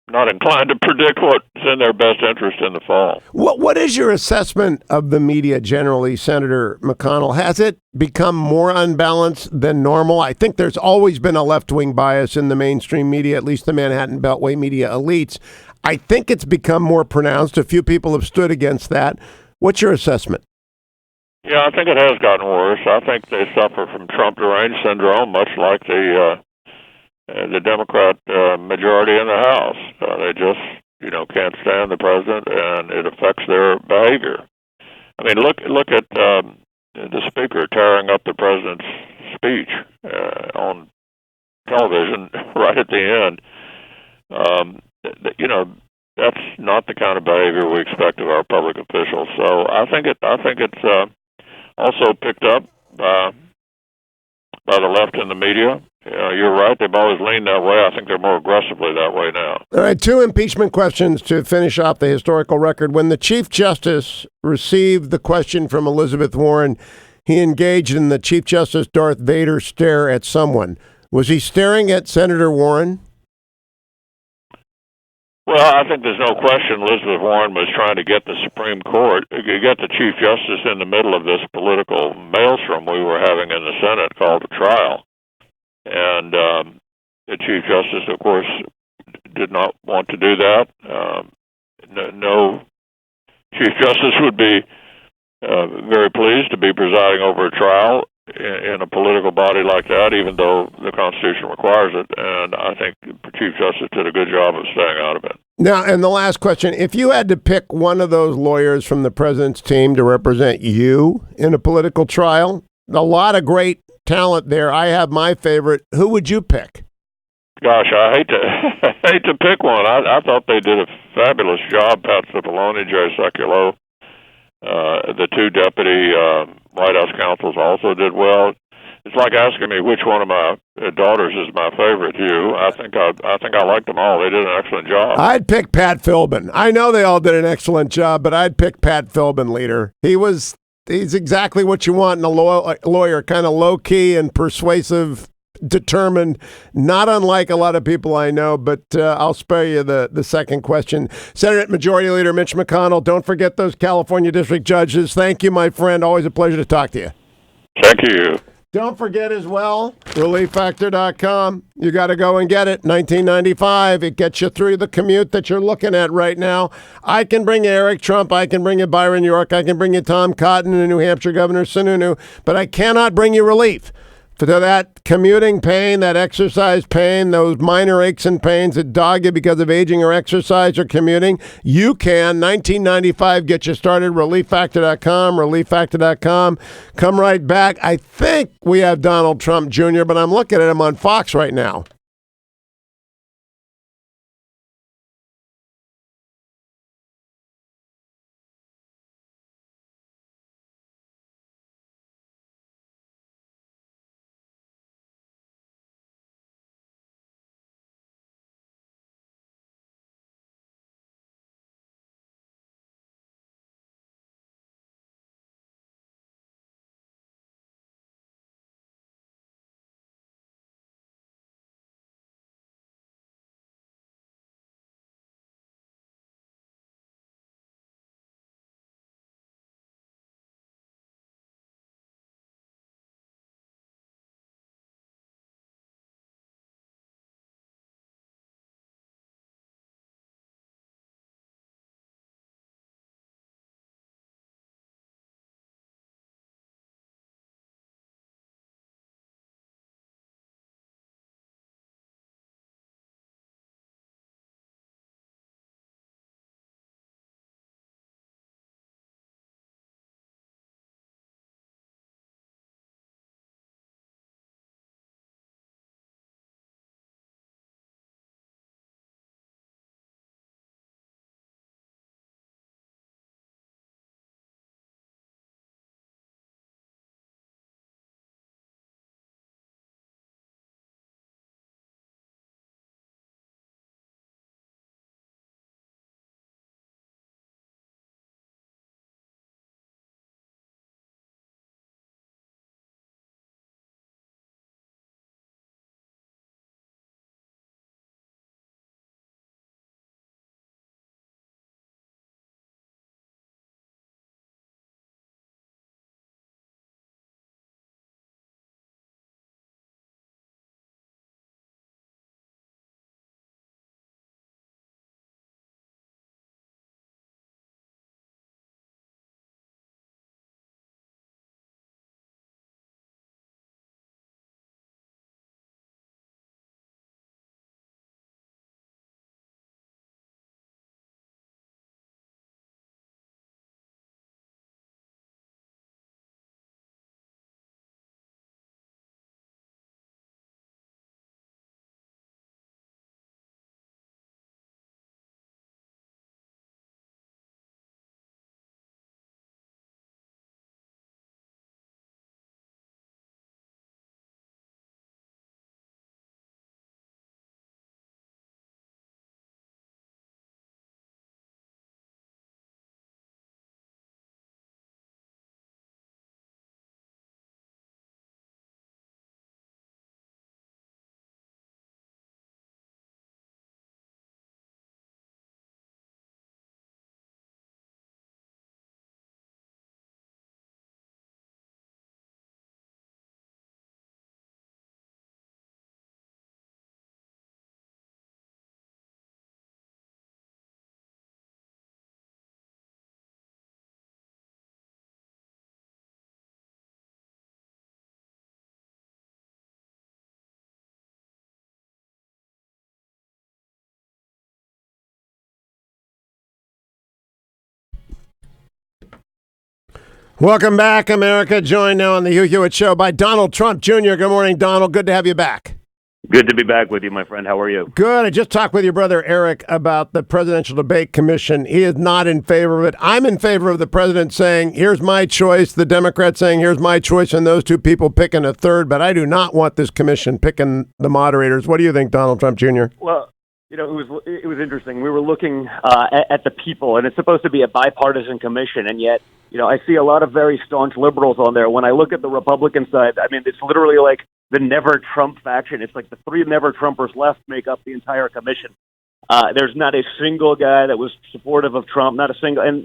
not inclined to predict what's in their best interest in the fall. What is your assessment of the media generally, Senator McConnell? Has it become more unbalanced than normal? I think there's always been a left-wing bias in the mainstream media, at least the Manhattan Beltway media elites. I think it's become more pronounced. A few people have stood against that. What's your assessment? Yeah, I think it has gotten worse. I think they suffer from Trump deranged syndrome, much like the Democrat majority in the House. They just, can't stand the president, and it affects their behavior. I mean, look at the speaker tearing up the president's speech on television right at the end. That's not the kind of behavior we expect of our public officials. So I think it's also picked up by the left in the media. You're right. They've always leaned that way. I think they're more aggressively that way now. All right, 2 impeachment questions to finish off the historical record. When the Chief Justice received the question from Elizabeth Warren, he engaged in the Chief Justice Darth Vader stare at someone. Was he staring at Senator Warren? Well, I think there's no question Elizabeth Warren was trying to get the Supreme Court, get the Chief Justice in the middle of this political maelstrom we were having in the Senate called a trial. And the Chief Justice, of course, did not want to do that. No Chief Justice would be very pleased to be presiding over a trial in a political body like that, even though the Constitution requires it. And I think the Chief Justice did a good job of staying out of it. Now, and the last question, if you had to pick one of those lawyers from the president's team to represent you in a political trial, a lot of great talent there. I have my favorite. Who would you pick? Gosh, I hate to pick one. I thought they did a fabulous job. Pat Cipollone, Jerry Sekulow, the 2 deputy White House counsels also did well. It's like asking me which one of my daughters is my favorite, Hugh. I think I liked them all. They did an excellent job. I'd pick Pat Philbin. I know they all did an excellent job, but I'd pick Pat Philbin, leader. He's exactly what you want in a lawyer, kind of low-key and persuasive, determined, not unlike a lot of people I know, but I'll spare you the second question. Senate Majority Leader Mitch McConnell, don't forget those California district judges. Thank you, my friend. Always a pleasure to talk to you. Thank you. Don't forget as well, ReliefFactor.com. You got to go and get it. $19.95. It gets you through the commute that you're looking at right now. I can bring you Eric Trump. I can bring you Byron York. I can bring you Tom Cotton and New Hampshire Governor Sununu. But I cannot bring you relief for that commuting pain, that exercise pain, those minor aches and pains that dog you because of aging or exercise or commuting. You can. $19.95. Get you started. ReliefFactor.com. ReliefFactor.com. Come right back. I think we have Donald Trump Jr., but I'm looking at him on Fox right now. Welcome back, America. Joined now on the Hugh Hewitt Show by Donald Trump Jr. Good morning, Donald. Good to have you back. Good to be back with you, my friend. How are you? Good. I just talked with your brother Eric about the Presidential Debate Commission. He is not in favor of it. I'm in favor of the president saying, here's my choice, the Democrats saying, here's my choice, and those two people picking a third. But I do not want this commission picking the moderators. What do you think, Donald Trump Jr.? Well, it was interesting. We were looking at the people, and it's supposed to be a bipartisan commission, and yet, I see a lot of very staunch liberals on there. When I look at the Republican side, I mean, it's literally like the Never Trump faction. It's like the three Never Trumpers left make up the entire commission. There's not a single guy that was supportive of Trump, not a single. And,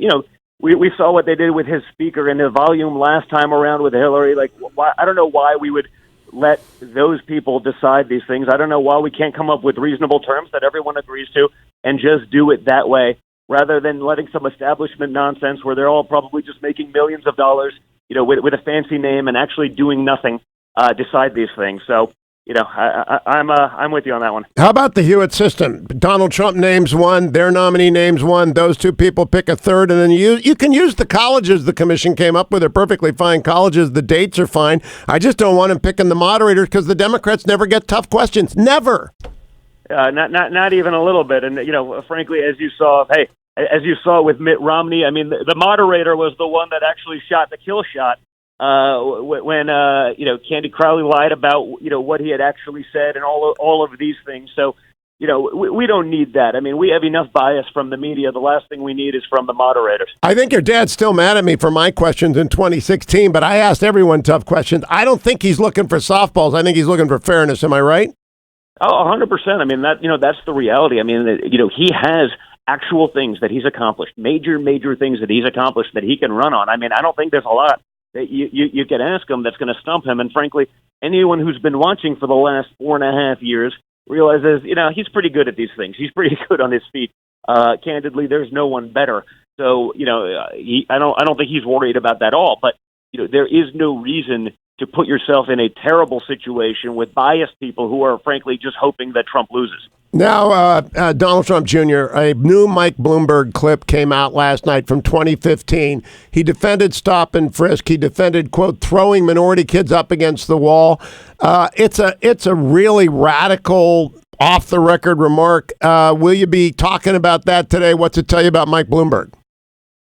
we saw what they did with his speaker and the volume last time around with Hillary. Like, why, I don't know why we would let those people decide these things. I don't know why we can't come up with reasonable terms that everyone agrees to and just do it that way, rather than letting some establishment nonsense where they're all probably just making millions of dollars, with a fancy name and actually doing nothing, decide these things. So, I'm with you on that one. How about the Hewitt system? Donald Trump names one, their nominee names one, those two people pick a third, and then you can use the colleges the commission came up with. They're perfectly fine colleges. The dates are fine. I just don't want him picking the moderators because the Democrats never get tough questions. Never. Not even a little bit. And, frankly, as you saw with Mitt Romney, I mean, the moderator was the one that actually shot the kill shot when Candy Crowley lied about, what he had actually said and all of these things. So, we don't need that. I mean, we have enough bias from the media. The last thing we need is from the moderators. I think your dad's still mad at me for my questions in 2016, but I asked everyone tough questions. I don't think he's looking for softballs. I think he's looking for fairness. Am I right? Oh, 100%. I mean, that's the reality. I mean, he has actual things that he's accomplished, major things that he's accomplished that he can run on. I mean, I don't think there's a lot that you can ask him that's going to stump him. And frankly, anyone who's been watching for the last 4.5 years realizes, he's pretty good at these things. He's pretty good on his feet. Candidly, there's no one better. So, I don't think he's worried about that at all. But, there is no reason to put yourself in a terrible situation with biased people who are, frankly, just hoping that Trump loses. Now, Donald Trump Jr., a new Mike Bloomberg clip came out last night from 2015. He defended stop and frisk. He defended, quote, throwing minority kids up against the wall. It's a really radical, off-the-record remark. Will you be talking about that today? What's it tell you about Mike Bloomberg?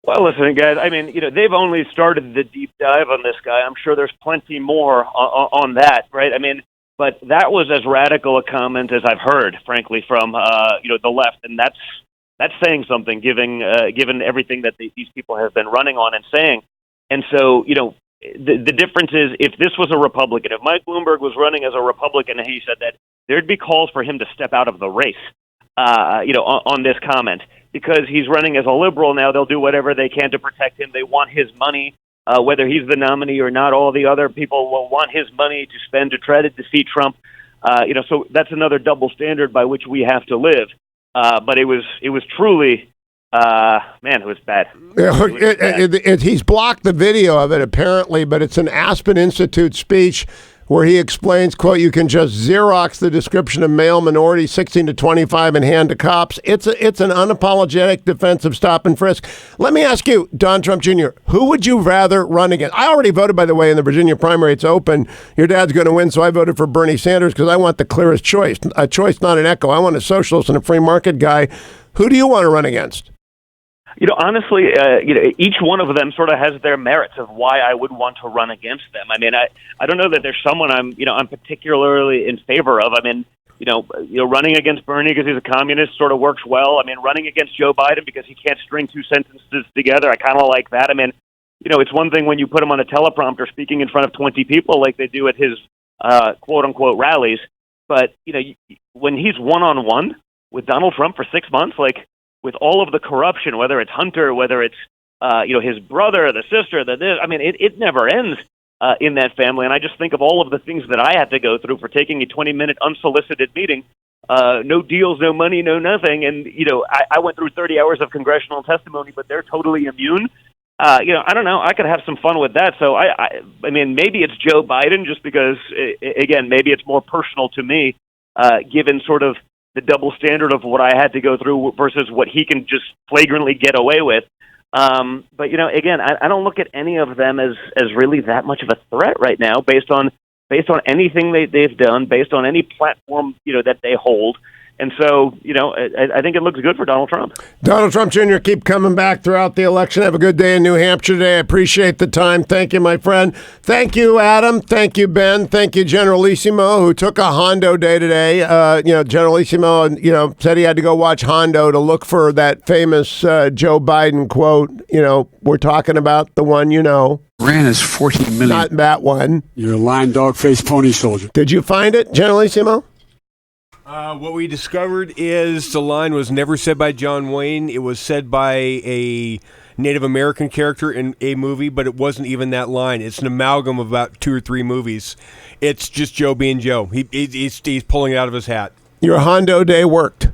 Well, listen, guys, I mean, they've only started the deep dive on this guy. I'm sure there's plenty more on that, right? I mean, but that was as radical a comment as I've heard, frankly, from, the left. And that's saying something, given everything that these people have been running on and saying. And so, the difference is if this was a Republican, if Mike Bloomberg was running as a Republican and he said that, there'd be calls for him to step out of the race, on this comment. Because he's running as a liberal now, they'll do whatever they can to protect him. They want his money, whether he's the nominee or not. All the other people will want his money to spend to try to defeat Trump. So that's another double standard by which we have to live. But it was truly, it was bad. He's blocked the video of it apparently, but it's an Aspen Institute speech where he explains, quote, you can just Xerox the description of male minority 16 to 25 and hand to cops. It's an unapologetic defense of stop and frisk. Let me ask you, Don Trump Jr., who would you rather run against? I already voted, by the way, in the Virginia primary. It's open. Your dad's going to win, so I voted for Bernie Sanders because I want the clearest choice. A choice, not an echo. I want a socialist and a free market guy. Who do you want to run against? Honestly, each one of them sort of has their merits of why I would want to run against them. I mean, I don't know that there's someone I'm particularly in favor of. I mean, running against Bernie because he's a communist sort of works well. I mean, running against Joe Biden because he can't string two sentences together, I kind of like that. I mean, it's one thing when you put him on a teleprompter speaking in front of 20 people like they do at his quote-unquote rallies. But, when he's one-on-one with Donald Trump for 6 months, like, with all of the corruption, whether it's Hunter, whether it's, his brother, the sister, it never ends in that family. And I just think of all of the things that I had to go through for taking a 20-minute unsolicited meeting, no deals, no money, no nothing. And, I went through 30 hours of congressional testimony, but they're totally immune. I don't know. I could have some fun with that. So, I mean, maybe it's Joe Biden just because, again, maybe it's more personal to me, given sort of the double standard of what I had to go through versus what he can just flagrantly get away with. But again, I don't look at any of them as really that much of a threat right now, based on anything they've done, based on any platform that they hold. And so, I think it looks good for Donald Trump. Donald Trump Jr., keep coming back throughout the election. Have a good day in New Hampshire today. I appreciate the time. Thank you, my friend. Thank you, Adam. Thank you, Ben. Thank you, Generalissimo, who took a Hondo day today. Generalissimo, said he had to go watch Hondo to look for that famous Joe Biden quote. We're talking about the one Ran is 14 million. Not that one. You're a lying dog-faced pony soldier. Did you find it, Generalissimo? What we discovered is the line was never said by John Wayne. It was said by a Native American character in a movie, but it wasn't even that line. It's an amalgam of about 2 or 3 movies. It's just Joe being Joe. He's pulling it out of his hat. Your Hondo day worked.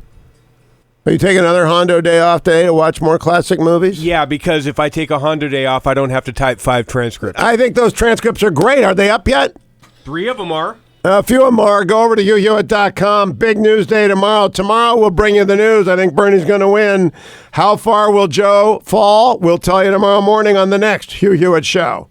Are you taking another Hondo day off today to watch more classic movies? Yeah, because if I take a Hondo day off, I don't have to type 5 transcripts. I think those transcripts are great. Are they up yet? 3 of them are. A few of them are. Go over to HughHewitt.com. Big news day tomorrow. Tomorrow we'll bring you the news. I think Bernie's going to win. How far will Joe fall? We'll tell you tomorrow morning on the next Hugh Hewitt Show.